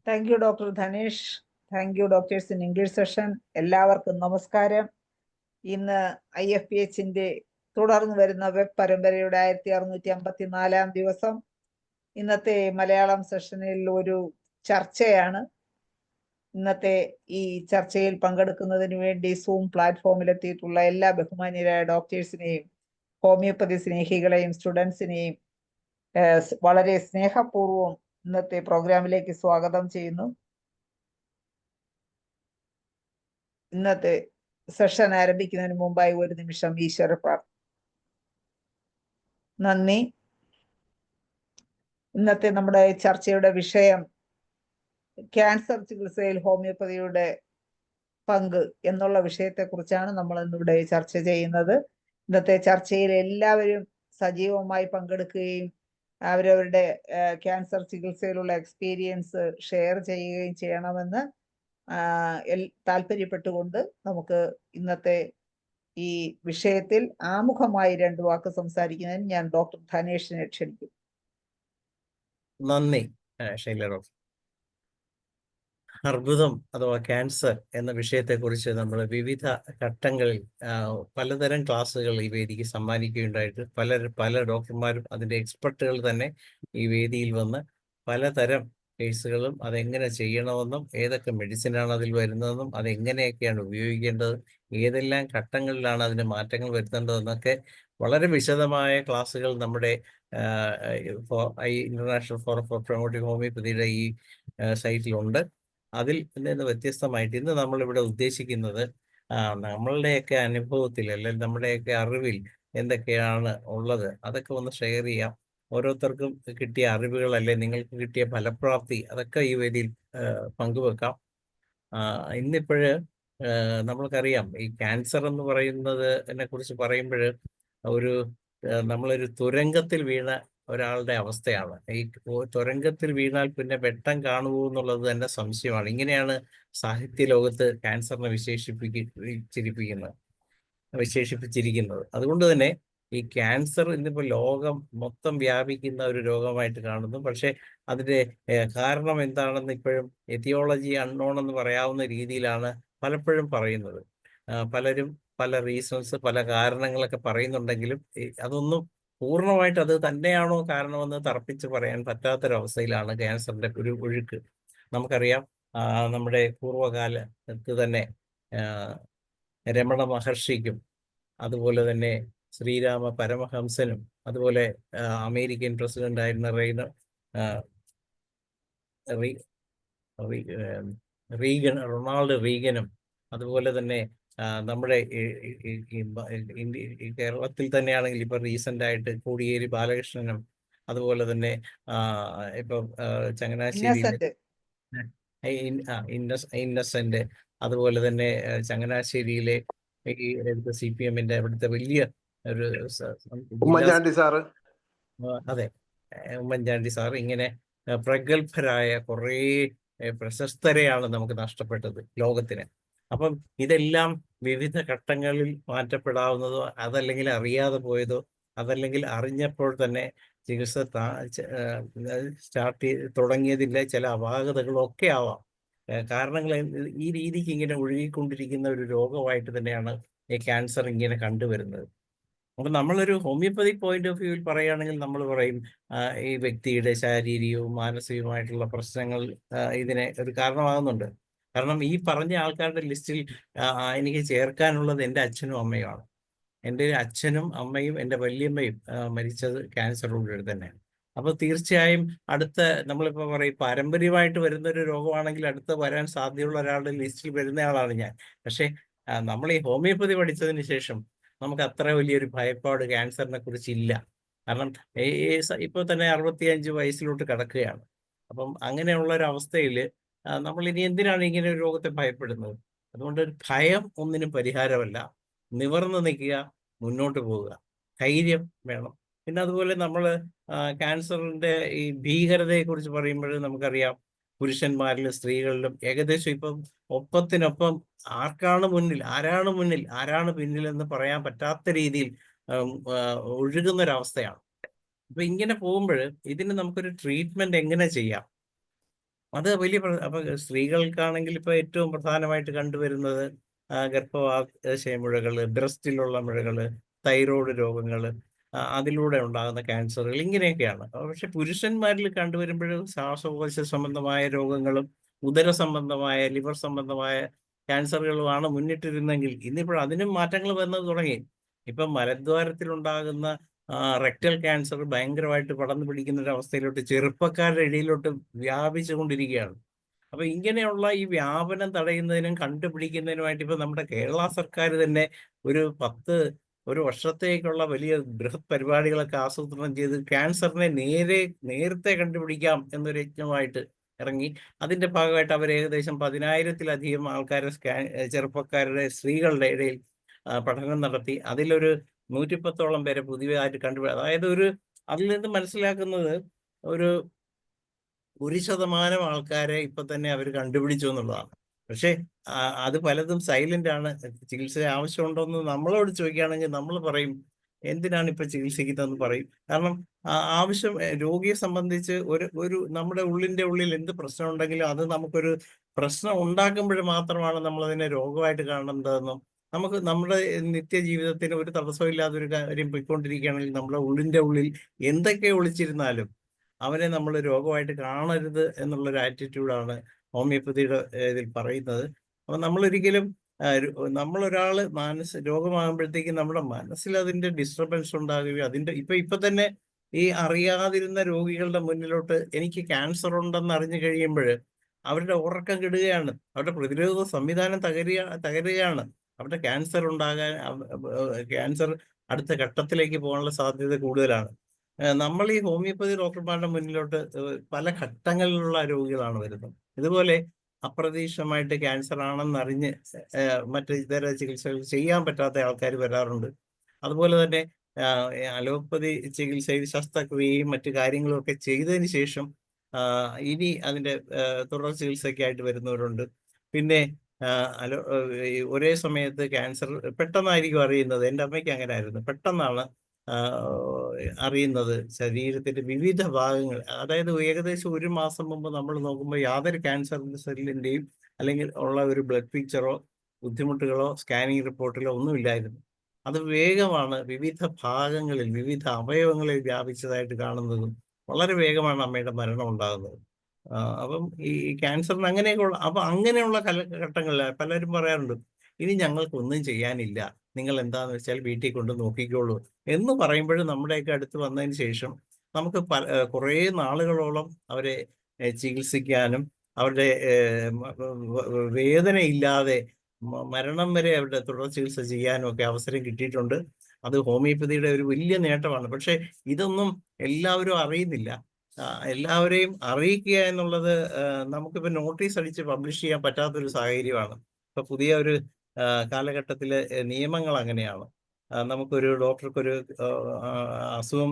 Thank you doctor Dhanesh. Thank you doctors in English session. എല്ലാവർക്കും നമസ്കാരം. ഇന്ന് IFPHന്റെ തുടർന്ന് വരുന്ന വെബ് പരമ്പരയുടെ 1654 ദിവസം. ഇന്നത്തെ മലയാളം സെഷനിൽ ഒരു ചർച്ചയാണ്. ഇന്നത്തെ ഈ ചർച്ചയിൽ പങ്കെടുക്കുന്നതിന് വേണ്ടി സൂം പ്ലാറ്റ്ഫോമിലെത്തിയിട്ടുള്ള എല്ലാ ബഹുമാന്യരായ ഡോക്ടേഴ്സിനെയും ഹോമിയോപ്പതി സ്നേഹികളെയും സ്റ്റുഡൻസിനെയും വളരെ സ്നേഹപൂർവ്വം ഇന്നത്തെ പ്രോഗ്രാമിലേക്ക് സ്വാഗതം ചെയ്യുന്നു. ഇന്നത്തെ സെഷൻ ആരംഭിക്കുന്നതിന് മുമ്പായി ഒരു നിമിഷം ഈശ്വര പ്രാർത്ഥന. നന്ദി. ഇന്നത്തെ നമ്മുടെ ചർച്ചയുടെ വിഷയം ക്യാൻസർ ചികിത്സയിൽ ഹോമിയോപ്പതിയുടെ പങ്ക് എന്നുള്ള വിഷയത്തെക്കുറിച്ചാണ് നമ്മൾ ഇന്നിവിടെ ചർച്ച ചെയ്യുന്നത്. ഇന്നത്തെ ചർച്ചയിൽ എല്ലാവരും സജീവമായി പങ്കെടുക്കുകയും അവരവരുടെ ക്യാൻസർ ചികിത്സയിലുള്ള എക്സ്പീരിയൻസ് ഷെയർ ചെയ്യുകയും ചെയ്യണമെന്ന് താല്പര്യപ്പെട്ടുകൊണ്ട് നമുക്ക് ഇന്നത്തെ ഈ വിഷയത്തിൽ ആമുഖമായി 2 വാക്ക് സംസാരിക്കുന്നതിന് ഞാൻ ഡോക്ടർ ധനേഷിനെ ക്ഷണിക്കും. നന്ദി ശൈല ഡോക്ടർ. അർബുദം അഥവാ ക്യാൻസർ എന്ന വിഷയത്തെക്കുറിച്ച് നമ്മൾ വിവിധ ഘട്ടങ്ങളിൽ പലതരം ക്ലാസ്സുകൾ ഈ വേദിക്ക് സമ്മാനിക്കുകയുണ്ടായിട്ട് പല ഡോക്ടർമാരും അതിൻ്റെ എക്സ്പെർട്ടുകൾ തന്നെ ഈ വേദിയിൽ വന്ന് പലതരം കേസുകളും അതെങ്ങനെ ചെയ്യണമെന്നും ഏതൊക്കെ മെഡിസിനാണ് അതിൽ വരുന്നതെന്നും അതെങ്ങനെയൊക്കെയാണ് ഉപയോഗിക്കേണ്ടത്, ഏതെല്ലാം ഘട്ടങ്ങളിലാണ് അതിന് മാറ്റങ്ങൾ വരുത്തേണ്ടതെന്നൊക്കെ വളരെ വിശദമായ ക്ലാസ്സുകൾ നമ്മുടെ ഇന്റർനാഷണൽ ഫോറം ഫോർ പ്രൊമോട്ടിംഗ് ഹോമിയോപ്പതിയുടെ ഈ സൈറ്റിലുണ്ട്. അതിൽ നിന്ന് വ്യത്യസ്തമായിട്ട് ഇന്ന് നമ്മളിവിടെ ഉദ്ദേശിക്കുന്നത് നമ്മളുടെയൊക്കെ അനുഭവത്തിൽ അല്ലെങ്കിൽ നമ്മുടെയൊക്കെ അറിവിൽ എന്തൊക്കെയാണ് ഉള്ളത് അതൊക്കെ ഒന്ന് ഷെയർ ചെയ്യാം. ഓരോരുത്തർക്കും കിട്ടിയ അറിവുകൾ അല്ലെ നിങ്ങൾക്ക് കിട്ടിയ ഫലപ്രാപ്തി അതൊക്കെ ഈ വേദിയിൽ പങ്കുവെക്കാം. ഇന്നിപ്പോഴ് നമ്മൾക്കറിയാം ഈ ക്യാൻസർ എന്ന് പറയുന്നതിനെ കുറിച്ച് പറയുമ്പോൾ നമ്മളൊരു തുരങ്കത്തിൽ വീണ ഒരാളുടെ അവസ്ഥയാണ്. ഈ തുരങ്കത്തിൽ വീണാൽ പിന്നെ വെട്ടം കാണുമോ എന്നുള്ളത് തന്നെ സംശയമാണ്. ഇങ്ങനെയാണ് സാഹിത്യ ലോകത്ത് ക്യാൻസറിനെ വിശേഷിപ്പിച്ചിരിക്കുന്നത്. അതുകൊണ്ട് തന്നെ ഈ ക്യാൻസർ ഇന്നിപ്പോൾ ലോകം മൊത്തം വ്യാപിക്കുന്ന ഒരു രോഗമായിട്ട് കാണുന്നു. പക്ഷെ അതിൻ്റെ കാരണം എന്താണെന്ന് ഇപ്പോഴും എത്തിയോളജി അൺനോൺ എന്ന് പറയാവുന്ന രീതിയിലാണ് പലപ്പോഴും പറയുന്നത്. പലരും പല റീസൺസ് പല കാരണങ്ങളൊക്കെ പറയുന്നുണ്ടെങ്കിലും അതൊന്നും പൂർണ്ണമായിട്ട് അത് തന്നെയാണോ കാരണമെന്ന് തർപ്പിച്ച് പറയാൻ പറ്റാത്തൊരവസ്ഥയിലാണ് ക്യാൻസറിന്റെ ഒരു ഒഴുക്ക്. നമുക്കറിയാം നമ്മുടെ പൂർവ്വകാലത്ത് തന്നെ രമണ മഹർഷിക്കും അതുപോലെ തന്നെ ശ്രീരാമ പരമഹംസനും അതുപോലെ അമേരിക്കൻ പ്രസിഡന്റ് ആയിരുന്ന റൊണാൾഡ് റീഗനും അതുപോലെ തന്നെ നമ്മുടെ കേരളത്തിൽ തന്നെയാണെങ്കിൽ ഇപ്പൊ റീസെന്റ് ആയിട്ട് കോടിയേരി ബാലകൃഷ്ണനും അതുപോലെ തന്നെ ഇപ്പൊ ചങ്ങനാശ്ശേരിയിലെ ഇന്നസെന്റ് അതുപോലെ തന്നെ ചങ്ങനാശ്ശേരിയിലെ ഈ CPM-ന്റെ അവിടുത്തെ വലിയ ഒരു ഉമ്മൻചാണ്ടി സാറ്, അതെ ഉമ്മൻചാണ്ടി സാർ, ഇങ്ങനെ പ്രഗത്ഭരായ കുറേ പ്രശസ്തരെയാണ് നമുക്ക് നഷ്ടപ്പെട്ടത് ലോകത്തിന്. അപ്പം ഇതെല്ലാം വിവിധ ഘട്ടങ്ങളിൽ മാറ്റപ്പെടാവുന്നതോ അതല്ലെങ്കിൽ അറിയാതെ പോയതോ അതല്ലെങ്കിൽ അറിഞ്ഞപ്പോൾ തന്നെ ചികിത്സ തുടങ്ങിയതിൻ്റെ ചില അപാകതകളൊക്കെ ആവാം. കാരണങ്ങൾ ഈ രീതിക്ക് ഇങ്ങനെ ഒഴുകിക്കൊണ്ടിരിക്കുന്ന ഒരു രോഗമായിട്ട് തന്നെയാണ് ഈ ക്യാൻസർ ഇങ്ങനെ കണ്ടുവരുന്നത്. അപ്പം നമ്മളൊരു ഹോമിയോപ്പതി പോയിന്റ് ഓഫ് വ്യൂവിൽ പറയുകയാണെങ്കിൽ നമ്മൾ പറയും ഈ വ്യക്തിയുടെ ശാരീരികവും മാനസികവുമായിട്ടുള്ള പ്രശ്നങ്ങൾ ഇതിനെ ഒരു കാരണമാകുന്നുണ്ട്. കാരണം ഈ പറഞ്ഞ ആൾക്കാരുടെ ലിസ്റ്റിൽ എനിക്ക് ചേർക്കാനുള്ളത് എൻ്റെ അച്ഛനും അമ്മയുമാണ്. എൻ്റെ അച്ഛനും അമ്മയും എൻ്റെ വല്യമ്മയും മരിച്ചത് ക്യാൻസറോട് തന്നെയാണ്. അപ്പോൾ തീർച്ചയായും നമ്മളിപ്പോൾ പറയും പാരമ്പര്യമായിട്ട് വരുന്നൊരു രോഗമാണെങ്കിൽ അടുത്ത് വരാൻ സാധ്യതയുള്ള ഒരാളുടെ ലിസ്റ്റിൽ വരുന്നയാളാണ് ഞാൻ. പക്ഷേ നമ്മൾ ഈ ഹോമിയോപ്പതി പഠിച്ചതിന് ശേഷം നമുക്ക് അത്ര വലിയൊരു ഭയപ്പാട് ക്യാൻസറിനെ കുറിച്ച് ഇല്ല. കാരണം ഇപ്പോൾ തന്നെ 65 വയസ്സിലോട്ട് കടക്കുകയാണ്. അപ്പം അങ്ങനെയുള്ള ഒരു അവസ്ഥയിൽ നമ്മൾ ഇനി എന്തിനാണ് ഇങ്ങനെ ഒരു രോഗത്തെ ഭയപ്പെടുന്നത്? അതുകൊണ്ട് ഒരു ഭയം ഒന്നിനും പരിഹാരമല്ല. നിവർന്ന് നിൽക്കുക, മുന്നോട്ട് പോവുക, ധൈര്യം വേണം. പിന്നെ അതുപോലെ നമ്മൾ ക്യാൻസറിന്റെ ഈ ഭീകരതയെക്കുറിച്ച് പറയുമ്പോൾ നമുക്കറിയാം പുരുഷന്മാരിലും സ്ത്രീകളിലും ഏകദേശം ഇപ്പം ഒപ്പത്തിനൊപ്പം ആരാണ് മുന്നിൽ ആരാണ് പിന്നിൽ എന്ന് പറയാൻ പറ്റാത്ത രീതിയിൽ ഒഴുകുന്നൊരവസ്ഥയാണ്. അപ്പൊ ഇങ്ങനെ പോകുമ്പോൾ ഇതിന് നമുക്കൊരു ട്രീറ്റ്മെന്റ് എങ്ങനെ ചെയ്യാം? അത് വലിയ അപ്പൊ സ്ത്രീകൾക്കാണെങ്കിൽ ഇപ്പൊ ഏറ്റവും പ്രധാനമായിട്ട് കണ്ടുവരുന്നത് ഗർഭവാശയ മുഴകള്, ബ്രസ്റ്റിലുള്ള മുഴകള്, തൈറോയ്ഡ് രോഗങ്ങള്, അതിലൂടെ ഉണ്ടാകുന്ന ക്യാൻസറുകൾ, ഇങ്ങനെയൊക്കെയാണ്. പക്ഷെ പുരുഷന്മാരിൽ കണ്ടുവരുമ്പോൾ ശ്വാസകോശ സംബന്ധമായ രോഗങ്ങളും ഉദര സംബന്ധമായ, ലിവർ സംബന്ധമായ ക്യാൻസറുകളുമാണ് മുന്നിട്ടിരുന്നെങ്കിൽ ഇന്നിപ്പോൾ അതിനും മാറ്റങ്ങൾ വന്നത് തുടങ്ങി. ഇപ്പം മലദ്വാരത്തിലുണ്ടാകുന്ന റെക്ടൽ ക്യാൻസർ ഭയങ്കരമായിട്ട് പടർന്നു പിടിക്കുന്ന ഒരു അവസ്ഥയിലോട്ട് ചെറുപ്പക്കാരുടെ ഇടയിലോട്ട് വ്യാപിച്ചു കൊണ്ടിരിക്കുകയാണ്. അപ്പൊ ഇങ്ങനെയുള്ള ഈ വ്യാപനം തടയുന്നതിനും കണ്ടുപിടിക്കുന്നതിനുമായിട്ട് ഇപ്പൊ നമ്മുടെ കേരള സർക്കാർ തന്നെ ഒരു വർഷത്തേക്കുള്ള വലിയ ബൃഹത് പരിപാടികളൊക്കെ ആസൂത്രണം ചെയ്ത് ക്യാൻസറിനെ നേരത്തെ കണ്ടുപിടിക്കാം എന്നൊരു യജ്ഞമായിട്ട് ഇറങ്ങി. അതിന്റെ ഭാഗമായിട്ട് അവർ ഏകദേശം 10,000-ലധികം ആൾക്കാരെ ചെറുപ്പക്കാരുടെ, സ്ത്രീകളുടെ ഇടയിൽ പഠനം നടത്തി. അതിലൊരു 110ഓളം പേരെ പുതിയതായിട്ട് അതായത് അതിൽ നിന്ന് മനസ്സിലാക്കുന്നത് ഒരു 1% ആൾക്കാരെ ഇപ്പൊ തന്നെ അവർ കണ്ടുപിടിച്ചു എന്നുള്ളതാണ്. പക്ഷെ അത് പലതും സൈലന്റ് ആണ്. ചികിത്സ ആവശ്യമുണ്ടോന്ന് നമ്മളോട് ചോദിക്കുകയാണെങ്കിൽ നമ്മൾ പറയും എന്തിനാണ് ഇപ്പൊ ചികിത്സിക്കുന്നതെന്ന് പറയും. കാരണം ആവശ്യം രോഗിയെ സംബന്ധിച്ച് ഒരു നമ്മുടെ ഉള്ളിന്റെ ഉള്ളിൽ എന്ത് പ്രശ്നം ഉണ്ടെങ്കിലും അത് നമുക്കൊരു പ്രശ്നം ഉണ്ടാക്കുമ്പോൾ മാത്രമാണ് നമ്മൾ അതിനെ രോഗമായിട്ട് കാണേണ്ടതെന്നും, നമുക്ക് നമ്മുടെ നിത്യജീവിതത്തിന് ഒരു തടസ്സമില്ലാതെ ഒരു കാര്യം പോയിക്കൊണ്ടിരിക്കുകയാണെങ്കിൽ നമ്മുടെ ഉള്ളിന്റെ ഉള്ളിൽ എന്തൊക്കെ ഒളിച്ചിരുന്നാലും അവരെ നമ്മൾ രോഗമായിട്ട് കാണരുത് എന്നുള്ളൊരു ആറ്റിറ്റ്യൂഡാണ് ഹോമിയോപ്പതിയുടെ ഇതിൽ പറയുന്നത്. അപ്പൊ നമ്മളൊരിക്കലും നമ്മളൊരാള് രോഗമാകുമ്പോഴത്തേക്കും നമ്മുടെ മനസ്സിൽ അതിന്റെ ഡിസ്റ്റർബൻസ് ഉണ്ടാകുകയും ഇപ്പൊ തന്നെ ഈ അറിയാതിരുന്ന രോഗികളുടെ മുന്നിലോട്ട് എനിക്ക് ക്യാൻസർ ഉണ്ടെന്ന് അറിഞ്ഞു കഴിയുമ്പോൾ അവരുടെ ഉറക്കം കെടുകയാണ്, അവരുടെ പ്രതിരോധ സംവിധാനം തകരുകയാണ്, അവരുടെ ക്യാൻസർ അടുത്ത ഘട്ടത്തിലേക്ക് പോകാനുള്ള സാധ്യത കൂടുതലാണ്. നമ്മൾ ഈ ഹോമിയോപ്പതി ഡോക്ടർമാരുടെ മുന്നിലോട്ട് പല ഘട്ടങ്ങളിലുള്ള രോഗികളാണ് വരുന്നത്. ഇതുപോലെ അപ്രതീക്ഷിതമായിട്ട് ക്യാൻസർ ആണെന്നറിഞ്ഞ് മറ്റ് ഇതര ചികിത്സകൾ ചെയ്യാൻ പറ്റാത്ത ആൾക്കാർ വരാറുണ്ട്. അതുപോലെ തന്നെ അലോപ്പതി ചികിത്സയിൽ ശസ്ത്രക്രിയയും മറ്റു കാര്യങ്ങളും ഒക്കെ ചെയ്തതിന് ശേഷം ഇനി അതിന്റെ തുടർ ചികിത്സയ്ക്കായിട്ട് വരുന്നവരുണ്ട്. പിന്നെ ഒരേ സമയത്ത് ക്യാൻസർ പെട്ടെന്നായിരിക്കും അറിയുന്നത്. എൻ്റെ അമ്മയ്ക്ക് അങ്ങനെ ആയിരുന്നു. പെട്ടെന്നാണ് അറിയുന്നത് ശരീരത്തിന്റെ വിവിധ ഭാഗങ്ങൾ. അതായത് ഏകദേശം 1 മാസം മുമ്പ് നമ്മൾ നോക്കുമ്പോൾ യാതൊരു ക്യാൻസർ സെല്ലിന്റെയും അല്ലെങ്കിൽ ഉള്ള ഒരു ബ്ലഡ് പിക്ചറോ ബുദ്ധിമുട്ടുകളോ സ്കാനിങ് റിപ്പോർട്ടിലോ ഒന്നുമില്ലായിരുന്നു. അത് വേഗമാണ് വിവിധ ഭാഗങ്ങളിൽ, വിവിധ അവയവങ്ങളിൽ വ്യാപിച്ചതായിട്ട് കാണുന്നതും വളരെ വേഗമാണ് അമ്മയുടെ മരണം ഉണ്ടാകുന്നത്. അപ്പം ഈ ക്യാൻസറിന് അങ്ങനെയുള്ള കാലഘട്ടങ്ങളിൽ പലരും പറയാറുണ്ട്, ഇനി ഞങ്ങൾക്കൊന്നും ചെയ്യാനില്ല, നിങ്ങൾ എന്താന്ന് വെച്ചാൽ വീട്ടിൽ കൊണ്ട് നോക്കിക്കോളൂ എന്ന് പറയുമ്പോഴും നമ്മുടെയൊക്കെ അടുത്ത് വന്നതിന് ശേഷം നമുക്ക് കുറേ നാളുകളോളം അവരെ ചികിത്സിക്കാനും അവരുടെ വേദനയില്ലാതെ മരണം വരെ അവരുടെ തുടർ ചികിത്സ ചെയ്യാനും ഒക്കെ അവസരം കിട്ടിയിട്ടുണ്ട്. അത് ഹോമിയോപ്പതിയുടെ ഒരു വലിയ നേട്ടമാണ്. പക്ഷെ ഇതൊന്നും എല്ലാവരും അറിയുന്നില്ല. എല്ലാവരെയും അറിയിക്കുക എന്നുള്ളത് നമുക്കിപ്പോൾ നോട്ടീസ് അടിച്ച് പബ്ലിഷ് ചെയ്യാൻ പറ്റാത്തൊരു സാഹചര്യമാണ്. ഇപ്പൊ പുതിയ ഒരു കാലഘട്ടത്തിലെ നിയമങ്ങൾ അങ്ങനെയാണ്. നമുക്കൊരു ഡോക്ടർക്കൊരു അസുഖം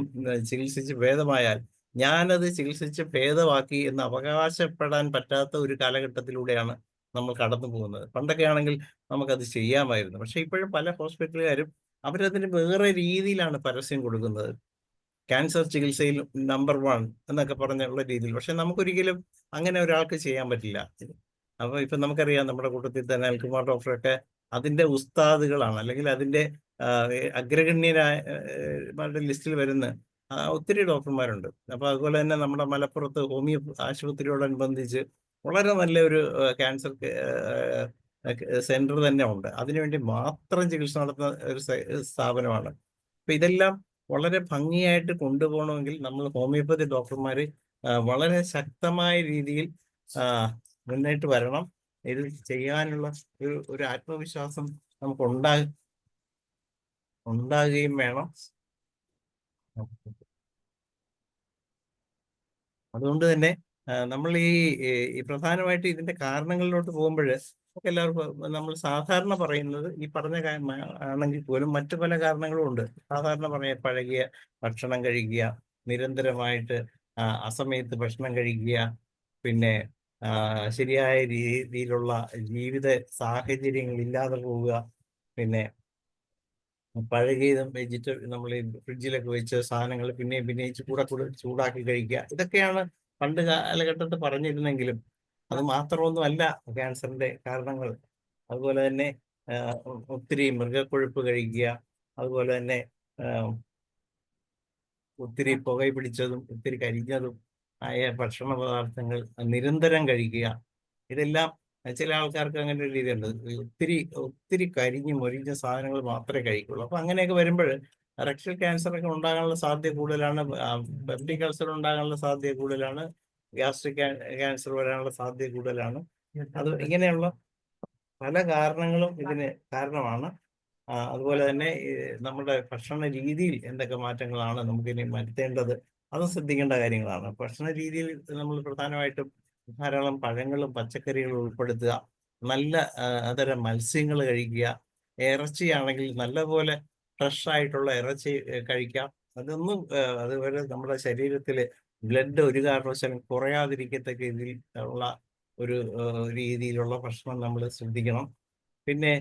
ചികിത്സിച്ച് ഭേദമായാൽ ഞാനത് ചികിത്സിച്ച് ഭേദമാക്കി എന്ന് അവകാശപ്പെടാൻ പറ്റാത്ത ഒരു കാലഘട്ടത്തിലൂടെയാണ് നമ്മൾ കടന്നു പോകുന്നത്. പണ്ടൊക്കെ ആണെങ്കിൽ നമുക്കത് ചെയ്യാമായിരുന്നു. പക്ഷെ ഇപ്പോഴും പല ഹോസ്പിറ്റലുകാരും അവരതിന് വേറെ രീതിയിലാണ് പരസ്യം കൊടുക്കുന്നത്. ക്യാൻസർ ചികിത്സയിൽ നമ്പർ 1 എന്നൊക്കെ പറഞ്ഞുള്ള രീതിയിൽ. പക്ഷെ നമുക്കൊരിക്കലും അങ്ങനെ ഒരാൾക്ക് ചെയ്യാൻ പറ്റില്ല. അപ്പൊ ഇപ്പൊ നമുക്കറിയാം, നമ്മുടെ കൂട്ടത്തിൽ തന്നെ അനിൽകുമാർ ഡോക്ടറൊക്കെ അതിന്റെ ഉസ്താദുകളാണ്, അല്ലെങ്കിൽ അതിന്റെ അഗ്രഗണ്യരായ ലിസ്റ്റിൽ വരുന്ന ഒത്തിരി ഡോക്ടർമാരുണ്ട്. അപ്പൊ അതുപോലെ തന്നെ നമ്മുടെ മലപ്പുറത്ത് ഹോമിയോ ആശുപത്രിയോടനുബന്ധിച്ച് വളരെ നല്ലൊരു ക്യാൻസർ സെന്റർ തന്നെ ഉണ്ട്. അതിനുവേണ്ടി മാത്രം ചികിത്സ നടത്തുന്ന ഒരു സ്ഥാപനമാണ്. അപ്പൊ ഇതെല്ലാം വളരെ ഭംഗിയായിട്ട് കൊണ്ടുപോകണമെങ്കിൽ നമ്മൾ ഹോമിയോപ്പതി ഡോക്ടർമാർ വളരെ ശക്തമായ രീതിയിൽ മുന്നോട്ട് വരണം. ഇത് ചെയ്യാനുള്ള ഒരു ആത്മവിശ്വാസം നമുക്ക് ഉണ്ടാകുകയും വേണം. അതുകൊണ്ട് തന്നെ നമ്മൾ ഈ പ്രധാനമായിട്ട് ഇതിന്റെ കാരണങ്ങളിലോട്ട് പോകുമ്പോൾ നമുക്ക് എല്ലാവർക്കും നമ്മൾ സാധാരണ പറയുന്നത് ഈ പറഞ്ഞ ആണെങ്കിൽ പോലും മറ്റു പല കാരണങ്ങളും ഉണ്ട്. സാധാരണ പഴകിയ ഭക്ഷണം കഴിക്കുക, നിരന്തരമായിട്ട് അസമയത്ത് ഭക്ഷണം കഴിക്കുക, പിന്നെ ശരിയായ രീതിയിലുള്ള ജീവിത സാഹചര്യങ്ങൾ ഇല്ലാതെ പോവുക, പിന്നെ പഴകിയതും നമ്മൾ ഫ്രിഡ്ജിലൊക്കെ വെച്ച സാധനങ്ങൾ പിന്നെയും ചൂടാക്കി കഴിക്കുക. ഇതൊക്കെയാണ് പണ്ട് കാലഘട്ടത്തിൽ പറഞ്ഞിരുന്നെങ്കിലും അത് മാത്രമൊന്നും അല്ല ക്യാൻസറിന്റെ കാരണങ്ങൾ. അതുപോലെ തന്നെ ഒത്തിരി മൃഗക്കൊഴുപ്പ് കഴിക്കുക, അതുപോലെ തന്നെ ഒത്തിരി പുക പിടിച്ചതും ഒത്തിരി കരിഞ്ഞതും ആയ ഭക്ഷണ പദാർത്ഥങ്ങൾ നിരന്തരം കഴിക്കുക. ഇതെല്ലാം ചില ആൾക്കാർക്ക് അങ്ങനെ ഒരു രീതിയുണ്ട്, ഒത്തിരി കരിഞ്ഞ് മൊരിഞ്ഞ സാധനങ്ങൾ മാത്രമേ കഴിക്കുള്ളൂ. അപ്പൊ അങ്ങനെയൊക്കെ വരുമ്പോൾ റെക്ടൽ ക്യാൻസർ ഒക്കെ ഉണ്ടാകാനുള്ള സാധ്യത കൂടുതലാണ്, പെപ്റ്റിക് അൾസർ ഉണ്ടാകാനുള്ള സാധ്യത കൂടുതലാണ്, ഗ്യാസ്ട്രിക് ക്യാൻസർ വരാനുള്ള സാധ്യത കൂടുതലാണ്. അത് ഇങ്ങനെയുള്ള പല കാരണങ്ങളും ഇതിന് കാരണമാണ്. അതുപോലെ തന്നെ നമ്മുടെ ഭക്ഷണ രീതിയിൽ എന്തൊക്കെ മാറ്റങ്ങളാണ് നമുക്കിനി വരുത്തേണ്ടത്, അത് ശ്രദ്ധിക്കേണ്ട കാര്യങ്ങളാണ്. ഭക്ഷണ രീതിയിൽ നമ്മൾ പ്രധാനമായിട്ടും ധാരാളം പഴങ്ങളും പച്ചക്കറികളും ഉൾപ്പെടുത്തുക, നല്ല തരം മത്സ്യങ്ങൾ കഴിക്കുക, ഇറച്ചിയാണെങ്കിൽ നല്ലപോലെ ഫ്രഷ് ആയിട്ടുള്ള ഇറച്ചി കഴിക്കാം. അതൊന്നും അതുപോലെ നമ്മുടെ ശരീരത്തിൽ ബ്ലഡ് ഒരു കാരണവശാലും കുറയാതിരിക്കത്തക്ക രീതിയിൽ ഉള്ള ഒരു രീതിയിലുള്ള ഭക്ഷണം നമ്മൾ ശ്രദ്ധിക്കണം. പിന്നെ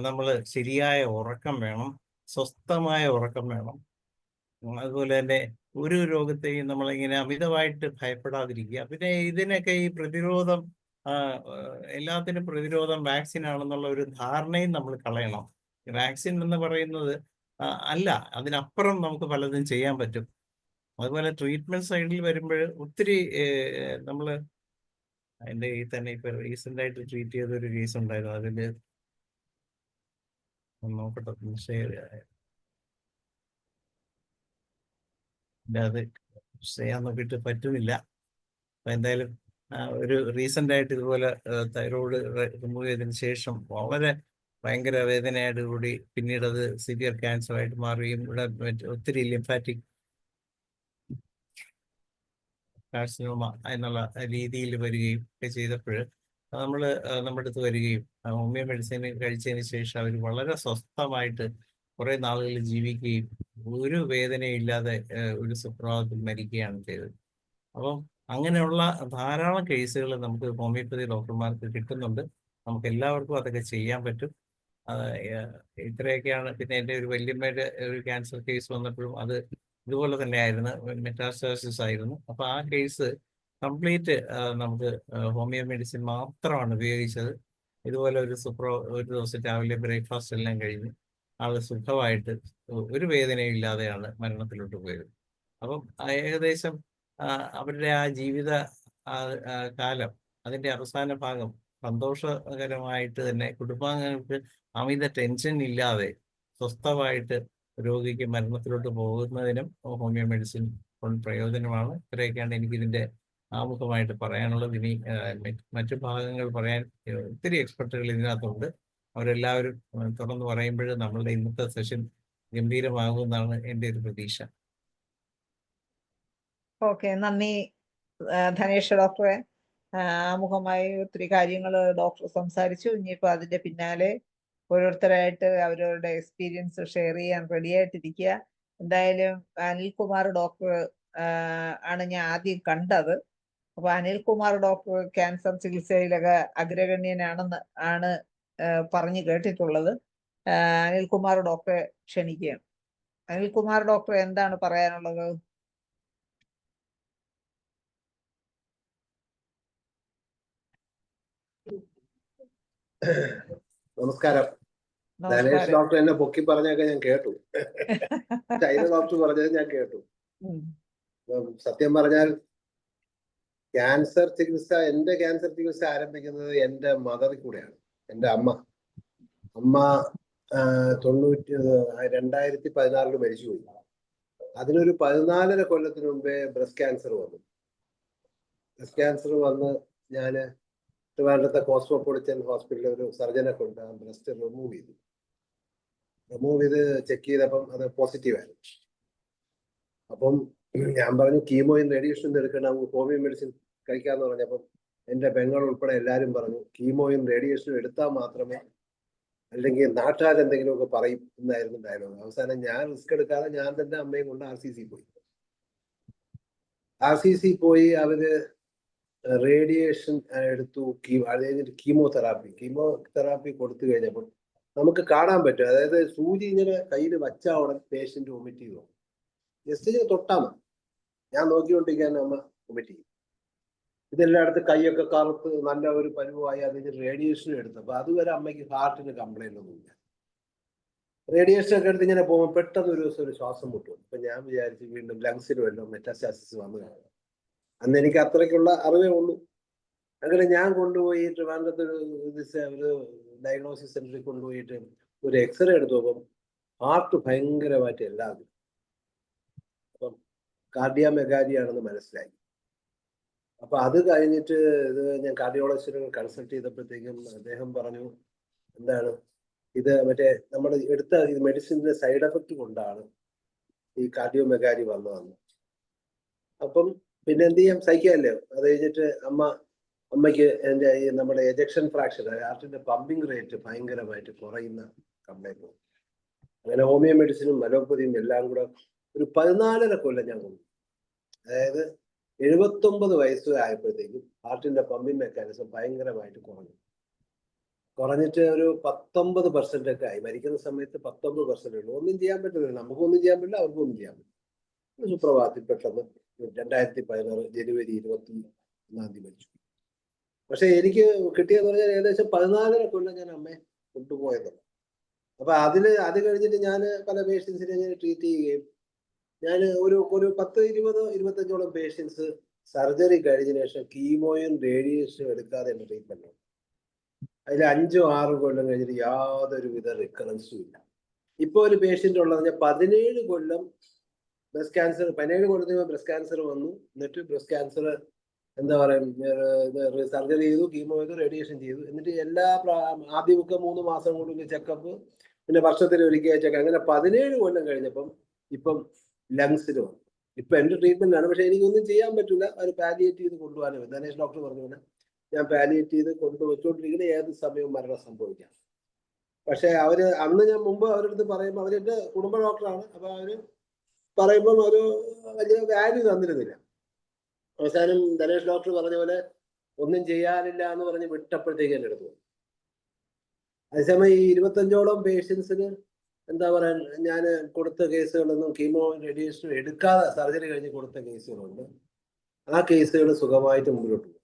നമ്മൾ ശരിയായ ഉറക്കം വേണം, സ്വസ്ഥമായ ഉറക്കം വേണം. അതുപോലെ തന്നെ ഒരു രോഗത്തെയും നമ്മളിങ്ങനെ അമിതമായിട്ട് ഭയപ്പെടാതിരിക്കുക. പിന്നെ ഇതിനൊക്കെ ഈ പ്രതിരോധം, എല്ലാത്തിനും പ്രതിരോധം വാക്സിൻ ആണെന്നുള്ള ഒരു ധാരണയും നമ്മൾ കളയണം. വാക്സിൻ എന്ന് പറയുന്നത് അല്ല, അതിനപ്പുറം നമുക്ക് പലതും ചെയ്യാൻ പറ്റും. അതുപോലെ ട്രീറ്റ്മെന്റ് സൈഡിൽ വരുമ്പോൾ ഒത്തിരി നമ്മൾ അതിൻ്റെ ഈ തന്നെ ഇപ്പൊ റീസെന്റ് ആയിട്ട് ട്രീറ്റ് ചെയ്ത ഒരു കേസ് ഉണ്ടായിരുന്നു. അതില് നോക്കട്ടെ, ഷെയർ അത് ചെയ്യാൻ നോക്കിയിട്ട് പറ്റുന്നില്ല. അപ്പൊ എന്തായാലും ഒരു റീസെന്റ് ആയിട്ട് ഇതുപോലെ തൈറോയ്ഡ് റിമൂവ് ചെയ്തതിനു ശേഷം വളരെ ഭയങ്കര വേദനയോട് കൂടി പിന്നീട് അത് സിവിയർ ക്യാൻസർ ആയിട്ട് മാറുകയും ഇവിടെ ഒത്തിരി ലിംഫാറ്റിക് കാർസിനോമ എന്നുള്ള രീതിയിൽ വരികയും ഒക്കെ ചെയ്തപ്പോൾ നമ്മൾ നമ്മുടെ അടുത്ത് വരികയും ഹോമിയോ മെഡിസിൻ കഴിച്ചതിന് ശേഷം അവർ വളരെ സ്വസ്ഥമായിട്ട് കുറെ നാളുകൾ ജീവിക്കുകയും ഒരു വേദനയില്ലാതെ ഒരു സുപ്രഭാതത്തിൽ മരിക്കുകയാണ് ചെയ്തത്. അപ്പം അങ്ങനെയുള്ള ധാരാളം കേസുകൾ നമുക്ക് ഹോമിയോപ്പതി ഡോക്ടർമാർക്ക് കിട്ടുന്നുണ്ട്. നമുക്ക് എല്ലാവർക്കും അതൊക്കെ ചെയ്യാൻ പറ്റും. ഇത്രയൊക്കെയാണ്. പിന്നെ എൻ്റെ ഒരു വല്യമ്മയുടെ ഒരു ക്യാൻസർ കേസ് വന്നപ്പോഴും അത് ഇതുപോലെ തന്നെ ആയിരുന്നു, മെറ്റാസ്റ്റാസിസ് ആയിരുന്നു. അപ്പൊ ആ കേസ് കംപ്ലീറ്റ് നമുക്ക് ഹോമിയോ മെഡിസിൻ മാത്രമാണ് ഉപയോഗിച്ചത്. ഇതുപോലെ ഒരു ദിവസം രാവിലെ ബ്രേക്ക്ഫാസ്റ്റ് എല്ലാം കഴിഞ്ഞ് ആള് സുഖമായിട്ട് ഒരു വേദനയും ഇല്ലാതെയാണ് മരണത്തിലോട്ട് പോയത്. അപ്പം ഏകദേശം അവരുടെ ആ ജീവിത കാലം, അതിന്റെ അവസാന ഭാഗം സന്തോഷകരമായിട്ട് തന്നെ കുടുംബാംഗങ്ങൾക്ക് അമിത ടെൻഷൻ ഇല്ലാതെ സ്വസ്ഥമായിട്ട് രോഗിക്ക് മരണത്തിലോട്ട് പോകുന്നതിനും ഹോമിയോ മെഡിസിൻ പ്രയോജനമാണ്. ഇത്രയൊക്കെയാണ് എനിക്കിതിന്റെ ആമുഖമായിട്ട് പറയാനുള്ളത്. ഇനി മറ്റു ഭാഗങ്ങൾ പറയാൻ ഒത്തിരി എക്സ്പെർട്ടുകൾ ഇതിനകത്തുണ്ട്. അവരെല്ലാവരും തുറന്ന് പറയുമ്പോൾ നമ്മളുടെ ഇന്നത്തെ സെഷൻ ഗംഭീരമാകുമെന്നാണ് എൻ്റെ ഒരു പ്രതീക്ഷ. ഓക്കെ, നന്ദി ധനേഷ് ഡോക്ടറെ. ആമുഖമായി ഒത്തിരി കാര്യങ്ങൾ ഡോക്ടർ സംസാരിച്ചു. ഇനിയിപ്പോൾ അതിന്റെ പിന്നാലെ ഓരോരുത്തരായിട്ട് അവരവരുടെ എക്സ്പീരിയൻസ് ഷെയർ ചെയ്യാൻ റെഡി ആയിട്ടിരിക്കുക. എന്തായാലും അനിൽകുമാർ ഡോക്ടർ ആണ് ഞാൻ ആദ്യം കണ്ടത്. അപ്പൊ അനിൽകുമാർ ഡോക്ടർ ക്യാൻസർ ചികിത്സയിലൊക്കെ അഗ്രഗണ്യനാണ് പറഞ്ഞു കേട്ടിട്ടുള്ളത്. അനിൽകുമാർ ഡോക്ടറെ ക്ഷണിക്കുകയാണ്. അനിൽകുമാർ ഡോക്ടർ എന്താണ് പറയാനുള്ളത്? നമസ്കാരം. ധനേഷ് ഡോക്ടർ എന്നെ പൊക്കി പറഞ്ഞൊക്കെ ഞാൻ കേട്ടു. ചൈന ഡോക്ടർ പറഞ്ഞത് ഞാൻ കേട്ടു. സത്യം പറഞ്ഞാൽ ക്യാൻസർ ചികിത്സ, എന്റെ ക്യാൻസർ ചികിത്സ ആരംഭിക്കുന്നത് എന്റെ മദറിൽ കൂടെയാണ്. എന്റെ അമ്മ 2014 മരിച്ചുപോയി. അതിനൊരു 14.5 കൊല്ലത്തിന് മുമ്പേ ബ്രസ്റ്റ് ക്യാൻസർ വന്നു. ബ്രസ്റ്റ് ക്യാൻസർ വന്ന് ഞാന് ട്രിവാൻഡ്രത്തെ കോസ്മോപൊളിറ്റൻ ഹോസ്പിറ്റലിൽ ഒരു സർജനെ കൊണ്ട് ആ ബ്രസ്റ്റ് റിമൂവ് ചെയ്ത് ചെക്ക് ചെയ്തപ്പം അത് പോസിറ്റീവായിരുന്നു. അപ്പം ഞാൻ പറഞ്ഞു കീമോയും റേഡിയേഷനും എടുക്കേണ്ട, നമുക്ക് ഹോമിയോ മെഡിസിൻ കഴിക്കാന്ന് പറഞ്ഞപ്പം എൻ്റെ പെങ്ങൾ ഉൾപ്പെടെ എല്ലാവരും പറഞ്ഞു കീമോയും റേഡിയേഷനും എടുത്താൽ മാത്രമേ, അല്ലെങ്കിൽ നാട്ടുകാരെന്തെങ്കിലുമൊക്കെ പറയും എന്നായിരുന്നു ഡയലോഗ്. അവസാനം ഞാൻ റിസ്ക് എടുക്കാതെ ഞാൻ തന്നെ അമ്മയും കൊണ്ട് RCC പോയി. അവര് റേഡിയേഷൻ എടുത്തു, അത് കഴിഞ്ഞിട്ട് കീമോതെറാപ്പി കൊടുത്തു കഴിഞ്ഞപ്പോൾ നമുക്ക് കാണാൻ പറ്റും. അതായത് സൂചി ഇങ്ങനെ കയ്യിൽ വച്ചാൽ ഉടൻ പേഷ്യന്റ് വൊമിറ്റ് ചെയ്തു. ജസ്റ്റ് ഇങ്ങനെ തൊട്ടാ മതി. ഞാൻ നോക്കിക്കൊണ്ടിരിക്കാൻ അമ്മ വൊമിറ്റ് ചെയ്യും. ഇതെല്ലായിടത്തും കൈയൊക്കെ കറുത്ത് നല്ല ഒരു പരുവായി അതിന് റേഡിയേഷൻ എടുത്തു. അപ്പൊ അതുവരെ അമ്മയ്ക്ക് ഹാർട്ടിന് കംപ്ലൈന്റ് ഒന്നുമില്ല. റേഡിയേഷൻ ഒക്കെ എടുത്ത് ഇങ്ങനെ പോകുമ്പോൾ പെട്ടെന്ന് ഒരു ദിവസം ഒരു ശ്വാസം മുട്ടും. അപ്പൊ ഞാൻ വിചാരിച്ചു വീണ്ടും ലങ്സിന് വല്ലതും മെറ്റാസ്റ്റാസിസ് വന്നു കാണും. അന്ന് എനിക്ക് അത്രയ്ക്കുള്ള അറിവേ ഉള്ളൂ. അങ്ങനെ ഞാൻ കൊണ്ടുപോയി ട്രിവാൻഡ്രത്ത് ഒരു ഡയഗ്നോസിസ് സെന്ററിൽ കൊണ്ടുപോയിട്ട് ഒരു എക്സ്റേ എടുത്തു. അപ്പം ഹാർട്ട് ഭയങ്കരമായിട്ട് എല്ലാം, അപ്പം കാർഡിയോമെഗാലിയാണെന്ന് മനസ്സിലായി. അപ്പൊ അത് കഴിഞ്ഞിട്ട് ഇത് ഞാൻ കാർഡിയോളജിസ്റ്റിനെ കൺസൾട്ട് ചെയ്തപ്പോഴത്തേക്കും അദ്ദേഹം പറഞ്ഞു, എന്താണ് ഇത് മറ്റേ നമ്മൾ എടുത്ത മെഡിസിന്റെ സൈഡ് എഫക്റ്റ് കൊണ്ടാണ് ഈ കാർഡിയോമെഗാലി വന്നതെന്ന്. അപ്പം പിന്നെ എന്ത് ചെയ്യാം, സഹിക്കാമല്ലോ. അത് കഴിഞ്ഞിട്ട് അമ്മയ്ക്ക് എൻ്റെ ഈ നമ്മുടെ എജക്ഷൻ ഫ്രാക്ഷൻ, ഹാർട്ടിന്റെ പമ്പിങ് റേറ്റ് ഭയങ്കരമായിട്ട് കുറയുന്ന കംപ്ലൈന്റ്. അങ്ങനെ ഹോമിയോ മെഡിസിനും അലോപ്പതിയും എല്ലാം കൂടെ ഒരു 14.5 കൊല്ലം ഞാൻ കൊണ്ടു. അതായത് 79 വയസ്സ് ആയപ്പോഴത്തേക്കും ഹാർട്ടിന്റെ പമ്പിങ് മെക്കാനിസം ഭയങ്കരമായിട്ട് കുറഞ്ഞിട്ട് ഒരു 19% ഒക്കെ ആയി. മരിക്കുന്ന സമയത്ത് 19% ഉള്ളൂ. ഒന്നും ചെയ്യാൻ പറ്റില്ല, നമുക്കൊന്നും ചെയ്യാൻ പറ്റില്ല, അവർക്കൊന്നും ചെയ്യാൻ പറ്റില്ല. സുപ്രഭാതത്തിൽ പെട്ടെന്ന് 2016 ജനുവരി 21 മരിച്ചു. പക്ഷെ എനിക്ക് കിട്ടിയെന്ന് പറഞ്ഞാൽ ഏകദേശം 14.5 കൊല്ലം ഞാൻ അമ്മയെ കൊണ്ടുപോയതാണ്. അപ്പൊ അത് കഴിഞ്ഞിട്ട് ഞാൻ പല പേഷ്യൻസിനെ ഞാൻ ട്രീറ്റ് ചെയ്യുകയും, ഞാൻ ഒരു 10-20-25ഓളം പേഷ്യൻസ് സർജറി കഴിഞ്ഞതിന് ശേഷം കീമോയും റേഡിയേഷനും എടുക്കാതെ എന്റെ ട്രീറ്റ്മെന്റ്. അതിൽ 5-6 കൊല്ലം കഴിഞ്ഞിട്ട് യാതൊരുവിധ റിക്കറൻസും ഇല്ല. ഇപ്പൊ ഒരു പേഷ്യന്റ് ഉള്ളത് 17 കൊല്ലം ബ്രസ്റ്റ് ക്യാൻസർ, 17 കൊല്ലത്തിന് ബ്രസ്റ്റ് ക്യാൻസർ വന്നു. എന്നിട്ട് ബ്രസ്റ്റ് ക്യാൻസർ എന്താ പറയുക, സർജറി ചെയ്തു, കീമോ ചെയ്തു, റേഡിയേഷൻ ചെയ്തു. എന്നിട്ട് ആദ്യമൊക്കെ 3 മാസം കൂടുതൽ ചെക്കപ്പ്, പിന്നെ വർഷത്തിൽ ഒരിക്കൽ ചെക്കപ്പ്. അങ്ങനെ 17 കൊല്ലം കഴിഞ്ഞപ്പം ഇപ്പം ലങ്സിന് വന്നു. ഇപ്പൊ എന്റെ ട്രീറ്റ്മെന്റ് ആണ്. പക്ഷെ എനിക്കൊന്നും ചെയ്യാൻ പറ്റില്ല. അവർ പാലിയേറ്റ് ചെയ്ത് കൊണ്ടുപോകാനും, ധനേഷ് ഡോക്ടർ പറഞ്ഞു പോലെ ഞാൻ പാലിയേറ്റ് ചെയ്ത് കൊണ്ടുവച്ചുകൊണ്ടിരിക്കുന്ന ഏത് സമയവും മരണം സംഭവിക്കാം. പക്ഷെ അന്ന് ഞാൻ മുമ്പ് അവരടുത്ത് പറയുമ്പോൾ, അവരെന്റെ കുടുംബ ഡോക്ടറാണ്. അപ്പൊ അവര് പറയുമ്പം ഒരു വലിയ വാല്യൂ തന്നിരുന്നില്ല. അവസാനം ധനേഷ് ഡോക്ടർ പറഞ്ഞ പോലെ ഒന്നും ചെയ്യാനില്ല എന്ന് പറഞ്ഞ് വിട്ടപ്പോഴത്തേക്ക് എൻ്റെ അടുത്ത് വന്നു. അതേസമയം ഈ 25ഓളം പേഷ്യൻസിന് എന്താ പറയാ, ഞാൻ കൊടുത്ത കേസുകളൊന്നും കീമോ റേഡിയേഷനും എടുക്കാതെ സർജറി കഴിഞ്ഞ് കൊടുത്ത കേസുകളുണ്ട്. ആ കേസുകൾ സുഖമായിട്ട് മുമ്പോട്ട് പോകും.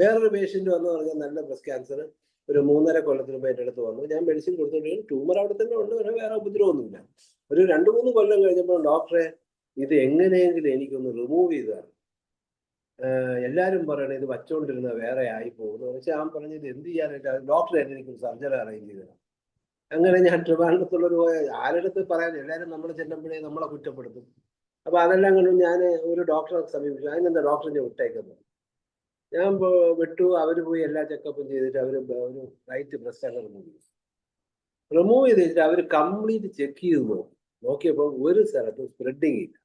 വേറൊരു പേഷ്യന്റ് വന്നു പറഞ്ഞാൽ നല്ല ബ്രസ്റ്റ് ക്യാൻസർ ഒരു 3.5 കൊല്ലത്തിന് മുമ്പ് എൻ്റെ അടുത്ത് വന്നു. ഞാൻ മെഡിസിൻ കൊടുത്തിട്ടുണ്ടെങ്കിൽ ട്യൂമർ അവിടെ തന്നെ ഉണ്ട്, വേറെ ഉപദ്രവമൊന്നുമില്ല. ഒരു 2-3 കൊല്ലം കഴിഞ്ഞപ്പോൾ ഡോക്ടറെ ഇത് എങ്ങനെയെങ്കിലും എനിക്കൊന്ന് റിമൂവ് ചെയ്താണ്. എല്ലാവരും പറയണേ ഇത് വച്ചുകൊണ്ടിരുന്ന വേറെ ആയി പോകുന്നു. പക്ഷെ ഞാൻ പറഞ്ഞത് എന്ത് ചെയ്യാനായിട്ട്, ഡോക്ടർ തന്നെ എനിക്കൊരു സർജറി അറേഞ്ച് ചെയ്തതാണ്. അങ്ങനെ ഞാൻ ട്രിവാൻഡ്രത്തുള്ളൊരു ആരുടെ പറയാൻ, എല്ലാവരും നമ്മൾ ചെല്ലുമ്പോഴേ നമ്മളെ കുറ്റപ്പെടുത്തും. അപ്പൊ അതെല്ലാം കണ്ടു ഞാൻ ഒരു ഡോക്ടറെ സമീപിച്ചു. അതിനെന്താ ഡോക്ടറിനെ വിട്ടേക്കുന്നത്? ഞാൻ വിട്ടു. അവർ പോയി എല്ലാ ചെക്കപ്പും ചെയ്തിട്ട് അവർ ഒരു റൈറ്റ് ബ്രസ്റ്റ് ആണ് റിമൂവ് ചെയ്തിട്ട് അവർ കംപ്ലീറ്റ് ചെക്ക് ചെയ്ത് നോക്കിയപ്പോൾ ഒരു സ്ഥലത്തും സ്പ്രെഡിങ് ഇല്ല.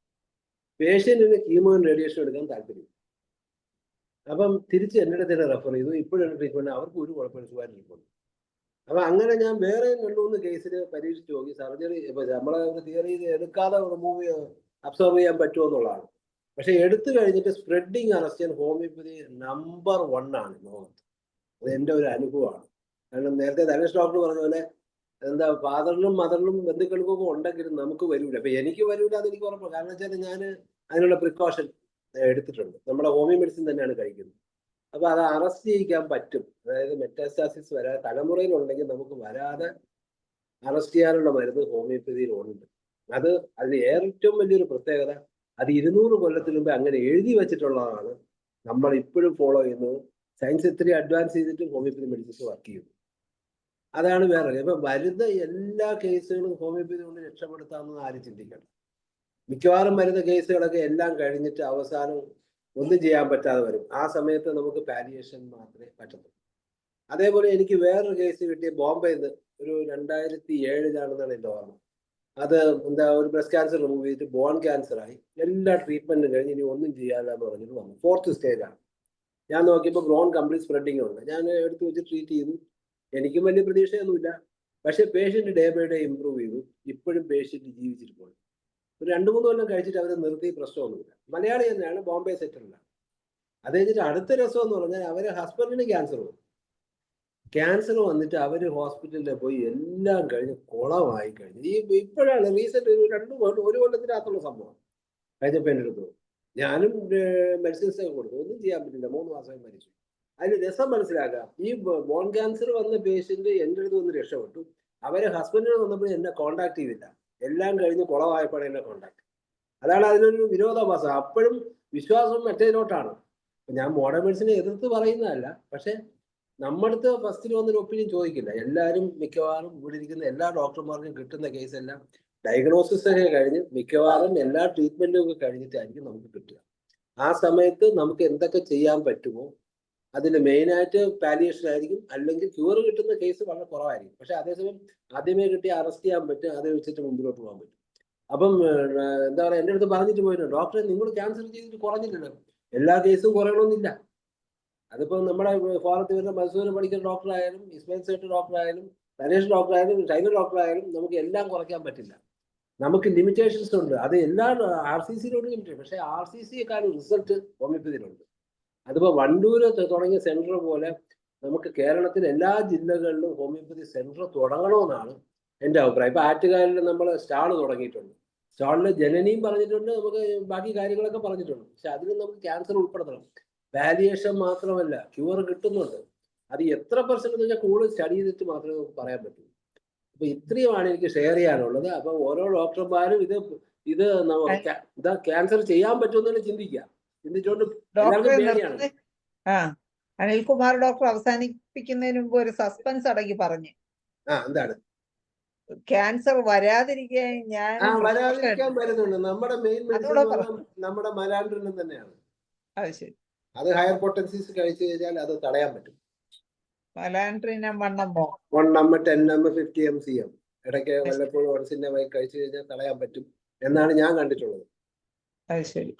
പേഷ്യന്റിന് കീമോ റേഡിയേഷൻ എടുക്കാൻ താല്പര്യം. അപ്പം തിരിച്ച് എൻ്റെ അടുത്ത് തന്നെ റെഫർ ചെയ്തു. ഇപ്പോഴാണ് ട്രീറ്റ്മെന്റ്, അവർക്ക് ഒരു കുഴപ്പമില്ല, സുഖമായിട്ടിരിക്കുന്നു. അപ്പൊ അങ്ങനെ ഞാൻ വേറെ 2-3 കേസിൽ പരീക്ഷിച്ച് നോക്കി. സർജറി നമ്മളെ തിയറി എടുക്കാതെ റിമൂവ് അബ്സോർവ് ചെയ്യാൻ പറ്റുമോ എന്നുള്ളതാണ്. പക്ഷെ എടുത്തു കഴിഞ്ഞിട്ട് സ്പ്രെഡിങ് അറസ്റ്റ് ചെയ്യാൻ ഹോമിയോപ്പതി നമ്പർ 1 ആണ് ലോകത്ത്. അത് എൻ്റെ ഒരു അനുഭവമാണ്. കാരണം നേരത്തെ ധനേഷ് ഡോക്ടർ പറഞ്ഞ പോലെ എന്താ ഫാദറിനും മദറിനും ബന്ധുക്കൾക്കും ഒക്കെ ഉണ്ടെങ്കിലും നമുക്ക് വരൂല. അപ്പൊ എനിക്ക് വരൂല എന്ന് എനിക്ക് ഉറപ്പാണ്. കാരണം വെച്ചാൽ ഞാൻ അതിനുള്ള പ്രിക്കോഷൻ എടുത്തിട്ടുണ്ട്. നമ്മുടെ ഹോമിയോ മെഡിസിൻ തന്നെയാണ് കഴിക്കുന്നത്. അപ്പൊ അത് അറസ്റ്റ് ചെയ്യിക്കാൻ പറ്റും. അതായത് മെറ്റാസ്റ്റാസിസ് വരാതെ തലമുറയിലുണ്ടെങ്കിൽ നമുക്ക് വരാതെ അറസ്റ്റ് ചെയ്യാനുള്ള മരുന്ന് ഹോമിയോപ്പതിയിലുണ്ട്. അതിന് ഏറ്റവും വലിയൊരു പ്രത്യേകത, അത് 200 കൊല്ലത്തിന് മുമ്പ് അങ്ങനെ എഴുതി വെച്ചിട്ടുള്ളതാണ്. നമ്മൾ ഇപ്പോഴും ഫോളോ ചെയ്യുന്നത്. സയൻസ് ഇത്രയും അഡ്വാൻസ് ചെയ്തിട്ട് ഹോമിയോപ്പതി മെഡിസിൻസ് വർക്ക് ചെയ്യുന്നു. അതാണ് വേറെ. ഇപ്പൊ വരുന്ന എല്ലാ കേസുകളും ഹോമിയോപ്പതി കൊണ്ട് രക്ഷപ്പെടുത്താമെന്ന് ആരും ചിന്തിക്കണം. മിക്കവാറും വരുന്ന കേസുകളൊക്കെ എല്ലാം കഴിഞ്ഞിട്ട് അവസാനം ഒന്നും ചെയ്യാൻ പറ്റാതെ വരും. ആ സമയത്ത് നമുക്ക് പാലിയേഷൻ മാത്രമേ പറ്റത്തുള്ളൂ. അതേപോലെ എനിക്ക് വേറൊരു കേസ് കിട്ടിയ ബോംബെയിൽ നിന്ന് ഒരു 2007 എൻ്റെ ഓർമ്മ. അത് എന്താ ഒരു ബ്രസ്റ്റ് ക്യാൻസർ റിമൂവ് ചെയ്തിട്ട് ബോൺ ക്യാൻസർ ആയി. എല്ലാ ട്രീറ്റ്മെന്റും കഴിഞ്ഞ് ഇനി ഒന്നും ചെയ്യാനില്ലെന്ന് പറഞ്ഞിട്ട് വന്നു. 4th സ്റ്റേജാണ്. ഞാൻ നോക്കിയപ്പോൾ ബ്രോൺ കംപ്ലീറ്റ് സ്പ്രെഡിങ് ഉണ്ട്. ഞാൻ എടുത്ത് വെച്ച് ട്രീറ്റ് ചെയ്തു. എനിക്കും വലിയ പ്രതീക്ഷയൊന്നുമില്ല. പക്ഷെ patient day by day improve ചെയ്തു. ഇപ്പോഴും പേഷ്യന്റ് ജീവിച്ചിരിക്കുന്നു. ഒരു 2-3 കൊല്ലം കഴിച്ചിട്ട് അവർ നിർത്തി, പ്രശ്നമൊന്നുമില്ല. മലയാളി തന്നെയാണ്, ബോംബെ സെറ്റിലാണ്. അത് കഴിഞ്ഞിട്ട് അടുത്ത രസം എന്ന് പറഞ്ഞാൽ അവരെ ഹസ്ബൻഡിന് ക്യാൻസർ വന്നു. ക്യാൻസർ വന്നിട്ട് അവര് ഹോസ്പിറ്റലിൽ പോയി എല്ലാം കഴിഞ്ഞ് കുളമായി കഴിഞ്ഞു. ഇപ്പോഴാണ് റീസെന്റ് ഒരു 1 കൊല്ലത്തിനകത്തുള്ള സംഭവം കഴിഞ്ഞപ്പോൾ എൻ്റെ അടുത്ത് ഞാനും മെഡിസിൻസ് ഒക്കെ കൊടുത്തു, ഒന്നും ചെയ്യാൻ പറ്റില്ല, 3 മാസമായി മരിച്ചു. അതിന് രസം മനസ്സിലാക്കാം, ഈ ബോൺ ക്യാൻസർ വന്ന പേഷ്യന്റ് എൻ്റെ അടുത്ത് വന്ന് രക്ഷപ്പെട്ടു. അവരെ ഹസ്ബൻഡിന് വന്നപ്പോൾ എന്നെ കോണ്ടാക്ട് ചെയ്തില്ല, എല്ലാം കഴിഞ്ഞ് കുളമായപ്പോഴാണ് എന്നെ കോണ്ടാക്ട്. അതാണ് അതിനൊരു വിരോധാഭാസം. അപ്പോഴും വിശ്വാസം മറ്റേതിലോട്ടാണ്. ഞാൻ മോഡേൺ മെഡിസിനെ എതിർത്ത് പറയുന്നതല്ല, പക്ഷെ നമ്മടുത്ത് ഫസ്റ്റിൽ വന്നൊരു ഒപ്പീനിയൻ ചോദിക്കില്ല. എല്ലാവരും മിക്കവാറും ഇവിടെ ഇരിക്കുന്ന എല്ലാ ഡോക്ടർമാർക്കും കിട്ടുന്ന കേസ് എല്ലാം ഡയഗ്നോസിസ് ഒക്കെ കഴിഞ്ഞ് മിക്കവാറും എല്ലാ ട്രീറ്റ്മെന്റും ഒക്കെ കഴിഞ്ഞിട്ടായിരിക്കും നമുക്ക് കിട്ടുക. ആ സമയത്ത് നമുക്ക് എന്തൊക്കെ ചെയ്യാൻ പറ്റുമോ അതിന് മെയിനായിട്ട് പാലിയേഷൻ ആയിരിക്കും, അല്ലെങ്കിൽ ക്യൂർ കിട്ടുന്ന കേസ് വളരെ കുറവായിരിക്കും. പക്ഷെ അതേസമയം ആദ്യമേ കിട്ടി അറസ്റ്റ് ചെയ്യാൻ പറ്റും, അതേ വെച്ചിട്ട് മുമ്പിലോട്ട് പോകാൻ പറ്റും. അപ്പം എന്താ പറയുക, എൻ്റെ അടുത്ത് പറഞ്ഞിട്ട് പോയിട്ടുണ്ട്, ഡോക്ടറെ നിങ്ങൾ ക്യാൻസർ ചെയ്തിട്ട് കുറഞ്ഞില്ലല്ലോ. എല്ലാ കേസും കുറയണമെന്നില്ല. അതിപ്പോൾ നമ്മുടെ ഫോറത്തിൽ വരുന്ന മൈസൂർ പഠിക്കുന്ന ഡോക്ടറായാലും, ഇസ്മായിൽ സേട്ട് ഡോക്ടറായാലും, ധനേഷ് ഡോക്ടറായാലും, ടൈലർ ഡോക്ടറായാലും നമുക്ക് എല്ലാം കുറയ്ക്കാൻ പറ്റില്ല. നമുക്ക് ലിമിറ്റേഷൻസ് ഉണ്ട്. അത് എല്ലാ RCCയിലോട്ട് ലിമിറ്റഡ്, പക്ഷേ RCCയെക്കാളും റിസൾട്ട് ഹോമിയോപ്പതിയിലുണ്ട്. അതിപ്പോൾ വണ്ടൂര് തുടങ്ങിയ സെന്റർ പോലെ നമുക്ക് കേരളത്തിൽ എല്ലാ ജില്ലകളിലും ഹോമിയോപ്പതി സെന്റർ തുടങ്ങണമെന്നാണ് എൻ്റെ അഭിപ്രായം. ഇപ്പൊ ആറ്റുകാലിൽ നമ്മൾ സ്റ്റാള് തുടങ്ങിയിട്ടുണ്ട്. സ്റ്റാളിൽ ജനനിയും പറഞ്ഞിട്ടുണ്ട്, നമുക്ക് ബാക്കി കാര്യങ്ങളൊക്കെ പറഞ്ഞിട്ടുണ്ട്. പക്ഷെ അതിന് നമുക്ക് ക്യാൻസർ ഉൾപ്പെടുത്തണം. വാലിയേഷൻ മാത്രമല്ല, ക്യൂർ കിട്ടുന്നുണ്ട്. അത് എത്ര % വെച്ചാൽ കൂടുതൽ സ്റ്റഡി ചെയ്തിട്ട് മാത്രമേ നമുക്ക് പറയാൻ പറ്റൂ. അപ്പൊ ഇത്രയുമാണ് എനിക്ക് ഷെയർ ചെയ്യാനുള്ളത്. അപ്പൊ ഓരോ ഡോക്ടർമാരും ഇത് ക്യാൻസർ ചെയ്യാൻ പറ്റുമെന്ന് ചിന്തിക്കുക. ചിന്തിച്ചുകൊണ്ട് ഡോക്ടറെ എല്ലാവർക്കും പേടിയാണ്. അനിൽകുമാർ ഡോക്ടർ അവസാനിപ്പിക്കുന്നതിന് മുമ്പ് ഒരു സസ്പെൻസ് അടങ്ങി പറഞ്ഞു. എന്താണ്? ക്യാൻസർ വരാതിരിക്കാൻ ഞാൻ വരാതിരിക്കാൻ വരുന്നുണ്ട്. നമ്മുടെ മെയിൻ മെഡിസിൻ നമ്മുടെ മലാൻഡ്രിനും തന്നെയാണ്. അത് ശരി. അത് ഹയർ പൊട്ടൻസീസ് കഴിച്ചു കഴിഞ്ഞാൽ അത് തടയാൻ പറ്റും. മലാൻഡ്രിനം 1 1 10 50 MCM ഇടയ്ക്ക് വല്ലപ്പോഴും ഒൺസിന്നമായി കഴിച്ചു കഴിഞ്ഞാൽ തടയാൻ പറ്റും എന്നാണ് ഞാൻ കണ്ടിട്ടുള്ളത്. അത് ശരി.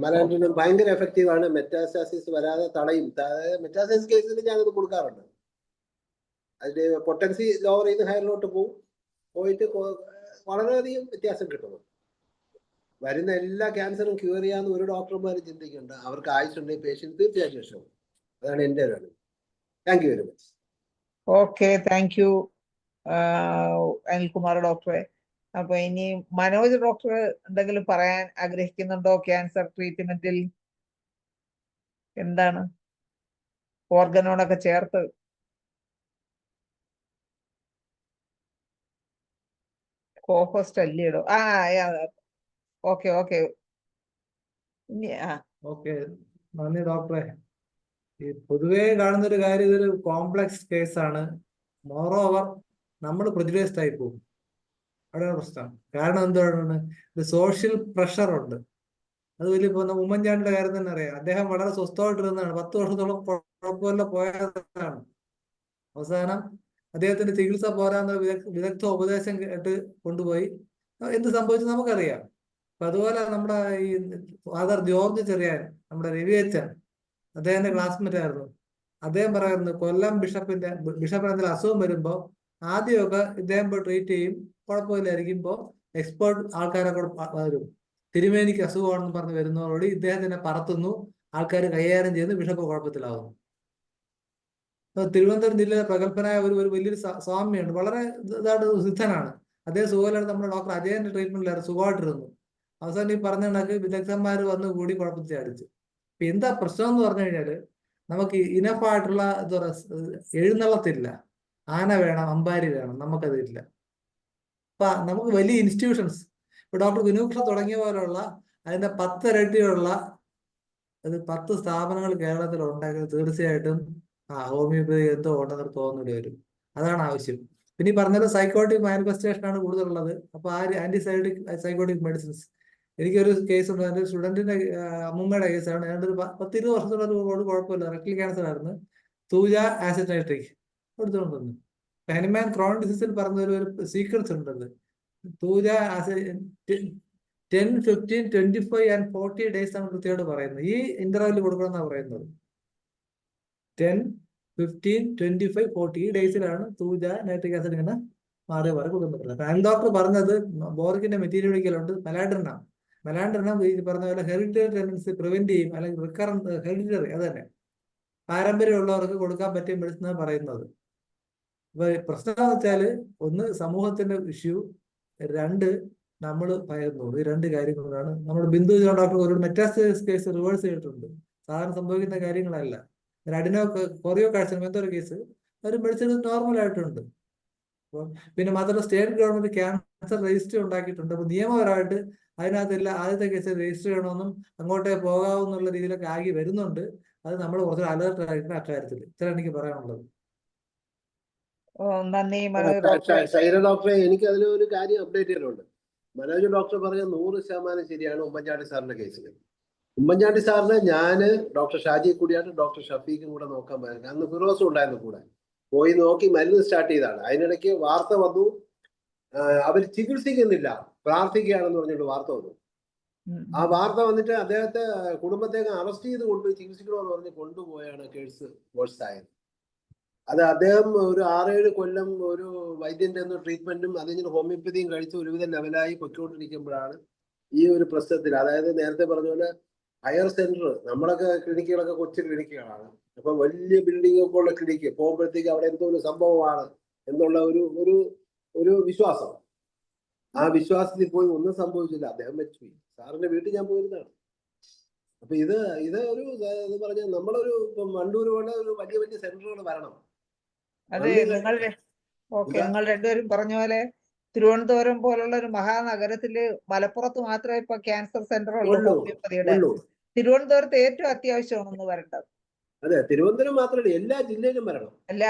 മലാൻഡ്രിനം ഭയങ്കര എഫക്റ്റീവ് ആണ്. മെറ്റാസ്റ്റാസിസ് വരാതെ തടയും. മെറ്റാസ്റ്റാസിസ് കേസിൽ ഞാനത് കൊടുക്കാറുണ്ട്. അതിന്റെ പൊട്ടൻസി ലോവർ ചെയ്ത് ഹയറിലോട്ട് പോയിട്ട് വളരെയധികം വ്യത്യാസം കിട്ടുന്നു. വരുന്ന എല്ലാ ക്യാൻസറും ക്യൂർ ചെയ്യാന്ന് ഒരു ഡോക്ടർമാരും ചിന്തിക്കേണ്ട. അവർക്ക് ആയുസുണ്ടെങ്കിൽ പേഷ്യന്റ് തീർച്ചയായിട്ടും രക്ഷപ്പെടും. അതാണ് എൻ്റെ ഒരു അനുഭവം. Thank you very much. Okay, thank you Anilkumar ഡോക്ടറെ. അപ്പൊ ഇനി മനോജ് ഡോക്ടർ എന്തെങ്കിലും പറയാൻ ആഗ്രഹിക്കുന്നുണ്ടോ? ക്യാൻസർ ട്രീറ്റ്മെന്റിൽ എന്താണ് ഓർഗനോടൊക്കെ ചേർത്ത്? കോഹോസ്റ്റ് അല്ലേടോ? ഓക്കെ. ഓക്കെ, നന്ദി ഡോക്ടറെ. ഈ പൊതുവേ കാണുന്നൊരു കാര്യം, ഇതൊരു കോംപ്ലക്സ് കേസാണ്. മോറോവർ നമ്മൾ പ്രിജുഡൈസ്ഡ് ആയി പോകും. അവിടെയാണ് പ്രശ്നം. കാരണം എന്താണ്, ഒരു സോഷ്യൽ പ്രഷർ ഉണ്ട്. അത് വലിയ ഉമ്മൻചാണ്ടിയുടെ കാര്യം തന്നെ അറിയാം. അദ്ദേഹം വളരെ സ്വസ്ഥമായിട്ടിരുന്നതാണ്. 10 വർഷത്തോളം കുഴപ്പമില്ല പോയതാണ്. അവസാനം അദ്ദേഹത്തിന്റെ ചികിത്സ പോരാന്ന് വിദഗ്ധ ഉപദേശം കേട്ട് കൊണ്ടുപോയി. എന്ത് സംഭവിച്ചു നമുക്കറിയാം. അപ്പൊ അതുപോലെ നമ്മുടെ ഈ ഫാദർ ജോർജ് ചെറിയാൻ, നമ്മുടെ രവിയച്ചൻ, അദ്ദേഹത്തിന്റെ ക്ലാസ്മേറ്റ് ആയിരുന്നു. അദ്ദേഹം പറയുന്നത്, കൊല്ലം ബിഷപ്പിന് എന്തെങ്കിലും അസുഖം വരുമ്പോ ആദ്യമൊക്കെ ഇദ്ദേഹം പോയി ട്രീറ്റ് ചെയ്യും, കുഴപ്പമില്ലായിരിക്കുമ്പോ എക്സ്പേർട്ട് ആൾക്കാരെ കൂടെ വരും. തിരുമേനിക്ക് അസുഖമാണെന്ന് പറഞ്ഞ് വരുന്നതോടുകൂടി ഇദ്ദേഹത്തിനെ പറത്തുന്നു, ആൾക്കാർ കൈകാര്യം ചെയ്യുന്നു, ബിഷപ്പ് കുഴപ്പത്തിലാവുന്നു. തിരുവനന്തപുരം ജില്ലയിലെ പ്രഗത്ഭനായ ഒരു വലിയൊരു സ്വാമിയുണ്ട്, വളരെ ഇതായിട്ട് സിദ്ധനാണ്. അദ്ദേഹം സുഖമില്ലാതെ നമ്മുടെ ഡോക്ടർ അജയന്റെ ട്രീറ്റ്മെന്റിലായിരുന്നു, സുഖമായിട്ടിരുന്നു. അവസാനം ഈ പറഞ്ഞ കണക്ക് വിദഗ്ധന്മാർ വന്ന് കൂടി കുഴപ്പത്തിൽ അടിച്ചു. ഇപ്പൊ എന്താ പ്രശ്നം എന്ന് പറഞ്ഞു കഴിഞ്ഞാല്, നമുക്ക് ഇനഫായിട്ടുള്ള എന്താ പറയുക, എഴുന്നള്ളത്തില്ല. ആന വേണം, അമ്പാരി വേണം, നമുക്കതില്ല. അപ്പൊ നമുക്ക് വലിയ ഇൻസ്റ്റിറ്റ്യൂഷൻസ്, ഇപ്പൊ ഡോക്ടർ വിനൂക്ഷ തുടങ്ങിയ പോലുള്ള അതിന്റെ 10 ഇരട്ടിയുള്ള 10 സ്ഥാപനങ്ങൾ കേരളത്തിൽ ഉണ്ടാക്കി തീർച്ചയായിട്ടും ഹോമിയോപ്പതി എന്തോ ഉണ്ടെന്ന് തോന്നേണ്ടി വരും. അതാണ് ആവശ്യം. പിന്നെ ഈ പറഞ്ഞത് സൈക്കോട്ടിക് മാനിഫെസ്റ്റേഷൻ ആണ് കൂടുതലുള്ളത്. അപ്പൊ ആന്റി സൈക്കോട്ടിക് മെഡിസിൻസ്. എനിക്കൊരു കേസ് ഉണ്ട്, എൻ്റെ സ്റ്റുഡന്റിന്റെ അമ്മൂമ്മയുടെ കേസാണ്. ഏതാണ്ട് ഒരു 10-20 വർഷത്തോളം കുഴപ്പമില്ല, റെക്ടൽ ക്യാൻസർ ആയിരുന്നു. തൂജ ആസിഡ് നൈട്രിക് കൊടുത്തുകൊണ്ടിരുന്നു. ഹനുമാൻ ക്രോണിക് ഡിസീസിൽ പറഞ്ഞ ഒരു സീക്വൻസ് ഉണ്ടത്. തൂജ ആസിഡ് 10, 15, 25 and 40 days ആണ് കൃത്യമായിട്ട് പറയുന്നത്. ഈ ഇന്റർവെൽ കൊടുക്കണമെന്നാണ് പറയുന്നത്. 10, 15, 25, 40 ഈ ഡേയ്സിലാണ് തൂജ നൈട്രിക് ആസിഡ് ഇങ്ങനെ മാറി കൊടുക്കുന്നത്. ഫാൻ ഡോക്ടർ പറഞ്ഞത് ബോറിക്കിന്റെ മെറ്റീരിയലുണ്ട്, മെലാൻഡ്രിനം ഈ പറഞ്ഞ പോലെ ഹെറിഡിറ്ററി ടെൻഡൻസി പ്രിവെന്റ് ചെയ്യും, അല്ലെങ്കിൽ റിക്കറന്റ് ഹെറിഡിറ്ററി, അത് തന്നെ പാരമ്പര്യമുള്ളവർക്ക് കൊടുക്കാൻ പറ്റിയ മെഡിസിൻ പറയുന്നത്. അപ്പൊ പ്രശ്നം എന്ന് വെച്ചാല്, ഒന്ന് സമൂഹത്തിന്റെ ഇഷ്യൂ, 2 നമ്മൾ ഭയന്നു. ഈ രണ്ട് കാര്യങ്ങളാണ് നമ്മുടെ ബിന്ദു ഡോക്ടർ ഒരു മെറ്റാസ്റ്റേസിസ് കേസ് റിവേഴ്സ് ചെയ്തിട്ടുണ്ട്. സാധാരണ സംഭവിക്കുന്ന കാര്യങ്ങളല്ല. അഡിനോ കൊറിയോ കാഴ്ച എന്തൊരു കേസ് ഒരു മെഡിസിൻ നോർമൽ ആയിട്ടുണ്ട്. അപ്പോൾ പിന്നെ മാത്രമല്ല സ്റ്റേറ്റ് ഗവൺമെന്റ് ക്യാൻസർ രജിസ്റ്റർ ഉണ്ടാക്കിയിട്ടുണ്ട്. അപ്പൊ നിയമപരമായിട്ട് അതിനകത്തെല്ലാം ആദ്യത്തെ കേസ് രജിസ്റ്റർ ചെയ്യണമെന്നും അങ്ങോട്ടേ പോകാവുന്നുള്ള രീതിയിലൊക്കെ ആകി വരുന്നുണ്ട്. അത് നമ്മൾ കുറച്ച് അലേർട്ട് ആയിട്ട് അക്കാര്യത്തിൽ ഇത്ര എനിക്ക് പറയാനുള്ളത്. നന്ദി മനോജ് ഡോക്ടറെ. ശൈല ഡോക്ടറെ, എനിക്ക് അതിൽ ഒരു കാര്യം അപ്ഡേറ്റ് ചെയ്യാനുണ്ട്. മനോജ് ഡോക്ടർ പറഞ്ഞ 100% ശരിയാണ് ഉമ്മൻചാണ്ടി സാറിന്റെ കേസിൽ. ഉമ്മൻചാണ്ടി സാറിന് ഞാന് ഡോക്ടർ ഷാജി കൂടിയാണ് ഡോക്ടർ ഷഫീഖും കൂടെ നോക്കാൻ പോയത്. അന്ന് ഫിറോസും ഉണ്ടായിരുന്നു കൂടെ. പോയി നോക്കി മരുന്ന് സ്റ്റാർട്ട് ചെയ്താണ്. അതിനിടയ്ക്ക് വാർത്ത വന്നു അവർ ചികിത്സിക്കുന്നില്ല, പ്രാർത്ഥിക്കുകയാണെന്ന് പറഞ്ഞിട്ട് വാർത്ത വന്നു. ആ വാർത്ത വന്നിട്ട് അദ്ദേഹത്തെ കുടുംബത്തേക്ക് അറസ്റ്റ് ചെയ്ത് കൊണ്ടുപോയി ചികിത്സിക്കണമെന്ന് പറഞ്ഞ് കൊണ്ടുപോയാണ് കേസ് വേഴ്സ് ആയത്. അത് അദ്ദേഹം ഒരു 6-7 കൊല്ലം ഒരു വൈദ്യന്റെ ട്രീറ്റ്മെന്റും അതിങ്ങനെ ഹോമിയോപ്പതിയും കഴിച്ച് ഒരുവിധം ലെവലായി പൊയ്ക്കൊണ്ടിരിക്കുമ്പോഴാണ് ഈ ഒരു പ്രശ്നത്തിൽ, അതായത് നേരത്തെ പറഞ്ഞ പോലെ ഹയർ സെന്റർ, നമ്മളൊക്കെ ക്ലിനിക്കുകളൊക്കെ കൊച്ചു ക്ലിനിക്കുകളാണ്. അപ്പൊ വലിയ ബിൽഡിംഗ് ഒക്കെ ഉള്ള ക്ലിനിക്ക് പോകുമ്പോഴത്തേക്ക് അവിടെ എന്തോ ഒരു സംഭവമാണ് എന്നുള്ള ഒരു വിശ്വാസം. ആ വിശ്വാസത്തിൽ പോയി ഒന്നും സംഭവിച്ചില്ല, അദ്ദേഹം മരിച്ചുപോയി. സാറിന്റെ വീട്ടിൽ ഞാൻ പോയിരുന്നതാണ്. അപ്പൊ ഇത് ഒരു പറഞ്ഞ നമ്മളൊരു വണ്ടൂർ പോലെ ഒരു വലിയ സെന്ററുകൾ വരണം. അതെ, നിങ്ങൾ രണ്ടുപേരും പറഞ്ഞ പോലെ തിരുവനന്തപുരം പോലുള്ള ഒരു മഹാനഗരത്തില് മലപ്പുറത്ത് മാത്രമേ ഇപ്പൊ ക്യാൻസർ സെന്റർ ഉള്ളൂ ഹോമിയോപ്പതിയുടെ. തിരുവനന്തപുരത്ത് ഏറ്റവും അത്യാവശ്യമാണെന്ന് വരേണ്ടത്. അതെ, തിരുവനന്തപുരം മാത്രമല്ല എല്ലാ ജില്ലയിലും വരണം. അല്ല,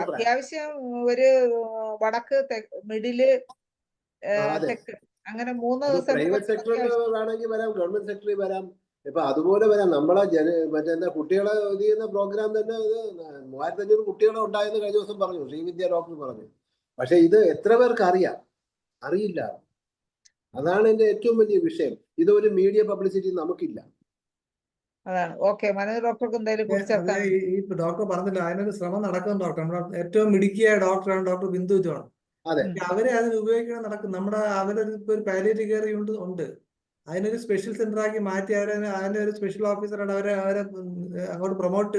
അത്യാവശ്യം ഒരു വടക്ക് മിഡില് തെക്ക് അങ്ങനെ 3 പ്രൈവറ്റ് സെക്ടറിൽ വേണമെങ്കിൽ വരാം, ഗവൺമെന്റ് സെക്ടറിൽ വരാം. ഇപ്പൊ അതുപോലെ വരാം. നമ്മളെ മറ്റേ കുട്ടികളെ ഇത് ചെയ്യുന്ന പ്രോഗ്രാം തന്നെ ഇത് 3500 കുട്ടികളെ ഉണ്ടായെന്ന് കഴിഞ്ഞ ദിവസം പറഞ്ഞു ശ്രീവിദ്യ ഡോക്ടർ പറഞ്ഞു. പക്ഷെ ഇത് എത്ര പേർക്ക് അറിയില്ല. അതാണ് എന്റെ ഏറ്റവും വലിയ വിഷയം. ഇതൊരു മീഡിയ പബ്ലിസിറ്റി നമുക്കില്ല. അതാണ്. ഓക്കെ, മനോജ് ഡോക്ടർക്ക് എന്തായാലും ഈ ഡോക്ടർ പറഞ്ഞില്ല, അതിനൊരു ശ്രമം നടക്കുന്ന ഡോക്ടർ നമ്മുടെ ഏറ്റവും മിടുക്കിയായ ഡോക്ടറാണ് ഡോക്ടർ ബിന്ദു ജോൺ. അതെ, അവരെ അതിന് ഉപയോഗിക്കണം നടക്കും. നമ്മുടെ ഒരു പാലിയേറ്റീവ് കെയർ യൂണിറ്റ് ഉണ്ട്. അതിനൊരു സ്പെഷ്യൽ സെന്റർ ആക്കി മാറ്റി അതിന്റെ ഒരു സ്പെഷ്യൽ ഓഫീസറാണ് അവരെ അങ്ങോട്ട് പ്രൊമോട്ട്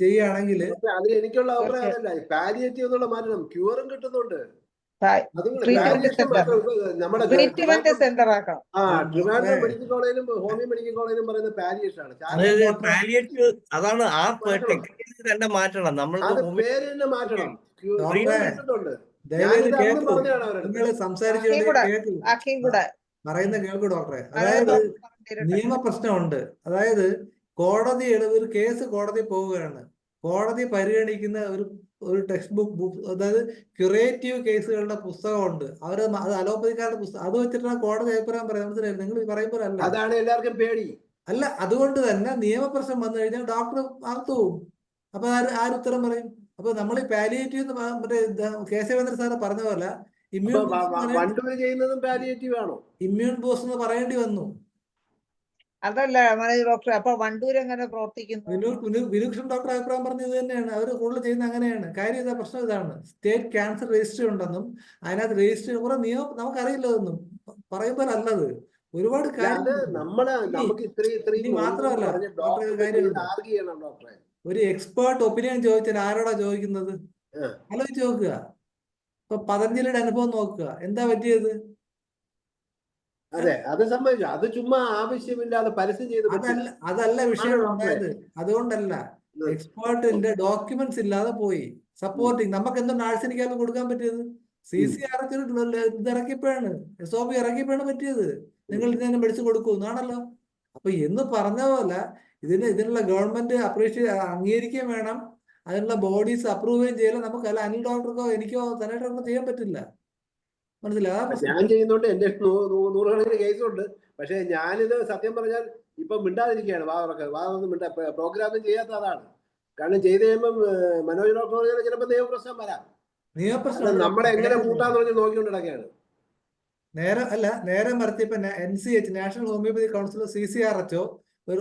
ചെയ്യുകയാണെങ്കിൽ. അതിന് എനിക്കുള്ള അഭിപ്രായം അതല്ല, പാലിയേറ്റീവ് എന്നുള്ള മാറ്റണം. ക്യൂറും കിട്ടുന്നുണ്ട്. നമ്മുടെ ട്രിവാൻഡ്രം മെഡിക്കൽ കോളേജിലും ഹോമിയോ മെഡിക്കൽ കോളേജിലും പറയുന്ന പാലിയേഷൻ ആണ്. അതാണ് ആ ടെക്നിക്ക് തന്നെ മാറ്റണം. നമ്മൾ പേര് തന്നെ മാറ്റണം. പറയുന്ന കേൾക്കൂ ഡോക്ടറെ. അതായത് നിയമ പ്രശ്നമുണ്ട്. അതായത് ഒരു കേസ് കോടതി പോവുകയാണ്. കോടതി പരിഗണിക്കുന്ന ഒരു ടെക്സ്റ്റ് ബുക്ക്, അതായത് ക്യൂറേറ്റീവ് കേസുകളുടെ പുസ്തകമുണ്ട്. അത് അലോപ്പതിക്കാരുടെ പുസ്തകം. അത് വെച്ചിട്ടാണ് കോടതി അഭിപ്രായം പറയുന്നത്. നിങ്ങൾ പറയുമ്പോൾ അല്ല, അതാണ് എല്ലാവർക്കും പേടി. അല്ല, അതുകൊണ്ട് തന്നെ നിയമപ്രശ്നം വന്നു കഴിഞ്ഞാൽ ഡോക്ടർ അകത്തു പോകും. അപ്പൊ ആരുത്തരം പറയും? അപ്പൊ നമ്മൾ ഈ പാലിയേറ്റീവ് മറ്റേ കേശവേന്ദ്ര സാറ് പറഞ്ഞ പോലെ ഇമ്മ്യൂൺ ബൂസ്റ്റ് എന്ന് പറയേണ്ടി വന്നു. അതല്ല മനോജ് ഡോക്ടർ, അപ്പൊ വണ്ടൂർ എങ്ങനെ പ്രവർത്തിക്കുന്നു? വിനുകൃഷ്ണൻ ഡോക്ടർ അഭിപ്രായം പറഞ്ഞത് തന്നെയാണ്. അവർ കൂടുതൽ ചെയ്യുന്നത് അങ്ങനെയാണ്. കാര്യം ഇതാ, പ്രശ്നം ഇതാണ്. സ്റ്റേറ്റ് ക്യാൻസർ രജിസ്റ്റർ ഉണ്ടെന്നും അതിനകത്ത് രജിസ്റ്റർ കുറെ നിയമം നമുക്കറിയില്ലതെന്നും പറയുമ്പോൾ അല്ലത് ഒരുപാട് മാത്രമല്ല ഒരു എക്സ്പേർട്ട് ഒപ്പീനിയൻ ചോദിച്ചാൽ ആരോടാ ചോദിക്കുന്നത്? ആലോചിച്ച് നോക്കുക. ഇപ്പൊ പതഞ്ജലിയുടെ അനുഭവം നോക്കുക, എന്താ പറ്റിയത്? അതെ, അത് സംബന്ധിച്ചു അത് ചുമ്മാ ആവശ്യമില്ലാതെ പരസ്യം ചെയ്ത് അതല്ല വിഷയം ഉണ്ടായത്. അതുകൊണ്ടല്ല, എക്സ്പേർട്ടിന്റെ ഡോക്യുമെന്റ്സ് ഇല്ലാതെ പോയി. സപ്പോർട്ടിങ് നമുക്ക് എന്തുകൊണ്ട് ആഴ്ചനിക്കാലും കൊടുക്കാൻ പറ്റിയത്? CCR ഇത് ഇറക്കിയപ്പോഴാണ്, SOP ഇറക്കിയപ്പോഴാണ് പറ്റിയത്. നിങ്ങൾ ഇതിനെ മേടിച്ചു കൊടുക്കൂ എന്നാണല്ലോ. അപ്പൊ എന്ന് പറഞ്ഞ പോലെ ഇതിനുള്ള ഗവൺമെന്റ് അംഗീകരിക്കുകയും വേണം, അതിനുള്ള ബോഡീസ് അപ്രൂവ് ചെയ്യല. നമുക്ക് അല്ല അനിൽ ഡോക്ടർക്കോ എനിക്കോ തന്നെ ചെയ്യാൻ പറ്റില്ല. ഞാൻ ചെയ്യുന്നുണ്ട്. എന്റെ 100 കേസുണ്ട്. പക്ഷെ ഞാനിത് സത്യം പറഞ്ഞാൽ ഇപ്പൊ മിണ്ടാതിരിക്കുകയാണ്. പ്രോഗ്രാം ചെയ്യാത്ത അതാണ്. കാരണം ചെയ്ത് കഴിയുമ്പം മനോജ് ഡോക്ടർ ചിലപ്പോൾ നിയമപ്രശ്നം വരാം. നമ്മളെ എങ്ങനെ കൂട്ടാന്ന് പറഞ്ഞ് നോക്കിക്കൊണ്ടിടക്കുകയാണ്. നേരെ മറിച്ച് ഇപ്പൊ NCH national homoeopathy council CCRHO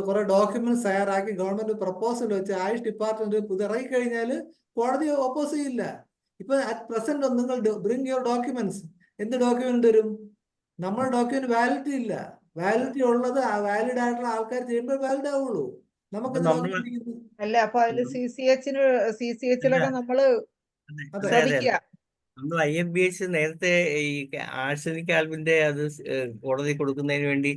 കുറെ ഡോക്യുമെന്റ്സ് തയ്യാറാക്കി ഗവൺമെന്റ് പ്രപ്പോസൽ വെച്ച് ആയുഷ് ഡിപ്പാർട്ട്മെന്റ് ഇത് ഇറങ്ങി കഴിഞ്ഞാൽ കോടതി ഓപ്പോസ് ചെയ്യില്ല. ഇപ്പൊ അറ്റ് പ്രസന്റ് നിങ്ങൾ ബ്രിങ് യുവർ ഡോക്യുമെന്റ്സ്. എന്ത് ഡോക്യുമെന്റ് തരും? നമ്മുടെ ഡോക്യുമെന്റ് വാലിഡിറ്റി ഇല്ല. വാലിഡിറ്റി ഉള്ളത് വാലിഡ് ആയിട്ടുള്ള ആൾക്കാർ ചെയ്യുമ്പോൾ വാലിഡ് ആവുള്ളൂ. നമുക്ക് അല്ല, അപ്പൊ അതില് CCHലൊക്കെ നമ്മള് ശ്രദ്ധിക്കുക. നമ്മൾ IFBH നേരത്തെ ഈ ആഴ്സനിക് ആൽബിന്റെ അത് കോടതി കൊടുക്കുന്നതിന് വേണ്ടി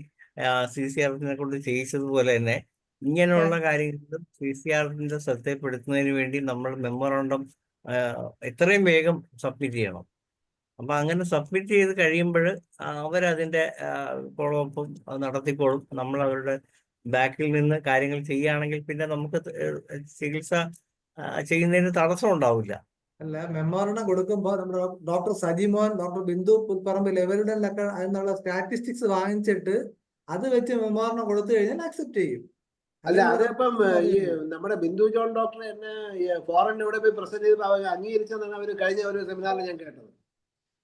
CCRനെ കൊണ്ട് ചെയ്യിച്ചതുപോലെ തന്നെ ഇങ്ങനെയുള്ള കാര്യങ്ങളിലും CCRന്റെ ശ്രദ്ധയിൽപ്പെടുത്തുന്നതിന് വേണ്ടി നമ്മൾ മെമ്മോറാണ്ടം എത്രയും വേഗം സബ്മിറ്റ് ചെയ്യണം. അപ്പൊ അങ്ങനെ സബ്മിറ്റ് ചെയ്ത് കഴിയുമ്പോൾ അവരതിന്റെ ഫോളോ അപ്പും നടത്തിക്കോളും. നമ്മൾ അവരുടെ ബാക്കിൽ നിന്ന് കാര്യങ്ങൾ ചെയ്യുകയാണെങ്കിൽ പിന്നെ നമുക്ക് ചികിത്സ ചെയ്യുന്നതിന് തടസ്സം ഉണ്ടാവില്ല. അല്ല, മെമ്മോറണ്ടം കൊടുക്കുമ്പോൾ നമ്മുടെ ഡോക്ടർ സജിമോൻ, ഡോക്ടർ ബിന്ദു പുൽപ്പറമ്പിൽ ഇവരുടെ അതിനുള്ള സ്റ്റാറ്റിസ്റ്റിക്സ് വാങ്ങിച്ചിട്ട് അത് വെച്ച് മെമ്മോറണ്ടം കൊടുത്തു കഴിഞ്ഞാൽ അക്സെപ്റ്റ് ചെയ്യും. അല്ല, അതിപ്പം ഈ നമ്മുടെ ബിന്ദു ജോൺ ഡോക്ടർ എന്നെ ഫോറിൻ ഇവിടെ പോയി പ്രസന്റ് ചെയ്ത് അവർ അംഗീകരിച്ചെന്നാണ് അവർ കഴിഞ്ഞ ഒരു സെമിനാറിൽ ഞാൻ കേട്ടത്.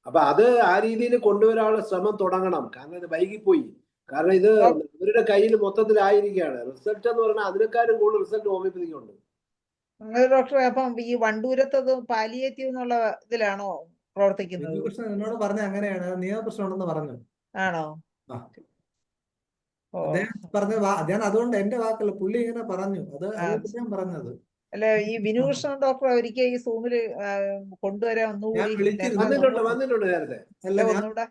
അപ്പൊ അത് ആ രീതിയിൽ കൊണ്ടുവരാനുള്ള ശ്രമം തുടങ്ങണം. കാരണം ഇത് വൈകിപ്പോയി. കാരണം ഇത് അവരുടെ കയ്യിൽ മൊത്തത്തിലായിരിക്കുകയാണ്. റിസൾട്ട് എന്ന് പറഞ്ഞാൽ അതിനേക്കാളും കൂടുതൽ റിസൾട്ട് ഹോമിയോപ്പതിക്കുണ്ട്. ഡോക്ടറെ, അപ്പം ഈ വണ്ടൂരത്തത് പാലിയേറ്റീവ് എന്നുള്ള ഇതിലാണോ പ്രവർത്തിക്കുന്നത്? എന്നോട് പറഞ്ഞ അങ്ങനെയാണ്, നിയമപ്രശ്നം ഉണ്ടെന്ന് പറഞ്ഞു. ആണോ? അദ്ദേഹം പറഞ്ഞ ഞാൻ അതുകൊണ്ട് എന്റെ വാക്കല്ല, പുള്ളി ഇങ്ങനെ പറഞ്ഞു. അത് ഞാൻ പറഞ്ഞത്. അല്ല, ഈ വിനുകൃഷ്ണൻ ഡോക്ടർ ഒരിക്കൽ ഈ സൂമില് കൊണ്ടുവരാൻ ഒന്നുകൂടി വന്നിട്ടുണ്ട് നേരത്തെ. ഒന്നുകൂടെ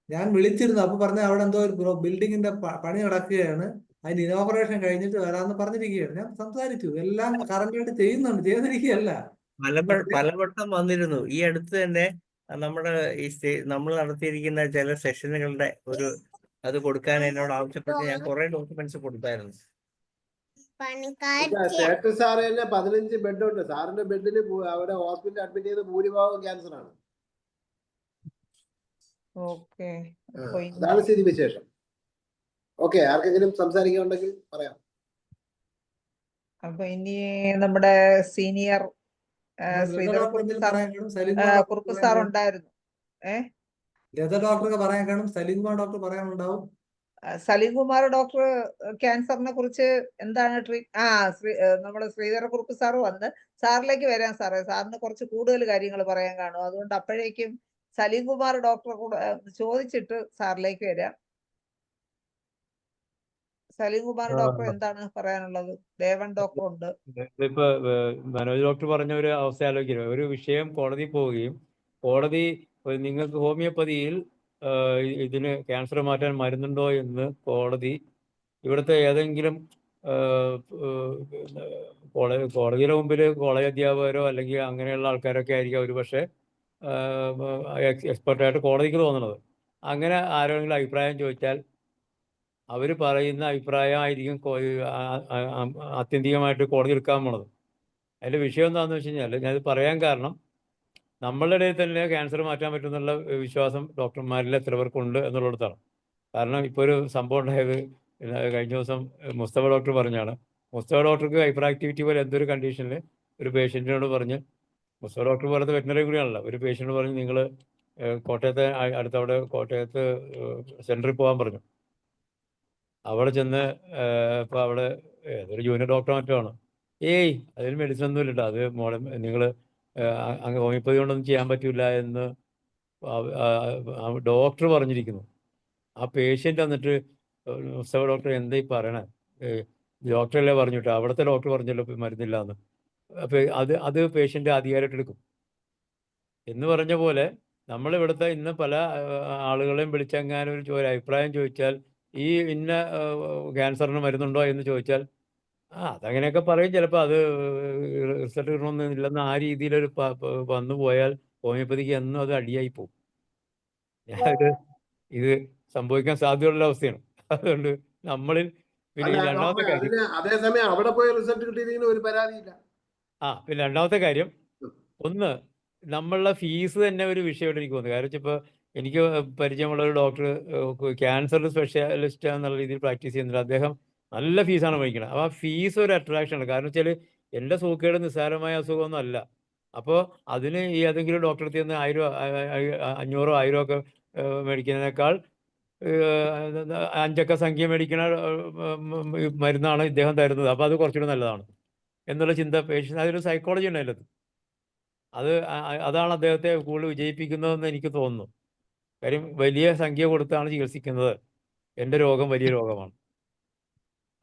ഞാൻ വിളിച്ചിരുന്നു. അപ്പൊ പറഞ്ഞ അവിടെ എന്തോ ഒരു ബിൽഡിങ്ങിന്റെ പണി നടക്കുകയാണ്, അതിന്റെ ഇനോഗ്രേഷൻ കഴിഞ്ഞിട്ട് വരാമെന്ന് പറഞ്ഞിരിക്കുകയാണ്. ഞാൻ സംസാരിച്ചു, എല്ലാം കറക്റ്റായിട്ട് ചെയ്യുന്നുണ്ട്, ചെയ്തിരിക്കുകയല്ല. പലവട്ടം വന്നിരുന്നു. ഈ അടുത്ത് തന്നെ നമ്മുടെ ഈ നമ്മൾ നടത്തിയിരിക്കുന്ന ചില സെഷനുകളുടെ അത് കൊടുക്കാൻ എന്നോട് ആവശ്യപ്പെട്ട് ഞാൻ കുറെ ഡോക്യുമെന്റ്സ് കൊടുത്തായിരുന്നു. സാറ് തന്നെ 15 ബെഡ് ഉണ്ട്. സാറിന്റെ ബെഡിൽ അവിടെ ഹോസ്പിറ്റലിൽ അഡ്മിറ്റ് ചെയ്ത് ഭൂരിഭാഗം ക്യാൻസർ ആണ്. അതാണ് സ്ഥിതി വിശേഷം. ഓക്കെ, ആർക്കെങ്കിലും സംസാരിക്കാനുണ്ടെങ്കിൽ പറയാം. അപ്പൊ ഇനി നമ്മുടെ സീനിയർ കുറുപ്പ് സാർ ഉണ്ടായിരുന്നു. ഡോക്ടർക്ക് പറയാൻ കാണും, സലീംകുമാർ ഡോക്ടർ പറയാനുണ്ടാവും. സലീംകുമാർ ഡോക്ടർ ക്യാൻസറിനെ കുറിച്ച് എന്താണ് നമ്മുടെ ശ്രീധര കുറുപ്പ് സാറ് വന്ന് സാറിലേക്ക് വരാൻ സാറേ. സാറിന് കുറച്ച് കൂടുതൽ കാര്യങ്ങൾ പറയാൻ കാണും. അതുകൊണ്ട് അപ്പോഴേക്കും സലീംകുമാർ ഡോക്ടറെ കൂടെ ചോദിച്ചിട്ട് സാറിലേക്ക് വരാം. സലീംകുമാർ ഡോക്ടർ എന്താണ് പറയാനുള്ളത്? ദേവൻ ഡോക്ടർ ഉണ്ട്. ഇപ്പൊ മനോജ് ഡോക്ടർ പറഞ്ഞ ഒരു അവസ്ഥ ആലോചിക്കുക. ഒരു വിഷയം കോടതി പോവുകയും കോടതി നിങ്ങൾക്ക് ഹോമിയോപ്പതിയിൽ ഇതിന് ക്യാൻസർ മാറ്റാൻ മരുന്നുണ്ടോ എന്ന് കോടതി ഇവിടുത്തെ ഏതെങ്കിലും കോടതിയുടെ മുമ്പിൽ കോളേജ് അധ്യാപകരോ അല്ലെങ്കിൽ അങ്ങനെയുള്ള ആൾക്കാരൊക്കെ ആയിരിക്കും ഒരു പക്ഷേ എക്സ്പെർട്ടായിട്ട് കോടതിക്ക് തോന്നുന്നത്. അങ്ങനെ ആരെങ്കിലും അഭിപ്രായം ചോദിച്ചാൽ അവർ പറയുന്ന അഭിപ്രായമായിരിക്കും ആത്യന്തികമായിട്ട് കോടതി എടുക്കാൻ പോണത്. അതിൻ്റെ വിഷയം എന്താണെന്ന് വെച്ച് കഴിഞ്ഞാൽ, ഞാനത് പറയാൻ കാരണം നമ്മളുടെ ഇടയിൽ തന്നെ ക്യാൻസർ മാറ്റാൻ പറ്റുമെന്നുള്ള വിശ്വാസം ഡോക്ടർമാരിൽ എത്ര പേർക്കുണ്ട് എന്നുള്ളിടത്താണ്. കാരണം ഇപ്പോൾ ഒരു സംഭവം ഉണ്ടായത് കഴിഞ്ഞ ദിവസം മുസ്തഫ ഡോക്ടർ പറഞ്ഞാണ്. മുസ്തഫ ഡോക്ടർക്ക് ഹൈപ്പർ ആക്ടിവിറ്റി പോലെ എന്തൊരു കണ്ടീഷനിൽ ഒരു പേഷ്യൻറ്റിനോട് പറഞ്ഞ്, മുസ്തഫ ഡോക്ടർ പറയുന്നത് വെറ്റിനറി കൂടിയാണല്ലോ, ഒരു പേഷ്യൻറ്റ് പറഞ്ഞ് നിങ്ങൾ കോട്ടയത്തെ അടുത്തവിടെ കോട്ടയത്ത് സെൻറ്ററിൽ പോകാൻ പറഞ്ഞു. അവിടെ ചെന്ന് ഇപ്പോൾ അവിടെ ഏതൊരു ജൂനിയർ ഡോക്ടർ മറ്റുമാണ്. അതിന് മെഡിസിൻ ഒന്നും ഇല്ലട്ടോ, അത് മോളെ നിങ്ങൾ അങ്ങ് ഹോമിയോപ്പതി കൊണ്ടൊന്നും ചെയ്യാൻ പറ്റില്ല എന്ന് ഡോക്ടർ പറഞ്ഞിരിക്കുന്നു. ആ പേഷ്യൻ്റ് വന്നിട്ട് മുസ്തഫ ഡോക്ടർ എന്തായി പറയണേ, ഡോക്ടറല്ലേ പറഞ്ഞിട്ട് അവിടുത്തെ ഡോക്ടർ പറഞ്ഞല്ലോ മരുന്നില്ല എന്ന്. അപ്പോൾ അത് പേഷ്യൻ്റ് അധികാരമായിട്ട് എടുക്കും എന്ന് പറഞ്ഞ പോലെ നമ്മളിവിടുത്തെ ഇന്ന് പല ആളുകളെയും വിളിച്ചെങ്ങാനും ഒരു അഭിപ്രായം ചോദിച്ചാൽ, ഈ ഇന്ന ക്യാൻസറിന് മരുന്നുണ്ടോ എന്ന് ചോദിച്ചാൽ അതങ്ങനെയൊക്കെ പറയും. ചിലപ്പോൾ അത് റിസൾട്ട് കിട്ടണമെന്നില്ലെന്ന് ആ രീതിയിലൊരു വന്നു പോയാൽ ഹോമിയോപ്പതിക്ക് എന്നും അത് അടിയായി പോകും. ഇത് സംഭവിക്കാൻ സാധ്യതയുള്ള അവസ്ഥയാണ്. അതുകൊണ്ട് നമ്മളിൽ പിന്നെ രണ്ടാമത്തെ കാര്യം, അതേസമയം അവിടെ പോയ റിസൾട്ട് കിട്ടിയില്ലെങ്കിൽ ഒരു പരാതിയില്ല. പിന്നെ രണ്ടാമത്തെ കാര്യം, ഒന്ന് നമ്മളുടെ ഫീസ് തന്നെ ഒരു വിഷയമായിട്ട് എനിക്ക് തോന്നുന്നു. കാരണം ഇപ്പോൾ എനിക്ക് പരിചയമുള്ള ഒരു ഡോക്ടർ ക്യാൻസർ സ്പെഷ്യാലിസ്റ്റ് എന്നുള്ള രീതിയിൽ പ്രാക്ടീസ് ചെയ്യുന്നുണ്ട്. അദ്ദേഹം നല്ല ഫീസാണ് മേടിക്കുന്നത്. അപ്പോൾ ആ ഫീസ് ഒരു അട്രാക്ഷനാണ്. കാരണം വെച്ചാൽ എൻ്റെ സൂക്കേട് നിസ്സാരമായ അസുഖമൊന്നും അല്ല. അപ്പോൾ അതിന് ഈ ഏതെങ്കിലും ഡോക്ടറെ അടുത്ത് നിന്ന് 500 1000 ഒക്കെ മേടിക്കുന്നതിനേക്കാൾ 5 സംഖ്യ മേടിക്കുന്ന മരുന്നാണ് ഇദ്ദേഹം തരുന്നത്. അപ്പോൾ അത് കുറച്ചുകൂടി നല്ലതാണ് എന്നുള്ള ചിന്ത പേഷ്യൻ്റ്, അതൊരു സൈക്കോളജി ഉണ്ട് അതിനകത്ത്. അതാണ് അദ്ദേഹത്തെ കൂടുതൽ വിജയിപ്പിക്കുന്നതെന്ന് എനിക്ക് തോന്നുന്നു. കാര്യം വലിയ സംഖ്യ കൊടുത്താണ് ചികിത്സിക്കുന്നത്. എൻ്റെ രോഗം വലിയ രോഗമാണ്.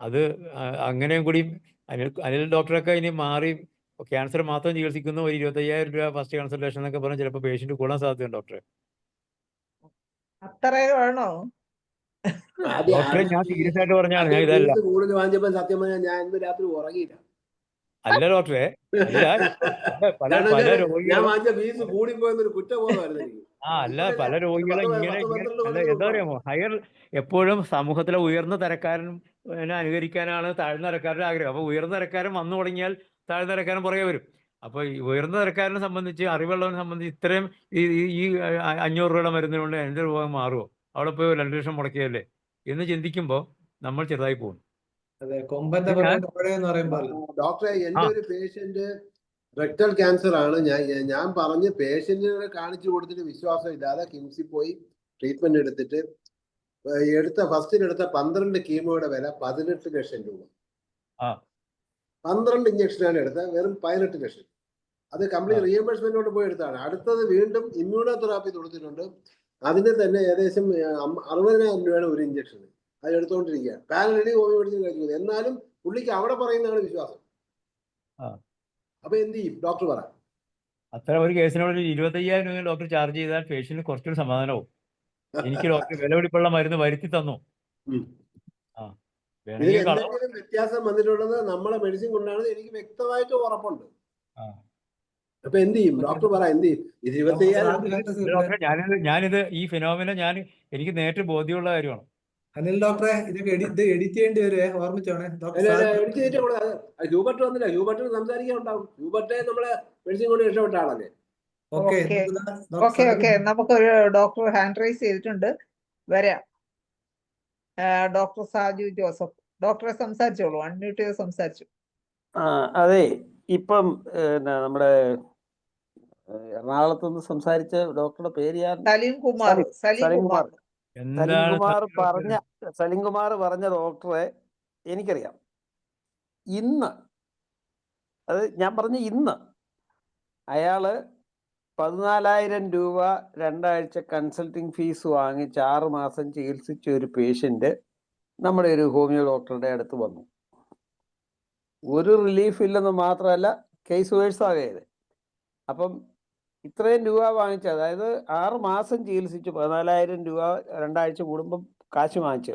അത് അങ്ങനെയും കൂടി അനിൽ ഡോക്ടറൊക്കെ ഇനി മാറി ക്യാൻസർ മാത്രം ചികിത്സിക്കുന്ന ഒരു 25,000 രൂപ ഫസ്റ്റ് കൺസൾട്ടേഷൻ എന്നൊക്കെ പറഞ്ഞാൽ ചിലപ്പോൾ പേഷ്യന്റ് കൂടാൻ സാധ്യതയുണ്ട് ഡോക്ടറെ. അത്രയും വേണോ? ഡോക്ടറെ ഞാൻ സീരിയസ് ആയിട്ട് പറഞ്ഞാണ്, ഞാൻ ഇതല്ല. ഫീസ് കൂടുതൽ വാങ്ങിച്ചപ്പോൾ സത്യം പറഞ്ഞാൽ ഞാൻ ഇന്ന് രാത്രി ഉറങ്ങിയില്ല. അല്ല ഡോക്ടറെ, അല്ല പല കാരണം പല ഞാൻ രോഗികളും വാങ്ങിച്ച ഫീസ് കൂടിപ്പോയെന്നൊരു കുറ്റബോധമായിരുന്നു എനിക്ക്. അല്ല ഇപ്പോഴല്ല, പല രോഗികളും 10, ഇങ്ങനെ 12 അല്ല കൊല്ലത്തിന് എന്താ പറയാമോ, എപ്പോഴും സമൂഹത്തിലെ ഉയർന്ന തരക്കാരൻ അനുകരിക്കാനാണ് താഴ്ന്ന തരക്കാരുടെ ആഗ്രഹം. അപ്പൊ ഉയർന്ന തരക്കാരൻ വന്നു തുടങ്ങിയാൽ താഴ്ന്ന തരക്കാരൻ പുറകെ വരും. അപ്പൊ ഈ ഉയർന്ന തരക്കാരനെ സംബന്ധിച്ച്, അറിവുള്ളവനെ സംബന്ധിച്ച് ഇത്രയും ഈ 500 രൂപയുടെ മരുന്നിനുകൊണ്ട് എൻ്റെ രൂപ മാറുമോ, അവിടെ പോയി 2 ലക്ഷം മുടക്കിയല്ലേ എന്ന് ചിന്തിക്കുമ്പോൾ നമ്മൾ ചെറുതായി പോകും. അതെ, കൊമ്പന്റെ ഞാൻ പുറകെ കോഴയെന്ന് പറയുമ്പോൾ ഡോക്ടറെ, ആ എന്റെ ഒരു പേഷ്യന്റ് റെക്ടൽ ക്യാൻസർ ആണ്. ഞാൻ പറഞ്ഞ് പേഷ്യന്റിനെ കാണിച്ചു കൊടുത്തിട്ട് വിശ്വാസം ഇല്ലാതെ കിംസിൽ പോയി ട്രീറ്റ്മെന്റ് എടുത്തിട്ട് ഫസ്റ്റിനെടുത്ത 12 കീമോയുടെ വില 18 ലക്ഷം രൂപ. ആ 12 ഇഞ്ചക്ഷനാണ് എടുത്തത്, വെറും 18 ലക്ഷം. അത് ആ കംപ്ലീറ്റ് റീഎംബേഴ്സ്മെന്റോട് പോയി എടുത്താണ്. അടുത്തത് വീണ്ടും ഇമ്മ്യൂണോ തെറാപ്പി കൊടുത്തിട്ടുണ്ട്. അതിന് തന്നെ ഏകദേശം 60,000 രൂപയാണ് ഒരു ഇഞ്ചക്ഷൻ. അത് എടുത്തുകൊണ്ടിരിക്കുക. പാരലലി ഹോമിയോ മെഡിസിൻ കഴിക്കുന്നത്. എന്നാലും പുള്ളിക്ക് അവിടെ പറയുന്നതാണ് വിശ്വാസം. ആ അപ്പൊ എന്ത് ചെയ്യും ഡോക്ടർ പറ? അത്ര ഒരു കേസിനോട് ഒരു 25,000 രൂപ ഡോക്ടർ ചാർജ് ചെയ്താൽ പേഷ്യന്റിന് കുറച്ചൊരു സമാധാനവും. എനിക്ക് ഡോക്ടർ വിലപിടിപ്പുള്ള മരുന്ന് വരുത്തി തന്നു. ഉം. ആ ഇതിൽ വേണമെങ്കിൽ കളവ്. എന്തെങ്കിലും വ്യത്യാസം വന്നിട്ടുള്ളത് നമ്മളെ മെഡിസിൻ കൊണ്ടാണെന്ന് എനിക്ക് വ്യക്തമായിട്ട് ഉറപ്പുണ്ട്. ആ അപ്പൊ എന്ത് ചെയ്യും ഡോക്ടർ പറ? എന്ത് ചെയ്യും? ഇത് 25,000 ഡോക്ടറെ, ഞാനിത് ഈ ഫിനോമിന എനിക്ക് നേരിട്ട് ബോധ്യമുള്ള കാര്യമാണ്. അനിൽ ഡോക്ടറെ, ഇതൊക്കെ ഇത് എഡിറ്റ് ചെയ്യേണ്ടി വരുവേ, ഓർമ്മിച്ചോണേ ഡോക്ടർ. ഹ്യൂബർട്ട് വന്നില്ല. ഹ്യൂബർട്ടിന് സംസാരിക്കാൻ ഉണ്ടാവും. ഹ്യൂബർട്ടെ നമ്മളെ മെഡിസിൻ കൊണ്ട് രക്ഷപ്പെട്ട ആളല്ലേ. ഓക്കെ ഓക്കെ നമുക്കൊരു ഡോക്ടർ ഹാൻഡ് റൈസ് ചെയ്തിട്ടുണ്ട്, വരാം. ഡോക്ടർ സാജു ജോസഫ്, ഡോക്ടറെ സംസാരിച്ചോളൂ, അൺമ്യൂട്ട് ചെയ്ത് സംസാരിച്ചു. അതെ, ഇപ്പം നമ്മുടെ എറണാകുളത്തുനിന്ന് സംസാരിച്ച ഡോക്ടറുടെ പേര് സലീം കുമാർ. സലീം കുമാർ പറഞ്ഞ ഡോക്ടറെ എനിക്കറിയാം. ഇന്ന് ഞാൻ പറഞ്ഞ ഇന്ന് അയാള് 14,000 രൂപ 2 ആഴ്ച കൺസൾട്ടിങ് ഫീസ് വാങ്ങിച്ച് 6 മാസം ചികിത്സിച്ച ഒരു പേഷ്യന്റ് നമ്മുടെ ഒരു ഹോമിയോ ഡോക്ടറുടെ അടുത്ത് വന്നു. ഒരു റിലീഫ് ഇല്ലെന്ന് മാത്രമല്ല, കേസ് വേഴ്സാകരുത്. അപ്പം ഇത്രയും രൂപ വാങ്ങിച്ച്, അതായത് 6 മാസം ചികിത്സിച്ചു, 14,000 രൂപ 2 ആഴ്ച കൂടുമ്പം കാശ് വാങ്ങിച്ചു.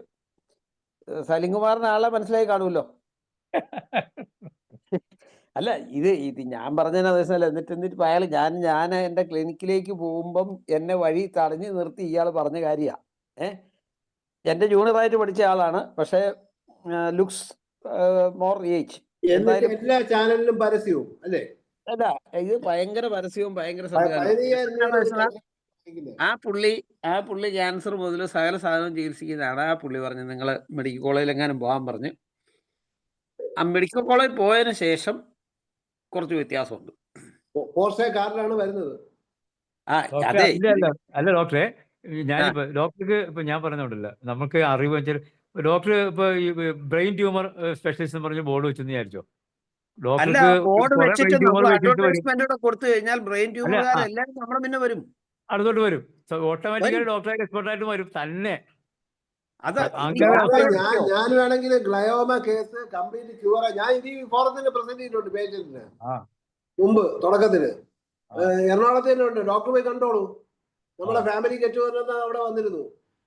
സലീംകുമാറിന് ആളെ മനസ്സിലായി കാണുമല്ലോ. അല്ല, ഇത് ഞാൻ പറഞ്ഞതിന് ദിവസമല്ല. എന്നിട്ട് അയാൾ ഞാൻ എൻ്റെ ക്ലിനിക്കിലേക്ക് പോകുമ്പം എന്നെ വഴി തടഞ്ഞു നിർത്തി ഇയാൾ പറഞ്ഞ കാര്യമാണ്. എൻ്റെ ജൂനിയറായിട്ട് പഠിച്ച ആളാണ്, പക്ഷേ ലുക്സ് മോർ ഏജ്. എന്തായാലും എല്ലാ ചാനലിലും പരസ്യവും അല്ലേ? അല്ല, ഇത് ഭയങ്കര പരസ്യവും ഭയങ്കര 15,000 സംവിധാനം. ആ പുള്ളി ക്യാൻസർ മുതൽ സകല സാധനവും ചികിത്സിക്കുന്നതാണ്. ആ പുള്ളി പറഞ്ഞു, നിങ്ങൾ മെഡിക്കൽ കോളേജിൽ എങ്ങാനും പോകാൻ പറഞ്ഞ്. ആ മെഡിക്കൽ കോളേജിൽ പോയതിനു ശേഷം കുറച്ച് വ്യത്യാസമുണ്ട്. പോർഷെ കാറിലാണ് വരുന്നത്. അതെ. അല്ല ഡോക്ടറെ, ഞാനിപ്പോ ഡോക്ടർക്ക് ഞാൻ പറഞ്ഞോണ്ടല്ല, നമുക്ക് അറിവ് വെച്ചാൽ ഡോക്ടർ ഇപ്പൊ ഈ ബ്രെയിൻ ട്യൂമർ സ്പെഷ്യലിസ്റ്റ് എന്ന് പറഞ്ഞ ബോർഡ് വെച്ചെന്ന് വിചാരിച്ചോ, അല്ല, ഡോക്ടർക്ക് ബോർഡ് കുറെ വെച്ചിട്ട് ബ്രെയിൻ ട്യൂമർ നമ്മൾ പേഷ്യൻസ് വരും. അഡ്വർടൈസ്മെന്റ് കൂടെ കൊടുത്തു കഴിഞ്ഞാൽ ബ്രെയിൻ ട്യൂമർകാരെല്ലാവരും നമ്മുടെ പിന്നെ വരും. അടുത്തോട്ട് വരും. ഓട്ടോമാറ്റിക്കലി ഡോക്ടറായിട്ട് എക്സ്പെർട്ടായിട്ട് വരും തന്നെ. ഞാൻ വേണമെങ്കിൽ ഗ്ലയോമ കേസ് കംപ്ലീറ്റ് ക്യൂർ. ഞാൻ ഇത് ഈ ഫോറത്തിന് പ്രസന്റ് ചെയ്തിട്ടുണ്ട് പേഷ്യന്റിന് മുമ്പ് തുടക്കത്തിന്. എറണാകുളത്ത് തന്നെ ഉണ്ട്, ഡോക്ടർ പോയി കണ്ടോളൂ. നമ്മളെ ഫാമിലി ഗെറ്റ് അവിടെ വന്നിരുന്നു.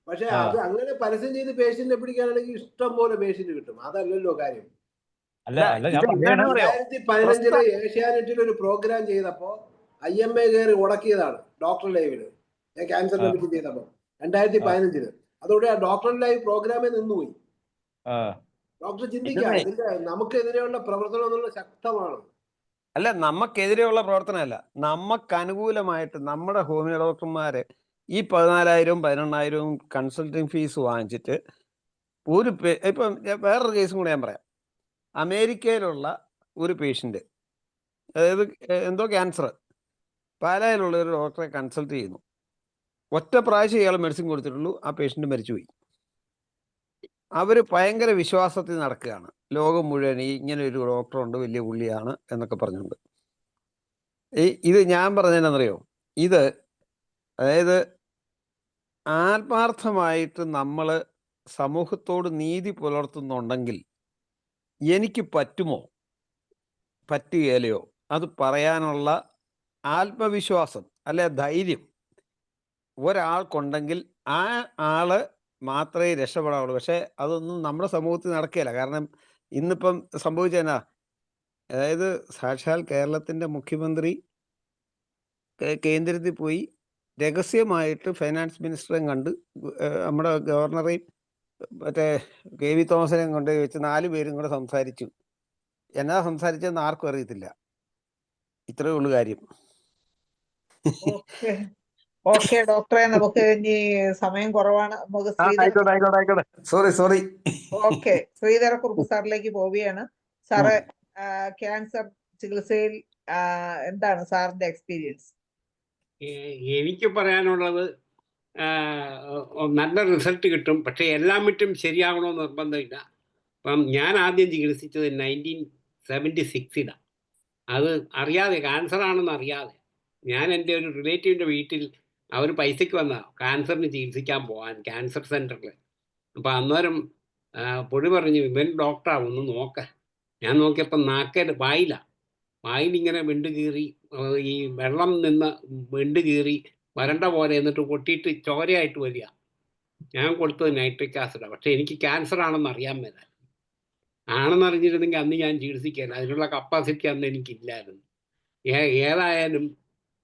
പക്ഷെ അത് അങ്ങനെ പരസ്യം ചെയ്ത് പേഷ്യന്റിനെ പിടിക്കാനാണെങ്കിൽ ഇഷ്ടം പോലെ പേഷ്യന്റ് കിട്ടും. അതല്ലല്ലോ കാര്യം. 2015 ഏഷ്യാനെറ്റിൽ ഒരു പ്രോഗ്രാം ചെയ്തപ്പോ IMA കയറി ഉടക്കിയതാണ് ഡോക്ടർ ലൈവില്. ഞാൻ ക്യാൻസറിനെ പറ്റി ചെയ്തപ്പോ 2015. അതോടെ ആ ഡോക്ടർ ലൈവ് പ്രോഗ്രാമേ നിന്നുപോയി. ഡോക്ടർ ചിന്തിക്കാം, ഇതിന്റെ നമുക്കെതിരെയുള്ള പ്രവർത്തനം എന്നുള്ള ശക്തമാണ്. അല്ല, നമുക്കെതിരെയുള്ള പ്രവർത്തനമല്ല, നമുക്ക് അനുകൂലമായിട്ട് നമ്മുടെ ഹോമിയോ ഡോക്ടർമാര് ഈ 14,000 18,000 കൺസൾട്ടിങ് ഫീസ് വാങ്ങിച്ചിട്ട് ഇപ്പം വേറൊരു കേസും കൂടെ ഞാൻ പറയാം. അമേരിക്കയിലുള്ള ഒരു പേഷ്യൻ്റ്, അതായത് എന്തോ ക്യാൻസർ, പാലായിലുള്ള ഒരു ഡോക്ടറെ കൺസൾട്ട് ചെയ്യുന്നു. ഒറ്റ പ്രാവശ്യം ഇയാൾ മെഡിസിൻ കൊടുത്തിട്ടുള്ളൂ, ആ പേഷ്യൻ്റ് മരിച്ചുപോയി. അവർ ഭയങ്കര വിശ്വാസത്തിൽ നടക്കുകയാണ്. ലോകം മുഴുവൻ ഇങ്ങനെ ഒരു ഡോക്ടറുണ്ട്, വലിയ പുള്ളിയാണ് എന്നൊക്കെ പറഞ്ഞുകൊണ്ട്. ഇത് ഞാൻ പറഞ്ഞതെന്നറിയോ, അതായത് ആത്മാർത്ഥമായിട്ട് നമ്മൾ സമൂഹത്തോട് നീതി പുലർത്തുന്നുണ്ടെങ്കിൽ എനിക്ക് പറ്റുമോ പറ്റുകയില്ലയോ അത് പറയാനുള്ള ആത്മവിശ്വാസം അല്ലെ ധൈര്യം ഒരാൾക്കുണ്ടെങ്കിൽ ആ ആള് മാത്രമേ രക്ഷപ്പെടാവുള്ളൂ. പക്ഷെ അതൊന്നും നമ്മുടെ സമൂഹത്തിൽ നടക്കുകയില്ല. കാരണം ഇന്നിപ്പം സംഭവിച്ചതെന്നാ, അതായത് സാക്ഷാൽ കേരളത്തിന്റെ മുഖ്യമന്ത്രി കേന്ദ്രത്തിൽ പോയി രഹസ്യമായിട്ട് ഫൈനാൻസ് മിനിസ്റ്ററെയും കണ്ട് നമ്മുടെ ഗവർണറെയും മറ്റേ കെ വി തോമസിനെയും കൊണ്ട് വെച്ച് 4 പേരും കൂടെ സംസാരിച്ചു. എന്നാ സംസാരിച്ചതെന്ന് ആർക്കും അറിയത്തില്ല. ഇത്രയേ ഉള്ളൂ കാര്യം. ഓക്കെ ഓക്കെ ഡോക്ടറെ, നമുക്ക് ഇനി സമയം കുറവാണ്. നമുക്ക് ആയിക്കോട്ടെ. സോറി. ഓക്കെ, ശ്രീധരക്കുറുപ്പ് സാറിലേക്ക് പോവുകയാണ്. സാറ് ക്യാൻസർ ചികിത്സയിൽ എന്താണ് സാറിന്റെ എക്സ്പീരിയൻസ്? എനിക്ക് പറയാനുള്ളത് നല്ല റിസൾട്ട് കിട്ടും, പക്ഷെ എല്ലാം വിട്ടും ശരിയാകണമെന്ന് നിർബന്ധമില്ല. അപ്പം ഞാൻ ആദ്യം ചികിത്സിച്ചത് 1976 അത് അറിയാതെ, ക്യാൻസർ ആണെന്ന് അറിയാതെ. ഞാൻ എൻ്റെ ഒരു റിലേറ്റീവിൻ്റെ വീട്ടിൽ അവർ പൈസയ്ക്ക് വന്നതാണ് ക്യാൻസറിന് ചികിത്സിക്കാൻ പോകാൻ ക്യാൻസർ സെൻറ്ററിൽ. അപ്പം അന്നേരം പുള്ളി പറഞ്ഞു, ഇവൻ ഡോക്ടറാ, ഒന്ന് നോക്ക. ഞാൻ നോക്കിയപ്പോൾ വായിലിങ്ങനെ വിണ്ട് കീറി, ഈ വെള്ളം നിന്ന് വിണ്ട് കീറി വരണ്ട പോലെ, എന്നിട്ട് പൊട്ടിയിട്ട് ചോരയായിട്ട് വരിക. ഞാൻ കൊടുത്തത് നൈട്രിക് ആസിഡാണ്. പക്ഷെ എനിക്ക് ക്യാൻസർ ആണെന്ന് അറിയാൻ മേല. ആണെന്നറിഞ്ഞിരുന്നെങ്കിൽ അന്ന് ഞാൻ ചികിത്സിക്കാൻ അതിനുള്ള കപ്പാസിറ്റി അന്ന് എനിക്കില്ലായിരുന്നു. ഏതായാലും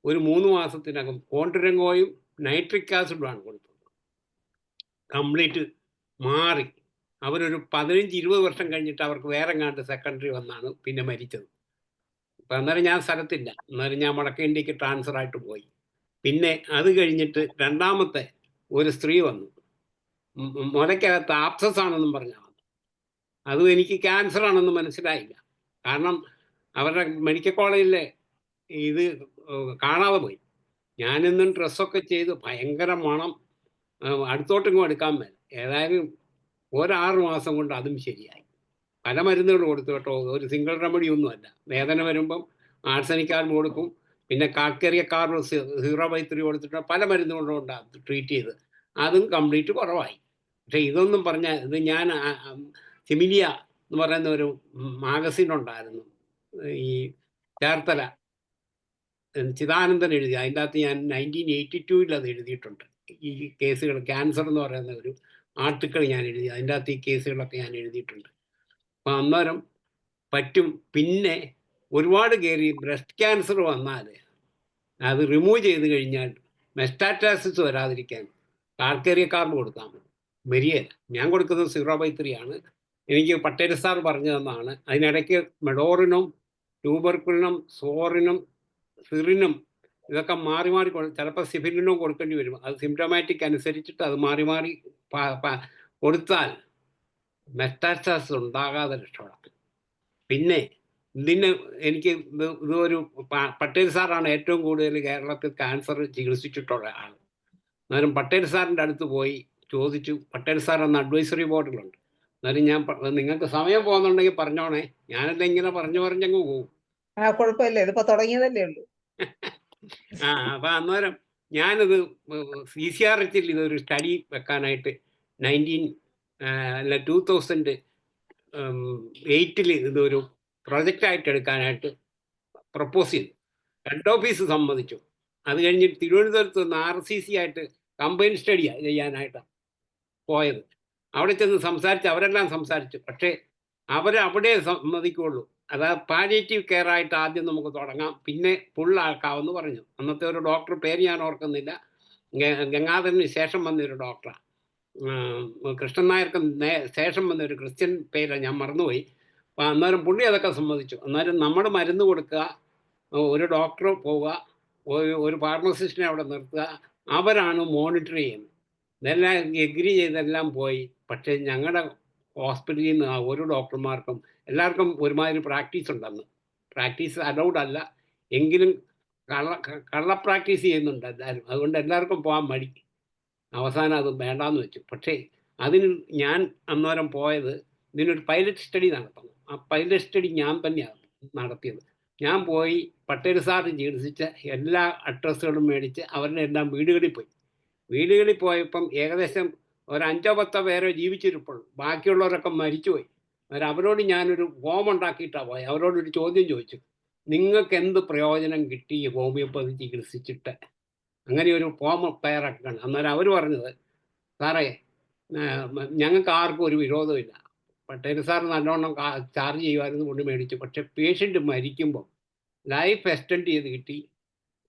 ഒരു 3 മാസത്തിനകം കോൺട്രങ്കോയും നൈട്രിക് ആസിഡുമാണ് കൊടുത്തത്. കംപ്ലീറ്റ് മാറി. അവരൊരു 15-20 വർഷം കഴിഞ്ഞിട്ട് അവർക്ക് വേറെ എങ്ങാണ്ട് സെക്കൻഡറി വന്നാണ് പിന്നെ മരിച്ചത്. അപ്പം അന്നേരം ഞാൻ സ്ഥലത്തില്ല. അന്നേരം ഞാൻ വടക്കേ ഇന്ത്യക്ക് ട്രാൻസ്ഫർ ആയിട്ട് പോയി. പിന്നെ അത് കഴിഞ്ഞിട്ട് രണ്ടാമത്തെ ഒരു സ്ത്രീ വന്നു. മുലയ്ക്കകത്ത് ആപ്സസ് ആണെന്നും പറഞ്ഞാൽ അതും എനിക്ക് ക്യാൻസർ ആണെന്ന് മനസ്സിലായില്ല. കാരണം അവരുടെ മെഡിക്കൽ കോളേജിലെ ഇത് കാണാതെ പോയി. ഞാനിന്നും ഡ്രസ്സൊക്കെ ചെയ്ത് ഭയങ്കര മണം, അടുത്തോട്ടിങ്ങും എടുക്കാൻ മേല. ഏതായാലും 6 മാസം കൊണ്ട് അതും ശരിയായി. പല മരുന്നുകൾ കൊടുത്തു കേട്ടോ, ഒരു സിംഗിൾ റെമഡി ഒന്നുമല്ല. വേദന വരുമ്പം ആർസനിക്കാർഡ് കൊടുക്കും, പിന്നെ കാക്കേറിയ കാർബ് 0/3 കൊടുത്തിട്ട് പല മരുന്നുകളുണ്ട് ട്രീറ്റ് ചെയ്ത്. അതും കംപ്ലീറ്റ് കുറവായി. പക്ഷെ ഇതൊന്നും പറഞ്ഞാൽ ഇത് ഞാൻ സിമിലിയ എന്ന് പറയുന്ന ഒരു മാഗസിൻ ഉണ്ടായിരുന്നു, ഈ ചേർത്തല ചിദാനന്ദൻ എഴുതി. അതിൻ്റെ അകത്ത് ഞാൻ 1982 അത് എഴുതിയിട്ടുണ്ട്. ഈ കേസുകൾ, ക്യാൻസർ എന്ന് പറയുന്ന ഒരു ആർട്ടിക്കിൾ ഞാൻ എഴുതി. അതിൻ്റെ അകത്ത് ഈ കേസുകളൊക്കെ ഞാൻ എഴുതിയിട്ടുണ്ട്. അപ്പം അന്നേരം പറ്റും. പിന്നെ ഒരുപാട് കയറി ബ്രസ്റ്റ് ക്യാൻസർ വന്നാൽ അത് റിമൂവ് ചെയ്ത് കഴിഞ്ഞാൽ മെറ്റാസ്റ്റാസിസ് വരാതിരിക്കാൻ കാർക്കേറിയ കാർബ് കൊടുത്താൽ മതി. വരികയില്ല. ഞാൻ കൊടുക്കുന്നത് 0/3 ആണ്. എനിക്ക് പട്ടേൽ സാർ പറഞ്ഞു തന്നതാണ്. അതിനിടയ്ക്ക് മെഡോറിനും ട്യൂബർക്കുലിനും സോറിനും സിറിനും ഇതൊക്കെ മാറി ചിലപ്പോൾ സിഫിലിനും കൊടുക്കേണ്ടി വരും. അത് സിംറ്റമാറ്റിക് അനുസരിച്ചിട്ട് അത് മാറി കൊടുത്താൽ മെറ്റാസ്റ്റാസിസ് ഉണ്ടാകാതെ രക്ഷപ്പെടാം. പിന്നെ ഇതിന് എനിക്ക് ഇതൊരു പട്ടേൽ സാറാണ് ഏറ്റവും കൂടുതൽ കേരളത്തിൽ ക്യാൻസർ ചികിത്സിച്ചിട്ടുള്ള ആൾ. അന്നേരം പട്ടേൽ സാറിൻ്റെ അടുത്ത് പോയി ചോദിച്ചു. പട്ടേൽ സാർ അന്ന് അഡ്വൈസറി ബോർഡിലുണ്ട്. അന്നേരം ഞാൻ നിങ്ങൾക്ക് സമയം പോകുന്നുണ്ടെങ്കിൽ പറഞ്ഞോണേ, ഞാനെല്ലാം ഇങ്ങനെ പറഞ്ഞങ്ങ് പോകും. കുഴപ്പമില്ല, ഇതിപ്പോ തുടങ്ങിയതല്ലേ ഉള്ളൂ. അപ്പം അന്നേരം ഞാനിത് CCRH ഇതൊരു സ്റ്റഡി വെക്കാനായിട്ട് 2008 ഇതൊരു പ്രൊജക്റ്റായിട്ട് എടുക്കാനായിട്ട് പ്രപ്പോസ് ചെയ്തു. ഹെഡ് ഓഫീസ് സമ്മതിച്ചു. അത് കഴിഞ്ഞ് തിരുവനന്തപുരത്ത് നിന്ന് RCC ആയിട്ട് കമ്പൈൻ സ്റ്റഡി ചെയ്യാനായിട്ടാണ് പോയത്. അവിടെ ചെന്ന് സംസാരിച്ച് അവരെല്ലാം സംസാരിച്ചു. പക്ഷേ അവരവിടെ സമ്മതിക്കുള്ളൂ. അതായത് പാലിയേറ്റീവ് കെയർ ആയിട്ട് ആദ്യം നമുക്ക് തുടങ്ങാം, പിന്നെ ഫുള്ളാക്കാമെന്ന് പറഞ്ഞു. അന്നത്തെ ഒരു ഡോക്ടർ, പേര് ഞാൻ ഓർക്കുന്നില്ല, ഗംഗാധരന് ശേഷം വന്നൊരു ഡോക്ടറാണ്. കൃഷ്ണൻ നായർക്ക് ശേഷം വന്നൊരു ക്രിസ്ത്യൻ പേരാണ്, ഞാൻ മറന്നുപോയി. അപ്പം അന്നേരം പുള്ളി അതൊക്കെ സമ്മതിച്ചു. അന്നേരം നമ്മൾ മരുന്ന് കൊടുക്കുക, ഒരു ഡോക്ടർ പോവുക, ഒരു ഫാർമസിസ്റ്റിനെ അവിടെ നിർത്തുക, അവരാണ് മോണിറ്റർ ചെയ്യുന്നത്. ഇതെല്ലാം എഗ്രി ചെയ്തെല്ലാം പോയി. പക്ഷേ ഞങ്ങളുടെ ഹോസ്പിറ്റലിൽ നിന്ന് ഒരു ഡോക്ടർമാർക്കും എല്ലാവർക്കും ഒരുമാതിരി പ്രാക്ടീസ് ഉണ്ടെന്ന്. പ്രാക്ടീസ് അലൗഡ് അല്ല എങ്കിലും കള്ള പ്രാക്ടീസ് ചെയ്യുന്നുണ്ട് എല്ലാവരും. അതുകൊണ്ട് എല്ലാവർക്കും പോകാൻ മടി. അവസാനം അത് വേണ്ടാന്ന് വെച്ചു. പക്ഷേ അതിന് ഞാൻ അന്നേരം പോയത് ഇതിനൊരു പൈലറ്റ് സ്റ്റഡി നടത്തണം. ആ പൈലറ്റ് സ്റ്റഡി ഞാൻ തന്നെയാണ് നടത്തിയത്. ഞാൻ പോയി പട്ടേൽ സാർ ചികിത്സിച്ച എല്ലാ അഡ്രസ്സുകളും മേടിച്ച് അവരുടെ എല്ലാം വീടുകളിൽ പോയി. വീടുകളിൽ പോയപ്പം ഏകദേശം ഒരു 5-10 പേരെ ജീവിച്ചിരിപ്പുള്ളൂ. ബാക്കിയുള്ളവരൊക്കെ മരിച്ചുപോയി. അവരോട് ഞാനൊരു ഫോം ഉണ്ടാക്കിയിട്ടാണ് പോയത്. അവരോടൊരു ചോദ്യം ചോദിച്ചു, നിങ്ങൾക്ക് എന്ത് പ്രയോജനം കിട്ടി ഈ ഹോമിയോപ്പതി ചികിത്സിച്ചിട്ട്? അങ്ങനെ ഒരു ഫോം തയ്യാറാക്കുകയാണ്. അന്നേരം അവർ പറഞ്ഞത്, സാറേ ഞങ്ങൾക്ക് ആർക്കും ഒരു വിരോധമില്ല, പട്ടേൽ സാർ നല്ലോണം ചാർജ് ചെയ്യുമായിരുന്നു കൊണ്ട് മേടിച്ചു. പക്ഷെ പേഷ്യൻ്റ് മരിക്കുമ്പോൾ ലൈഫ് എക്സ്റ്റെൻഡ് ചെയ്ത് കിട്ടി,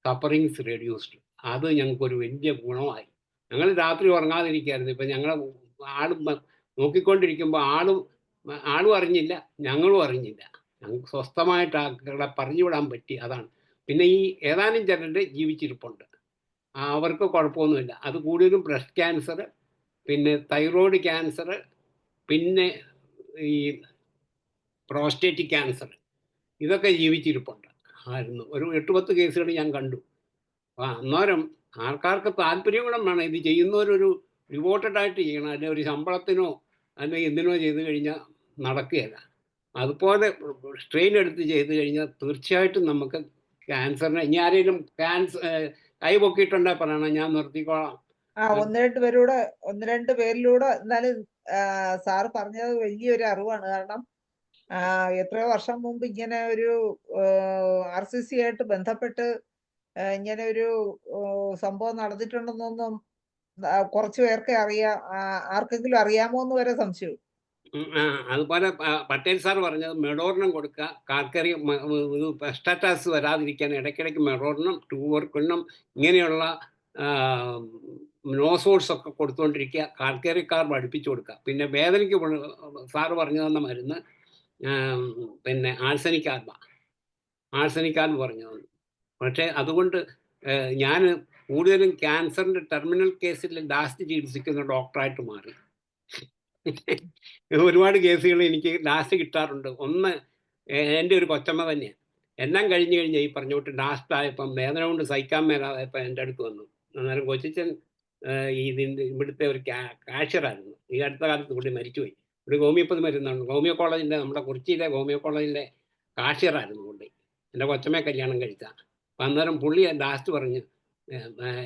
സഫറിങ്സ് റെഡ്യൂസ്ഡ്. അത് ഞങ്ങൾക്കൊരു വലിയ ഗുണമായി. ഞങ്ങൾ രാത്രി ഉറങ്ങാതിരിക്കുകയായിരുന്നു. ഇപ്പം ഞങ്ങൾ ആളും നോക്കിക്കൊണ്ടിരിക്കുമ്പോൾ ആളും അറിഞ്ഞില്ല, ഞങ്ങളും അറിഞ്ഞില്ല. ഞങ്ങൾക്ക് സ്വസ്ഥമായിട്ട് ആളുകളെ പറഞ്ഞു വിടാൻ പറ്റി. അതാണ്. പിന്നെ ഈ ഏതാനും ചിലർ ജീവിച്ചിരിപ്പുണ്ട്, അവർക്ക് കുഴപ്പമൊന്നുമില്ല. അത് കൂടുതലും ബ്രസ്റ്റ് ക്യാൻസർ, പിന്നെ തൈറോയ്ഡ് ക്യാൻസർ, പിന്നെ ഈ പ്രോസ്റ്റേറ്റ് ക്യാൻസർ, ഇതൊക്കെ ജീവിച്ചിരിപ്പുണ്ട് ആയിരുന്നു. ഒരു 8-10 കേസുകൾ ഞാൻ കണ്ടു. അന്നേരം ആൾക്കാർക്ക് താല്പര്യം കൂടെ വേണം. ഇത് ചെയ്യുന്നവരൊരു ഡിവോട്ടഡ് ആയിട്ട് ചെയ്യണം. അല്ലെങ്കിൽ ഒരു ശമ്പളത്തിനോ അല്ലെങ്കിൽ എന്തിനോ ചെയ്ത് കഴിഞ്ഞാൽ നടക്കുകയില്ല. അതുപോലെ സ്ട്രെയിൻ എടുത്ത് ചെയ്ത് കഴിഞ്ഞാൽ തീർച്ചയായിട്ടും നമുക്ക് ക്യാൻസറിനെ, ഇനി ആരെങ്കിലും കൈ പൊക്കിയിട്ടുണ്ടെങ്കിൽ പറയണം, ഞാൻ നിർത്തിക്കോളാം. ഒന്ന് രണ്ട് പേരിലൂടെ എന്നാലും സാറ് പറഞ്ഞത് വലിയൊരു അറിവാണ്. കാരണം എത്രയോ വർഷം മുമ്പ് ഇങ്ങനെ ഒരു RCC ആയിട്ട് ബന്ധപ്പെട്ട് ഇങ്ങനെ ഒരു സംഭവം നടന്നിട്ടുണ്ടെന്നൊന്നും കുറച്ചു പേർക്ക് ആർക്കെങ്കിലും അറിയാമോ എന്ന് വരെ സംശയം. അതുപോലെ പട്ടേൽ സാർ പറഞ്ഞത് മെഡോർണം കൊടുക്കുക, കാൽക്കറി പെസ്റ്ററ്റാസ് വരാതിരിക്കാൻ ഇടയ്ക്കിടയ്ക്ക് മെഡോർണം, ട്യൂബർക്കുലിനം ഇങ്ങനെയുള്ള നോസോൾസ് ഒക്കെ കൊടുത്തുകൊണ്ടിരിക്കുക, കാൽക്കറി കാർബ് അടുപ്പിച്ച് കൊടുക്കുക. പിന്നെ വേദനയ്ക്ക് സാറ് പറഞ്ഞു തന്ന മരുന്ന് പിന്നെ ആഴ്സനിക് കാർബ് പറഞ്ഞു തന്നു. പക്ഷേ അതുകൊണ്ട് ഞാൻ കൂടുതലും ക്യാൻസറിൻ്റെ ടെർമിനൽ കേസിൽ ലാസ്റ്റ് ചികിത്സിക്കുന്ന ഡോക്ടറായിട്ട് മാറി. ഒരുപാട് കേസുകൾ എനിക്ക് ലാസ്റ്റ് കിട്ടാറുണ്ട്. ഒന്ന് എൻ്റെ ഒരു കൊച്ചമ്മ തന്നെയാണ്. എല്ലാം കഴിഞ്ഞ് ഈ പറഞ്ഞോട്ട് ലാസ്റ്റ് ആയപ്പം വേദന കൊണ്ട് സഹിക്കാൻ മേലായപ്പോൾ എൻ്റെ അടുത്ത് വന്നു. അന്നേരം കൊച്ചിച്ചൻ ഇവിടുത്തെ ഒരു കാഷ്യറായിരുന്നു. ഈ അടുത്ത കാലത്ത് പുള്ളി മരിച്ചുപോയി. ഒരു ഹോമിയോപ്പതി മരുന്നാണ്. ഹോമിയോ കോളേജിൻ്റെ, നമ്മുടെ കുറിച്ചിയിലെ ഹോമിയോ കോളേജിലെ കാഷ്യറായിരുന്നു പുള്ളി. എൻ്റെ കൊച്ചമ്മയെ കല്യാണം കഴിച്ച. അപ്പം അന്നേരം പുള്ളി ലാസ്റ്റ് പറഞ്ഞു,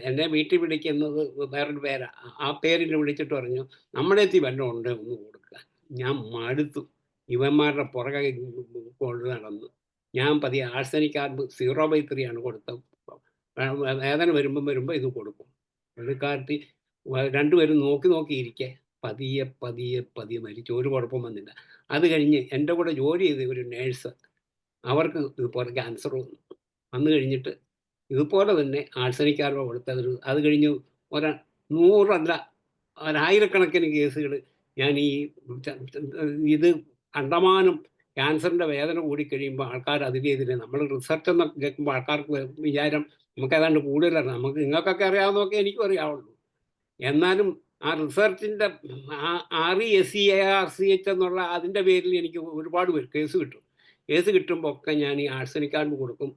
എന്നെ വീട്ടിൽ വിളിക്കുന്നത് വേറൊരു പേരാ, ആ പേരിൽ വിളിച്ചിട്ട് പറഞ്ഞു, നമ്മുടെ എത്തി വല്ലതും ഉണ്ട് ഒന്ന് കൊടുക്കുക. ഞാൻ മടുത്തു. ഇവന്മാരുടെ പുറകെ കൊണ്ട് നടന്നു. ഞാൻ പതിയെ ആഴ്സനിക് കാർബ് 0/3 കൊടുത്തത്. വേദന വരുമ്പോൾ ഇത് കൊടുക്കും. പുള്ളിക്കാരത്തി രണ്ടുപേരും നോക്കിയിരിക്കെ പതിയെ മരിച്ചു. ഒരു കുഴപ്പം വന്നില്ല. അത് കഴിഞ്ഞ് എൻ്റെ കൂടെ ജോലി ചെയ്ത ഒരു നേഴ്സ്, അവർക്ക് ഇതുപോലെ ക്യാൻസർ വന്നു കഴിഞ്ഞിട്ട് ഇതുപോലെ തന്നെ ആഴ്സനിക് കാർബ് കൊടുത്തത്. അത് കഴിഞ്ഞ് 100 അല്ല 1000കണക്കിന് കേസുകൾ ഞാൻ ഇത് കണ്ടമാനം ക്യാൻസറിൻ്റെ വേദന കൂടിക്കഴിയുമ്പോൾ ആൾക്കാർ അതിനെതിരെ, നമ്മൾ റിസർച്ച് എന്നൊക്കെ കേൾക്കുമ്പോൾ ആൾക്കാർക്ക് വിചാരം നമുക്ക് ഏതാണ്ട് കൂടുതലാണ്. നിങ്ങൾക്കൊക്കെ അറിയാവുന്നതൊക്കെ എനിക്കും അറിയാവുള്ളൂ. എന്നാലും ആ റിസർച്ചിൻ്റെ RESEARCH എന്നുള്ള അതിൻ്റെ പേരിൽ എനിക്ക് ഒരുപാട് കേസ് കിട്ടുമ്പോൾ ഒക്കെ ഞാൻ ഈ ആഴ്സനിക് കാർബ് കൊടുക്കും.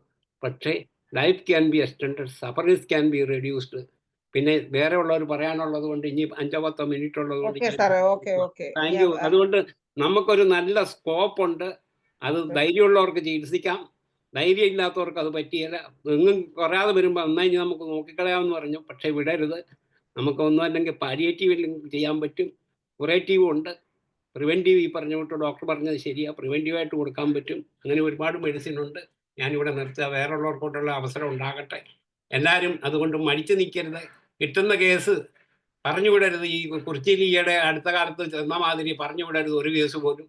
പക്ഷേ life can be extended, sufferings can be reduced. പിന്നെ വേറെ ഉള്ളവർ പറയാനുള്ളത് കൊണ്ട് ഇനി 5-10 മിനിറ്റ് ഉള്ളത് കൊണ്ട് താങ്ക് യു. അതുകൊണ്ട് നമുക്കൊരു നല്ല സ്കോപ്പ് ഉണ്ട്. അത് ധൈര്യമുള്ളവർക്ക് ചികിത്സിക്കാം, ധൈര്യം ഇല്ലാത്തവർക്ക് അത് പറ്റിയല്ല. എങ്ങും കുറയാതെ വരുമ്പോൾ ഒന്നായി നമുക്ക് നോക്കിക്കളയാമെന്ന് പറഞ്ഞു. പക്ഷേ വിടരുത്. നമുക്ക് ഒന്നും അല്ലെങ്കിൽ പാലിയേറ്റീവ് ചെയ്യാൻ പറ്റും, ക്യൂറേറ്റീവും ഉണ്ട്, പ്രിവെൻറ്റീവ് ഈ പറഞ്ഞുകൊണ്ട് ഡോക്ടർ പറഞ്ഞത് ശരിയാണ്, പ്രിവെൻറ്റീവായിട്ട് കൊടുക്കാൻ പറ്റും. അങ്ങനെ ഒരുപാട് മെഡിസിൻ ഉണ്ട്. ഞാനിവിടെ നിർത്തുക. വേറെ ഉള്ളവർക്കൊട്ടുള്ള അവസരം ഉണ്ടാകട്ടെ. എല്ലാവരും അതുകൊണ്ട് മടിച്ചു നിൽക്കരുത്. കിട്ടുന്ന കേസ് പറഞ്ഞു വിടരുത്. ഈ കുറിച്ചിയിൽ ഈയിടെ അടുത്ത കാലത്ത് ചെന്ന മാതിരി പറഞ്ഞു വിടരുത് ഒരു കേസ് പോലും.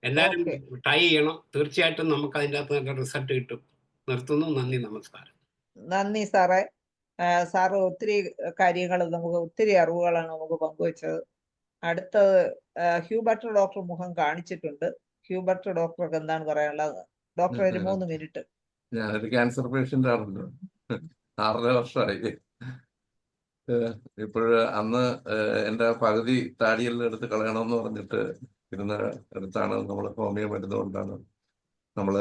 എല്ലാവരും ട്രൈ ചെയ്യണം. തീർച്ചയായിട്ടും നമുക്ക് അതിൻ്റെ അകത്ത് നല്ല റിസൾട്ട് കിട്ടും. നിർത്തുന്നു. നന്ദി, നമസ്കാരം. നന്ദി സാറേ. സാറ് ഒത്തിരി കാര്യങ്ങൾ, നമുക്ക് ഒത്തിരി അറിവുകളാണ് നമുക്ക് പങ്കുവച്ചത്. അടുത്തത് ഹ്യൂബർട്ട് ഡോക്ടർ മുഖം കാണിച്ചിട്ടുണ്ട്. ഹ്യൂബർട്ട് ഡോക്ടർക്ക് എന്താണ് പറയാനുള്ളത്? ഡോക്ടർ ഒരു 3 മിനിറ്റ്. ഞാനൊരു ക്യാൻസർ പേഷ്യൻ്റ് ആണല്ലോ, 6.5 വർഷമായി. അന്ന് എൻ്റെ പകുതി താടിയെല്ലാം എടുത്ത് കളയണമെന്ന് പറഞ്ഞിട്ട് ഇരുന്ന അടുത്താണ് നമ്മൾ ഹോമിയോ മരുന്ന് കൊണ്ടാണ് നമ്മൾ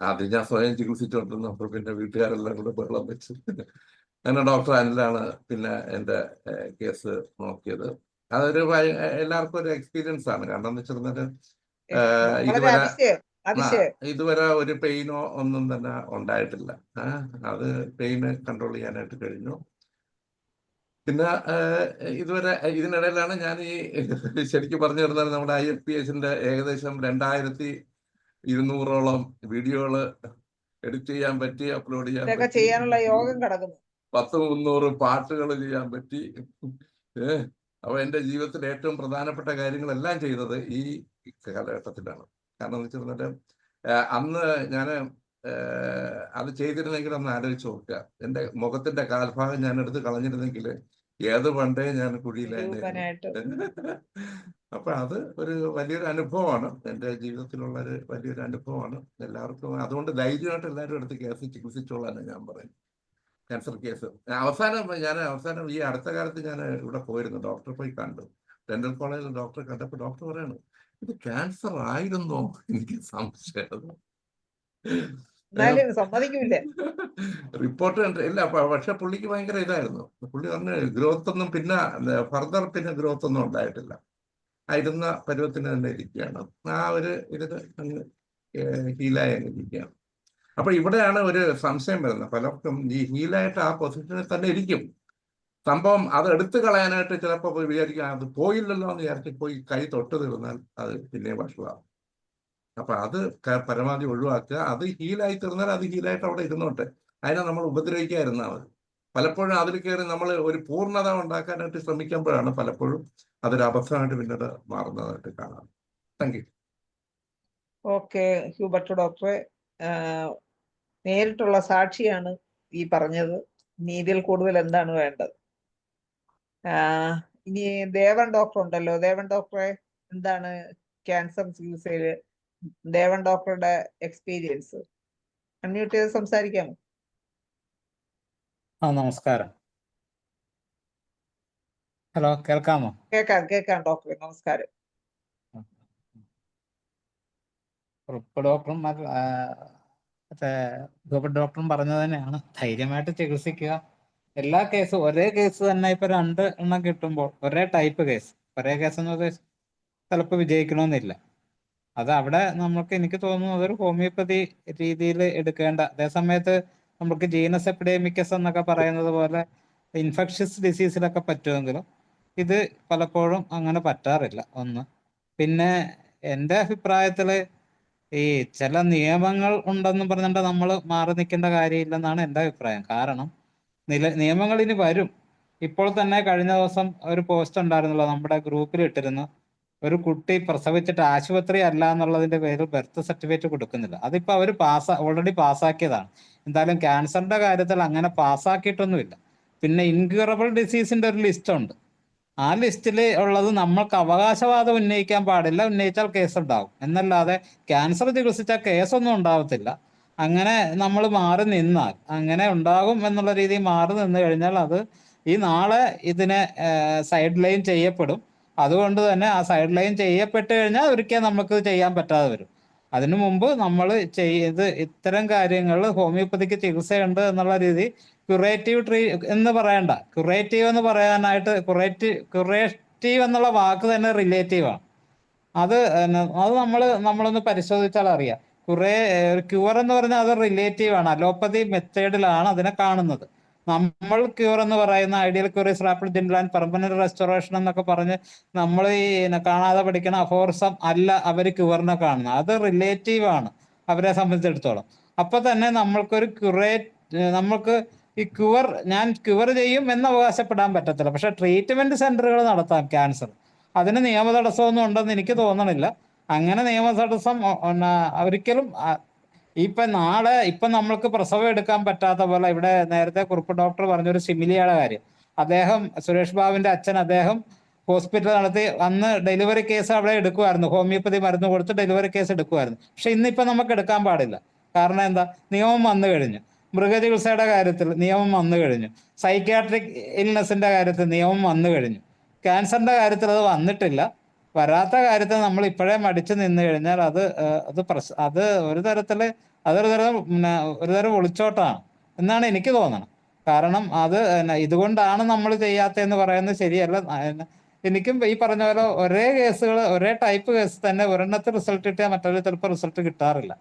ആദ്യം ഞാൻ സ്വയം ചികിത്സിച്ചുകൊണ്ടിരുന്നു. അപ്പോൾ പിന്നെ വീട്ടുകാരെല്ലാം കൂടെ ബഹളം വെച്ച് അങ്ങനെ ഡോക്ടർ അനിലാണ് പിന്നെ എൻ്റെ കേസ് നോക്കിയത്. അതൊരു എല്ലാവർക്കും ഒരു എക്സ്പീരിയൻസ് ആണ്. കാരണം എന്ന് വെച്ചിരുന്നത് ഇതുവരെ ഒരു പെയിനോ ഒന്നും തന്നെ ഉണ്ടായിട്ടില്ല. അത് പെയിന് കൺട്രോൾ ചെയ്യാനായിട്ട് കഴിഞ്ഞു. പിന്നെ ഇതുവരെ ഇതിനിടയിലാണ് ഞാൻ ഈ ശരിക്കും പറഞ്ഞു തരുന്നത് നമ്മുടെ IFPHന്റെ ഏകദേശം 200ഓളം വീഡിയോകൾ എഡിറ്റ് ചെയ്യാൻ പറ്റി, അപ്ലോഡ് ചെയ്യാൻ ഇതൊക്കെ പറ്റി, ചെയ്യാനുള്ള യോഗം കിടക്കുന്നു. 10-300 പാട്ടുകൾ ചെയ്യാൻ പറ്റി. അപ്പൊ എൻ്റെ ജീവിതത്തിൽ ഏറ്റവും പ്രധാനപ്പെട്ട കാര്യങ്ങളെല്ലാം ചെയ്തത് ഈ കാലഘട്ടത്തിലാണ്. കാരണം എന്ന് വെച്ചിട്ടുണ്ടെങ്കിൽ അന്ന് ഞാൻ അത് ചെയ്തിരുന്നെങ്കിൽ ഒന്ന് ആലോചിച്ച് നോക്കുക, എൻ്റെ മുഖത്തിന്റെ കാൽഭാഗം ഞാൻ എടുത്ത് കളഞ്ഞിരുന്നെങ്കിൽ ഏത് പണ്ടേ ഞാൻ കുഴിയിലായിരുന്നു. അപ്പൊ അത് ഒരു വലിയൊരു അനുഭവമാണ്, എൻ്റെ ജീവിതത്തിലുള്ള ഒരു വലിയൊരു അനുഭവമാണ് എല്ലാവർക്കും. അതുകൊണ്ട് ധൈര്യമായിട്ട് എല്ലാവരും എടുത്ത് കേസ് ചികിത്സിച്ചോളാണ് ഞാൻ പറയുന്നത്. ക്യാൻസർ കേസ് അവസാനം ഈ അടുത്ത കാലത്ത് ഞാൻ ഇവിടെ പോയിരുന്നു, ഡോക്ടറെ പോയി കണ്ടു. ഡെന്റൽ കോളേജിൽ ഡോക്ടറെ കണ്ടപ്പോൾ ഡോക്ടർ പറയാണ്, ഇത് ക്യാൻസർ ആയിരുന്നോ? എനിക്ക് സംശയം. റിപ്പോർട്ട് ഇല്ല, പക്ഷെ പുള്ളിക്ക് ഭയങ്കര ഇതായിരുന്നു. പുള്ളി പറഞ്ഞ് ഗ്രോത്ത് ഒന്നും പിന്നെ ഫർദർ ഗ്രോത്ത് ഒന്നും ഉണ്ടായിട്ടില്ല, ആയിരുന്ന പരുവത്തിന് തന്നെ ഇരിക്കുകയാണ്. ആ ഒരു ഇത് അങ്ങ് ഹീലായി അങ്ങ് ഇരിക്കുകയാണ്. അപ്പൊ ഇവിടെയാണ് ഒരു സംശയം വരുന്നത്. പലർക്കും ഈ ഹീലായിട്ട് ആ പൊസിഷനിൽ തന്നെ ഇരിക്കും സംഭവം. അത് എടുത്തു കളയാനായിട്ട് ചിലപ്പോൾ പോയി വിചാരിക്കുക, അത് പോയില്ലല്ലോ എന്ന് വിചാരിച്ച് പോയി കൈ തൊട്ട് തീർന്നാൽ അത് പിന്നെ വഷളാവും. അപ്പൊ അത് പരമാവധി ഒഴിവാക്കുക. അത് ഹീലായി തീർന്നാൽ അത് ഹീലായിട്ട് അവിടെ ഇരുന്നോട്ടെ, അതിനെ നമ്മൾ ഉപദ്രവിക്കാതിരുന്നാൽ മതി. പലപ്പോഴും അതിൽ കയറി നമ്മൾ ഒരു പൂർണ്ണത ഉണ്ടാക്കാനായിട്ട് ശ്രമിക്കുമ്പോഴാണ് പലപ്പോഴും അതൊരു അബദ്ധമായിട്ട് പിന്നീട് മാറുന്നതായിട്ട് കാണാം. Thank you. ഓക്കെ ഹ്യൂബർട്ട് ഡോക്ടറെ, നേരിട്ടുള്ള സാക്ഷിയാണ് ഈ പറഞ്ഞത്. നീതിയിൽ കൂടുതൽ എന്താണ് വേണ്ടത്? ഇനി ദേവൻ ഡോക്ടർ ഉണ്ടല്ലോ. ദേവൻ ഡോക്ടറെ, എന്താണ് ക്യാൻസർ ചികിത്സയില് ദേവൻ ഡോക്ടറുടെ എക്സ്പീരിയൻസ്? അൺമ്യൂട്ട് ചെയ്ത് സംസാരിക്കാമോ? നമസ്കാരം. ഹലോ, കേൾക്കാമോ? കേൾക്കാം ഡോക്ടറെ, നമസ്കാരം. ഡോക്ടറും ഡോക്ടറും പറഞ്ഞത് തന്നെയാണ്, ധൈര്യമായിട്ട് ചികിത്സിക്കുക. എല്ലാ കേസും ഒരേ കേസ് തന്നെ ഇപ്പൊ 2 എണ്ണം കിട്ടുമ്പോൾ ഒരേ ടൈപ്പ് കേസ്, ഒരേ കേസ് എന്ന് പറഞ്ഞാൽ ചിലപ്പോൾ വിജയിക്കണമെന്നില്ല. അത് അവിടെ നമുക്ക്, എനിക്ക് തോന്നുന്നു അതൊരു ഹോമിയോപ്പതി രീതിയിൽ എടുക്കേണ്ട. അതേസമയത്ത് നമുക്ക് ജീനസ് എപ്പിഡെമിക്കസ് എന്നൊക്കെ പറയുന്നത് പോലെ ഇൻഫെക്ഷ്യസ് ഡിസീസിലൊക്കെ പറ്റുമെങ്കിലും ഇത് പലപ്പോഴും അങ്ങനെ പറ്റാറില്ല. ഒന്ന്, പിന്നെ എൻ്റെ അഭിപ്രായത്തിൽ ഈ ചില നിയമങ്ങൾ ഉണ്ടെന്ന് പറഞ്ഞിട്ട് നമ്മൾ മാറി നിൽക്കേണ്ട കാര്യമില്ലെന്നാണ് എൻ്റെ അഭിപ്രായം. കാരണം നിയമങ്ങൾ ഇനി വരും. ഇപ്പോൾ തന്നെ കഴിഞ്ഞ ദിവസം ഒരു പോസ്റ്റ് ഉണ്ടായിരുന്നല്ലോ, നമ്മുടെ ഗ്രൂപ്പിൽ ഇട്ടിരുന്നു, ഒരു കുട്ടി പ്രസവിച്ചിട്ട് ആശുപത്രി അല്ല എന്നുള്ളതിന്റെ പേരിൽ ബർത്ത് സർട്ടിഫിക്കറ്റ് കൊടുക്കുന്നില്ല. അതിപ്പോ അവർ ഓൾറെഡി പാസ്സാക്കിയതാണ്. എന്തായാലും ക്യാൻസറിന്റെ കാര്യത്തിൽ അങ്ങനെ പാസ്സാക്കിയിട്ടൊന്നുമില്ല. പിന്നെ ഇൻക്യൂറബിൾ ഡിസീസിന്റെ ഒരു ലിസ്റ്റ് ഉണ്ട്. ആ ലിസ്റ്റിൽ ഉള്ളത് നമ്മൾക്ക് അവകാശവാദം ഉന്നയിക്കാൻ പാടില്ല, ഉന്നയിച്ചാൽ കേസ് ഉണ്ടാവും എന്നല്ലാതെ ക്യാൻസർ ചികിത്സിച്ചാൽ കേസൊന്നും ഉണ്ടാവത്തില്ല. അങ്ങനെ നമ്മൾ മാറി നിന്നാൽ, അങ്ങനെ ഉണ്ടാകും എന്നുള്ള രീതിയിൽ മാറി നിന്ന് കഴിഞ്ഞാൽ അത് ഈ നാളെ ഇതിനെ സൈഡ് ലൈൻ ചെയ്യപ്പെടും. അതുകൊണ്ട് തന്നെ ആ സൈഡ് ലൈൻ ചെയ്യപ്പെട്ട് കഴിഞ്ഞാൽ ഒരിക്കലും നമുക്ക് ചെയ്യാൻ പറ്റാതെ വരും. അതിനു മുമ്പ് നമ്മൾ ഇത്തരം കാര്യങ്ങൾ ഹോമിയോപ്പതിക്ക് ചികിത്സയുണ്ട് എന്നുള്ള രീതി ക്യൂറേറ്റീവ് എന്ന് പറയണ്ട. ക്യൂറേറ്റീവ് എന്ന് പറയാനായിട്ട് ക്യൂറേറ്റീവ് എന്നുള്ള വാക്ക് തന്നെ റിലേറ്റീവാണ്. അത് നമ്മളൊന്ന് പരിശോധിച്ചാൽ അറിയാം. ക്യൂർ എന്ന് പറഞ്ഞാൽ അത് റിലേറ്റീവാണ്. അലോപ്പതി മെത്തേഡിലാണ് അതിനെ കാണുന്നത്. നമ്മൾ ക്യൂർ എന്ന് പറയുന്ന ideal Curie's rapid gentle and permanent restoration എന്നൊക്കെ പറഞ്ഞ് നമ്മൾ ഈ കാണാതെ പഠിക്കണ അഫോർസം അല്ല അവർ ക്യൂറിനെ കാണുന്നത്. അത് റിലേറ്റീവ് ആണ് അവരെ സംബന്ധിച്ചിടത്തോളം. അപ്പൊ തന്നെ നമ്മൾക്ക് ഈ ഞാൻ ക്യൂർ ചെയ്യും എന്ന് അവകാശപ്പെടാൻ പറ്റത്തില്ല. പക്ഷെ ട്രീറ്റ്മെന്റ് സെന്ററുകൾ നടത്താം ക്യാൻസർ. അതിന് നിയമതടസ്സമൊന്നും ഉണ്ടെന്ന് എനിക്ക് തോന്നണില്ല. അങ്ങനെ നിയമതടസ്സം ഒരിക്കലും ഇപ്പൊ നമ്മൾക്ക് പ്രസവം എടുക്കാൻ പറ്റാത്ത പോലെ, ഇവിടെ നേരത്തെ കുറുപ്പ് ഡോക്ടർ പറഞ്ഞൊരു സിമിലിയുടെ കാര്യം, അദ്ദേഹം സുരേഷ് ബാബുവിന്റെ അച്ഛൻ, അദ്ദേഹം ഹോസ്പിറ്റൽ നടത്തി അന്ന് ഡെലിവറി കേസ് അവിടെ എടുക്കുമായിരുന്നു. ഹോമിയോപ്പതി മരുന്ന് കൊടുത്ത് ഡെലിവറി കേസ് എടുക്കുമായിരുന്നു. പക്ഷെ ഇന്നിപ്പോ നമുക്ക് എടുക്കാൻ പാടില്ല. കാരണം എന്താ? നിയമം വന്നു കഴിഞ്ഞു. മൃഗചികിത്സയുടെ കാര്യത്തിൽ നിയമം വന്നു കഴിഞ്ഞു. സൈക്യാട്രിക് ഇൽനെസിന്റെ കാര്യത്തിൽ നിയമം വന്നു കഴിഞ്ഞു. ക്യാൻസറിന്റെ കാര്യത്തിൽ അത് വന്നിട്ടില്ല. വരാത്ത കാര്യത്തിൽ നമ്മൾ ഇപ്പോഴേ മടിച്ചു നിന്ന് കഴിഞ്ഞാൽ അത് ഒരു തരം ഒളിച്ചോട്ടമാണ് എന്നാണ് എനിക്ക് തോന്നണം. കാരണം അത് ഇതുകൊണ്ടാണ് നമ്മൾ ചെയ്യാത്തതെന്ന് പറയുന്നത് ശരിയല്ല. എനിക്കും ഈ പറഞ്ഞ പോലെ ഒരേ കേസുകൾ, ഒരേ ടൈപ്പ് കേസ് തന്നെ ഒരെണ്ണത്തിൽ റിസൾട്ട് കിട്ടിയാൽ മറ്റൊരു ചിലപ്പോൾ റിസൾട്ട് കിട്ടാറില്ല.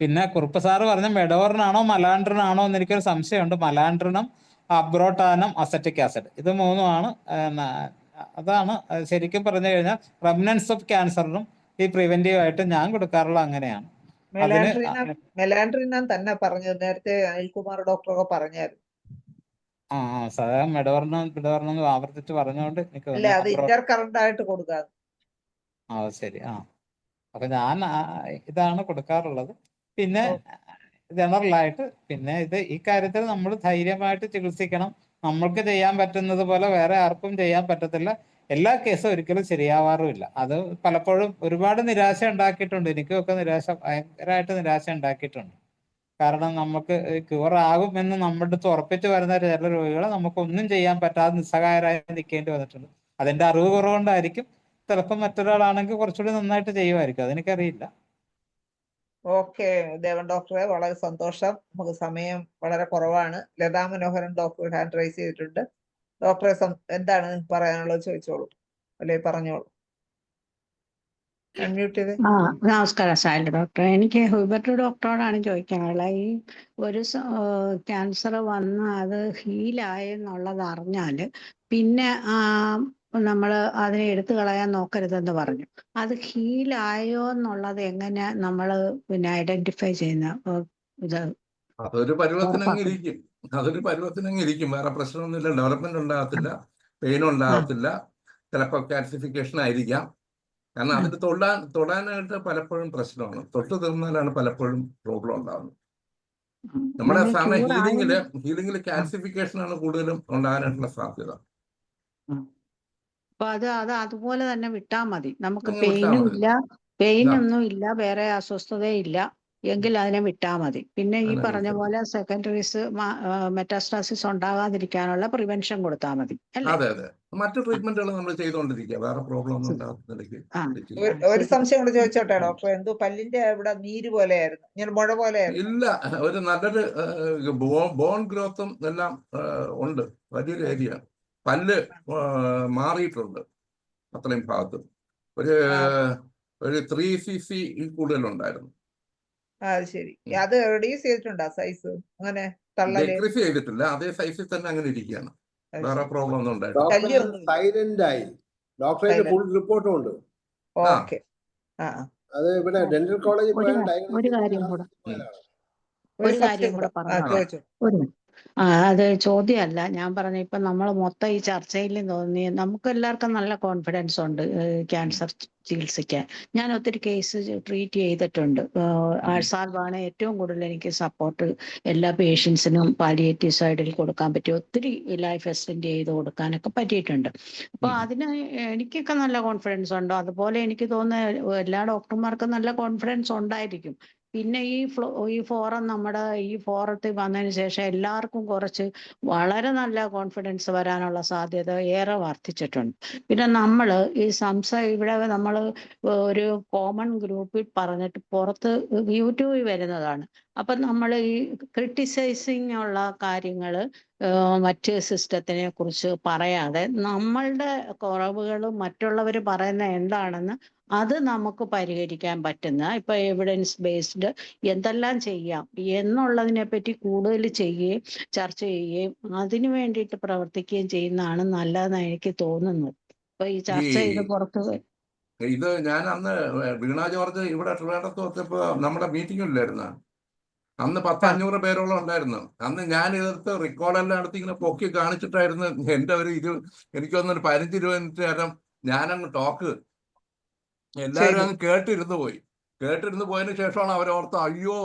പിന്നെ കുറുപ്പ് സാറ് പറഞ്ഞ മെഡോറിനാണോ മലാൻഡ്രിനാണോ എന്ന് എനിക്കൊരു സംശയമുണ്ട്. മലാൻഡ്രിനും അബ്രോട്ടാനും അസറ്റിക് ആസിഡ്, ഇത് മൂന്നുമാണ്. അതാണ് ശരിക്കും പറഞ്ഞു കഴിഞ്ഞാൽ റെമിനൻസ് ഓഫ് ക്യാൻസറിനും ഈ പ്രിവെന്റീവ് ആയിട്ട് ഞാൻ കൊടുക്കാറുള്ള അങ്ങനെയാണ്. അതിന് മെലാൻഡ്രിനാൻ തന്നെ പറഞ്ഞത് നേരത്തെ അനിൽകുമാർ ഡോക്ടറൊക്കെ പറഞ്ഞായിരുന്നു. സാധാരണ മെഡോർണം ആവർത്തിച്ച് പറഞ്ഞുകൊണ്ട് എനിക്ക് അല്ലെ, അത് തോന്നുന്നു ഇന്റർ കറന്റ് ആയിട്ട് കൊടുക്കാതെ. ശരി. അപ്പൊ ഞാൻ ഇതാണ് കൊടുക്കാറുള്ളത്. പിന്നെ ജനറലായിട്ട് പിന്നെ ഈ കാര്യത്തിൽ നമ്മൾ ധൈര്യമായിട്ട് ചികിത്സിക്കണം. നമ്മൾക്ക് ചെയ്യാൻ പറ്റുന്നത് പോലെ വേറെ ആർക്കും ചെയ്യാൻ പറ്റത്തില്ല. എല്ലാ കേസും ഒരിക്കലും ശരിയാവാറുമില്ല. അത് പലപ്പോഴും ഒരുപാട് നിരാശ ഉണ്ടാക്കിയിട്ടുണ്ട്. എനിക്കൊക്കെ ഭയങ്കരമായിട്ട് നിരാശ ഉണ്ടാക്കിയിട്ടുണ്ട്. കാരണം നമുക്ക് ക്യൂർ ആകും എന്ന് നമ്മുടെ അടുത്ത് ഉറപ്പിച്ച് വരുന്ന ചില രോഗികളെ നമുക്കൊന്നും ചെയ്യാൻ പറ്റാതെ നിസ്സഹായരായി നിൽക്കേണ്ടി വന്നിട്ടുണ്ട്. അതിന്റെ അറിവ് കുറവുകൊണ്ടായിരിക്കും. ചിലപ്പോൾ മറ്റൊരാളാണെങ്കിൽ കുറച്ചുകൂടി നന്നായിട്ട് ചെയ്യുമായിരിക്കും. അതെനിക്കറിയില്ല. ഓക്കെ ദേവൻ ഡോക്ടറെ, വളരെ സന്തോഷം. നമുക്ക് സമയം വളരെ കുറവാണ്. ലതാ മനോഹരൻ ഡോക്ടർ ഹാൻഡ് റൈസ് ചെയ്തിട്ടുണ്ട്. ഡോക്ടറെ എന്താണ് പറയാനുള്ളത് ചോദിച്ചോളൂ, അല്ലെ പറഞ്ഞോളൂ. അൺമ്യൂട്ട് ചെയ്ത്. നമസ്കാരം ശൈല ഡോക്ടർ. എനിക്ക് ഹ്യൂബർട്ട് ഡോക്ടറോടാണ് ചോദിക്കാനുള്ളത്. ഈ ഒരു ക്യാൻസർ വന്ന് അത് ഹീലായെന്നുള്ളത് അറിഞ്ഞാൽ പിന്നെ നമ്മൾ അതിനെ എടുത്തു കളയാൻ നോക്കരുതെന്ന് പറഞ്ഞു. അത് ഹീലായോ എന്നുള്ളത് എങ്ങനെ നമ്മൾ പിന്നെ ഐഡന്റിഫൈ ചെയ്യുന്ന ഇത്? അതൊരു പരുവത്തിനങ്ങിരിക്കും. വേറെ പ്രശ്നമൊന്നുമില്ല. ഡെവലപ്മെന്റ് ഉണ്ടാകത്തില്ല, പെയിൻ ഉണ്ടാകത്തില്ല, ചിലപ്പോൾ കാൽസിഫിക്കേഷൻ ആയിരിക്കാം. കാരണം അതിന് തൊടാനായിട്ട് പലപ്പോഴും പ്രശ്നമാണ്. തൊട്ട് തീർന്നാലാണ് പലപ്പോഴും പ്രോബ്ലം ഉണ്ടാകുന്നത്. നമ്മുടെ സാധാരണ ഹീലിംഗില് കാൽസിഫിക്കേഷൻ ആണ് കൂടുതലും ഉണ്ടാകാനായിട്ടുള്ള സാധ്യത. അപ്പൊ അത് അതുപോലെ തന്നെ വിട്ടാ മതി. നമുക്ക് അങ്ങ് വിട്ടാ മതി. പെയിനൊന്നും ഇല്ല, വേറെ അസ്വസ്ഥതയില്ല എങ്കിൽ അതിനെ വിട്ടാ മതി. പിന്നെ ഈ പറഞ്ഞ പോലെ സെക്കൻഡറീസ് മെറ്റാസ്റ്റാസിസ് ഉണ്ടാകാതിരിക്കാനുള്ള പ്രിവെൻഷൻ കൊടുത്താൽ മതി അല്ലേ? അതെ. മറ്റു ട്രീറ്റ്മെന്റുകൾ നമ്മൾ ചെയ്തുകൊണ്ടിരിക്കുക. വേറെ പ്രോബ്ലം ഒന്നും ഉണ്ടാകുന്നിടയ്ക്ക്. ഒരു സംശയം കൂടെ ചോദിച്ചോട്ടെ ഡോക്ടർ? എന്തോ പല്ലിന്റെ ഇവിടെ നീര് പോലെയായിരുന്നു, ഇങ്ങനെ മുഴ പോലെയായിരുന്നു. ഇല്ല, ഒരു നല്ലൊരു ബോൺ ഗ്രോത്തും എല്ലാം ഉണ്ട്. വലിയൊരു ഏരിയ പല്ല് മാറിയിട്ടുണ്ട് അത്രയും ഭാഗത്ത്. ഒരു 3 cc കൂടുതലുണ്ടായിരുന്നു. അത് ശരി. അത് റെഡ്യൂസ് ചെയ്തിട്ടുണ്ടോ സൈസ്? അങ്ങനെ ഡിക്രീസ് ചെയ്തിട്ടില്ല, അതേ സൈസിൽ തന്നെ അങ്ങനെ ഇരിക്കുകയാണ്. വേറെ പ്രോബ്ലം ഒന്നും ഉണ്ടായിട്ടില്ല. സൈലന്റ് ആയി. ഡോക്ടറിന്റെ ഫുൾ റിപ്പോർട്ടും ഉണ്ട്. ഓക്കെ. അത് ഇവിടെ ഡെന്റൽ കോളേജിൽ ഒരു കാര്യം കൂടെ പറഞ്ഞു. അത് ചോദ്യമല്ല, ഞാൻ പറഞ്ഞ ഇപ്പൊ നമ്മൾ മൊത്തം ഈ ചർച്ചയിൽ തോന്നി നമുക്ക് എല്ലാവർക്കും നല്ല കോൺഫിഡൻസ് ഉണ്ട് ക്യാൻസർ ചികിത്സിക്കാൻ. ഞാൻ ഒത്തിരി കേസ് ട്രീറ്റ് ചെയ്തിട്ടുണ്ട്. ആഴ്സാൽവാണ് ഏറ്റവും കൂടുതൽ എനിക്ക് സപ്പോർട്ട് എല്ലാ പേഷ്യൻസിനും പാലിയേറ്റീവ് സൈഡിൽ കൊടുക്കാൻ പറ്റി. ഒത്തിരി ലൈഫ് എക്സ്റ്റെൻഡ് ചെയ്ത് കൊടുക്കാനൊക്കെ പറ്റിയിട്ടുണ്ട്. അപ്പൊ അതിന് എനിക്കൊക്കെ നല്ല കോൺഫിഡൻസ് ഉണ്ട്. അതുപോലെ എനിക്ക് തോന്നുന്നു എല്ലാ ഡോക്ടർമാർക്കും നല്ല കോൺഫിഡൻസ് ഉണ്ടായിരിക്കും. പിന്നെ ഈ ഫോറത്തിൽ വന്നതിന് ശേഷം എല്ലാവർക്കും കുറച്ച് വളരെ നല്ല കോൺഫിഡൻസ് വരാനുള്ള സാധ്യത ഏറെ വർദ്ധിച്ചിട്ടുണ്ട്. പിന്നെ നമ്മൾ ഇവിടെ നമ്മൾ ഒരു കോമൺ ഗ്രൂപ്പിൽ പറഞ്ഞിട്ട് പുറത്ത് യൂട്യൂബിൽ വരുന്നതാണ്. അപ്പൊ നമ്മൾ ഈ ക്രിട്ടിസൈസിങ് ഉള്ള കാര്യങ്ങൾ മറ്റ് സിസ്റ്റത്തിനെ കുറിച്ച് പറയാതെ നമ്മളുടെ കുറവുകളും മറ്റുള്ളവർ പറയുന്ന എന്താണെന്ന് അത് നമുക്ക് പരിഹരിക്കാൻ പറ്റുന്ന, ഇപ്പൊ എവിഡൻസ് ബേസ്ഡ് എന്തെല്ലാം ചെയ്യാം എന്നുള്ളതിനെ പറ്റി കൂടുതൽ ചർച്ച ചെയ്യുകയും അതിനു വേണ്ടിയിട്ട് പ്രവർത്തിക്കുകയും ചെയ്യുന്നതാണ് നല്ലതെന്ന് എനിക്ക് തോന്നുന്നത്. ഇപ്പൊ ഈ ചർച്ച ചെയ്ത് പുറത്ത് ഇത് ഞാൻ അന്ന് വീണ ജോർജ് ഇവിടെ ട്രിവാൻഡ്രത്ത് വെച്ചപ്പോ നമ്മുടെ മീറ്റിംഗ് ഇല്ലായിരുന്നു. അന്ന് 500 പേരോളം ഉണ്ടായിരുന്നു. അന്ന് ഞാൻ എതിർത്ത് റെക്കോർഡെല്ലാം അടുത്ത് ഇങ്ങനെ പൊക്കി കാണിച്ചിട്ടായിരുന്നു എന്റെ എനിക്ക് തോന്നുന്നു 15-20 മിനിറ്റ് നേരം ഞാനങ്ങ് ടോക്ക് എല്ലാവരും അങ്ങ് കേട്ടിരുന്നു പോയതിനു ശേഷമാണ് അവരോർത്ത് അയ്യോ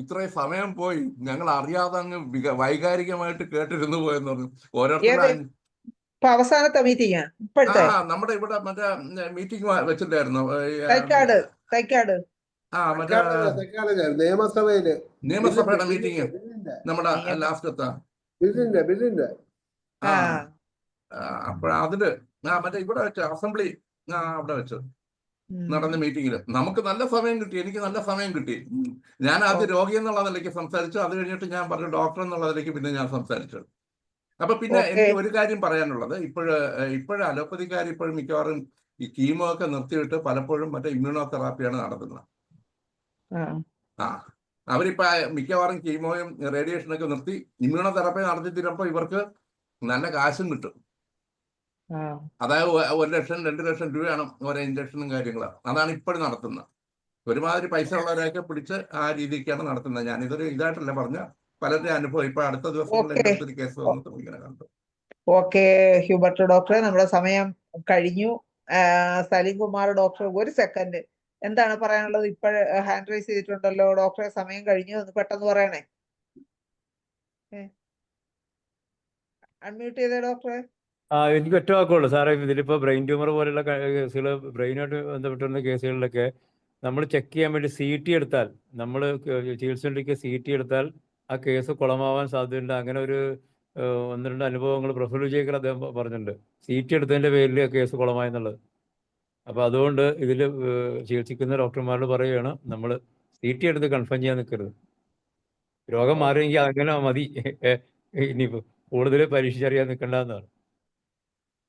ഇത്രയും സമയം പോയി, ഞങ്ങൾ അറിയാതെ അങ്ങ് വൈകാരികമായിട്ട് കേട്ടിരുന്നു പോയെന്ന് പറഞ്ഞു. ഓരോരുത്തരും അവസാനത്തെ മീറ്റിംഗ് നമ്മുടെ ഇവിടെ മറ്റേ മീറ്റിംഗ് വെച്ചിട്ടായിരുന്നു നിയമസഭയുടെ മീറ്റിംഗ്, നമ്മുടെ ലാസ്റ്റത്തെ ബില്ലിന്റെ അപ്പോഴതില് മറ്റേ ഇവിടെ വെച്ച് അസംബ്ലി അവിടെ വെച്ച് നടന്ന മീറ്റിംഗില് നമുക്ക് നല്ല സമയം കിട്ടി. എനിക്ക് നല്ല സമയം കിട്ടി. ഞാൻ ആദ്യം രോഗി എന്നുള്ളതിലേക്ക് സംസാരിച്ചു. അത് കഴിഞ്ഞിട്ട് ഞാൻ പറഞ്ഞു ഡോക്ടർ എന്നുള്ളതിലേക്ക് പിന്നെ ഞാൻ സംസാരിച്ചു. അപ്പൊ പിന്നെ എനിക്ക് ഒരു കാര്യം പറയാനുള്ളത്, ഇപ്പോഴും അലോപ്പതിക്കാർ ഇപ്പോഴും മിക്കവാറും ഈ കീമോ ഒക്കെ നിർത്തിയിട്ട് പലപ്പോഴും മറ്റേ ഇമ്മ്യൂണോ തെറാപ്പിയാണ് നടത്തുന്നത്. അവരിപ്പോ മിക്കവാറും കീമോയും റേഡിയേഷനൊക്കെ നിർത്തി ഇമ്മ്യൂണോ തെറാപ്പി നടത്തി തീരുമ്പോ ഇവർക്ക് നല്ല കാശും കിട്ടും. ആ അതായത് 1 ലക്ഷം 2 ലക്ഷം രൂപയാണ് ഓരോ ഇഞ്ചക്ഷനും കാര്യങ്ങളും. അതാണ് ഇപ്പോഴും നടത്തുന്നത്. ഒരുമാതിരി പൈസ ഉള്ളവരെയൊക്കെ പിടിച്ച് ആ രീതിക്കാണ് നടത്തുന്നത്. ഞാനിതൊരു ഇതായിട്ടല്ല പറഞ്ഞ പലരുടെ അനുഭവം. ഇപ്പൊ അടുത്ത ദിവസങ്ങളിൽ ഓക്കെ എൻ്റെ അടുത്തൊരു കേസ് വന്നിട്ട് ഇങ്ങനെ കണ്ടു. ഓക്കെ ഹ്യൂബർട്ട് ഡോക്ടറെ, നമ്മുടെ സമയം കഴിഞ്ഞു. സലീം കുമാർ ഡോക്ടർ, ഒരു സെക്കൻഡ്, എന്താണ് പറയാനുള്ളത്? ഇപ്പോഴ് ഹാൻഡ് റൈസ് ചെയ്തിട്ടുണ്ടല്ലോ ഡോക്ടറെ, സമയം കഴിഞ്ഞു, ഒന്ന് പെട്ടെന്ന് പറയണേ. അൺമ്യൂട്ട് ചെയ്തേ ഡോക്ടറെ. എനിക്ക് ഒറ്റ വാക്കുള്ളൂ സാറേ. ഇതിലിപ്പോ ബ്രെയിൻ ട്യൂമർ പോലുള്ള കേസുകൾ, ബ്രെയിനായിട്ട് ബന്ധപ്പെട്ടുള്ള കേസുകളിലൊക്കെ നമ്മൾ ചെക്ക് ചെയ്യാൻ വേണ്ടി CT എടുത്താൽ, നമ്മൾ ചികിത്സയിലേക്ക് CT എടുത്താൽ ആ കേസ് കുളമാവാൻ സാധ്യതയുണ്ട്. അങ്ങനെ ഒരു 1-2 അനുഭവങ്ങൾ പ്രൊഫൈൽ വിജയക്കർ അദ്ദേഹം പറഞ്ഞിട്ടുണ്ട്. CT എടുത്തതിന്റെ പേരിൽ കേസ് കുളമായെന്നുള്ളത്. അപ്പൊ അതുകൊണ്ട് ഇതിൽ ചികിത്സിക്കുന്ന ഡോക്ടർമാരോട് പറയുകയാണ്, നമ്മൾ CT എടുത്ത് കൺഫേം ചെയ്യാൻ നിൽക്കരുത്. രോഗം മാറിയെങ്കിൽ അങ്ങനെ മതി, ഇനിയിപ്പോ കൂടുതൽ പരീക്ഷിച്ചറിയാൻ നിൽക്കണ്ടെന്നാണ്.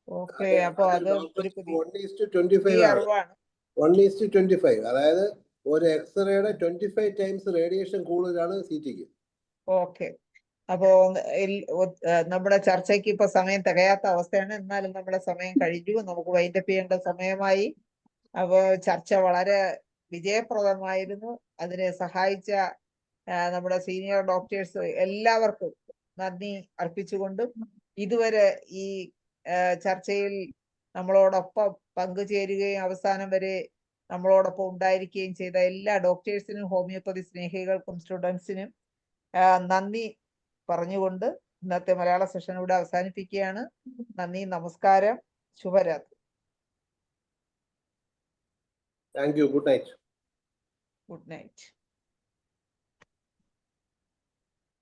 ഓക്കെ, അപ്പൊ അത് ഒരു പുതിയ 1:25 ആണ്. അറിവാണ്. 1:25, അതായത് ഒരു എക്സ്റേയുടെ 25 ടൈംസ് റേഡിയേഷൻ കൂടുതലാണ് CTക്ക്. ഓക്കെ, അപ്പോ നമ്മുടെ ചർച്ചയ്ക്ക് ഇപ്പൊ സമയം തികയാത്ത അവസ്ഥയാണ്. എന്നാലും നമ്മുടെ സമയം കഴിഞ്ഞു, നമുക്ക് വൈൻഡപ്പ് ചെയ്യേണ്ട സമയമായി. അപ്പോ ചർച്ച വളരെ വിജയപ്രദമായിരുന്നു. അതിനെ സഹായിച്ച നമ്മുടെ സീനിയർ ഡോക്ടേഴ്സ് എല്ലാവർക്കും നന്ദി അർപ്പിച്ചുകൊണ്ടും, ഇതുവരെ ഈ ചർച്ചയിൽ നമ്മളോടൊപ്പം പങ്കുചേരുകയും അവസാനം വരെ നമ്മളോടൊപ്പം ഉണ്ടായിരിക്കുകയും ചെയ്ത എല്ലാ ഡോക്ടേഴ്സിനും, ഹോമിയോപ്പതി സ്നേഹികൾക്കും, സ്റ്റുഡൻസിനും നന്ദി പറഞ്ഞുകൊണ്ട് ഇന്നത്തെ മലയാള സെഷൻ ഇവിടെ അവസാനിപ്പിക്കുകയാണ്. നന്ദി, നമസ്കാരം, ശുഭരാത്രി. Thank you. Good night. Good night.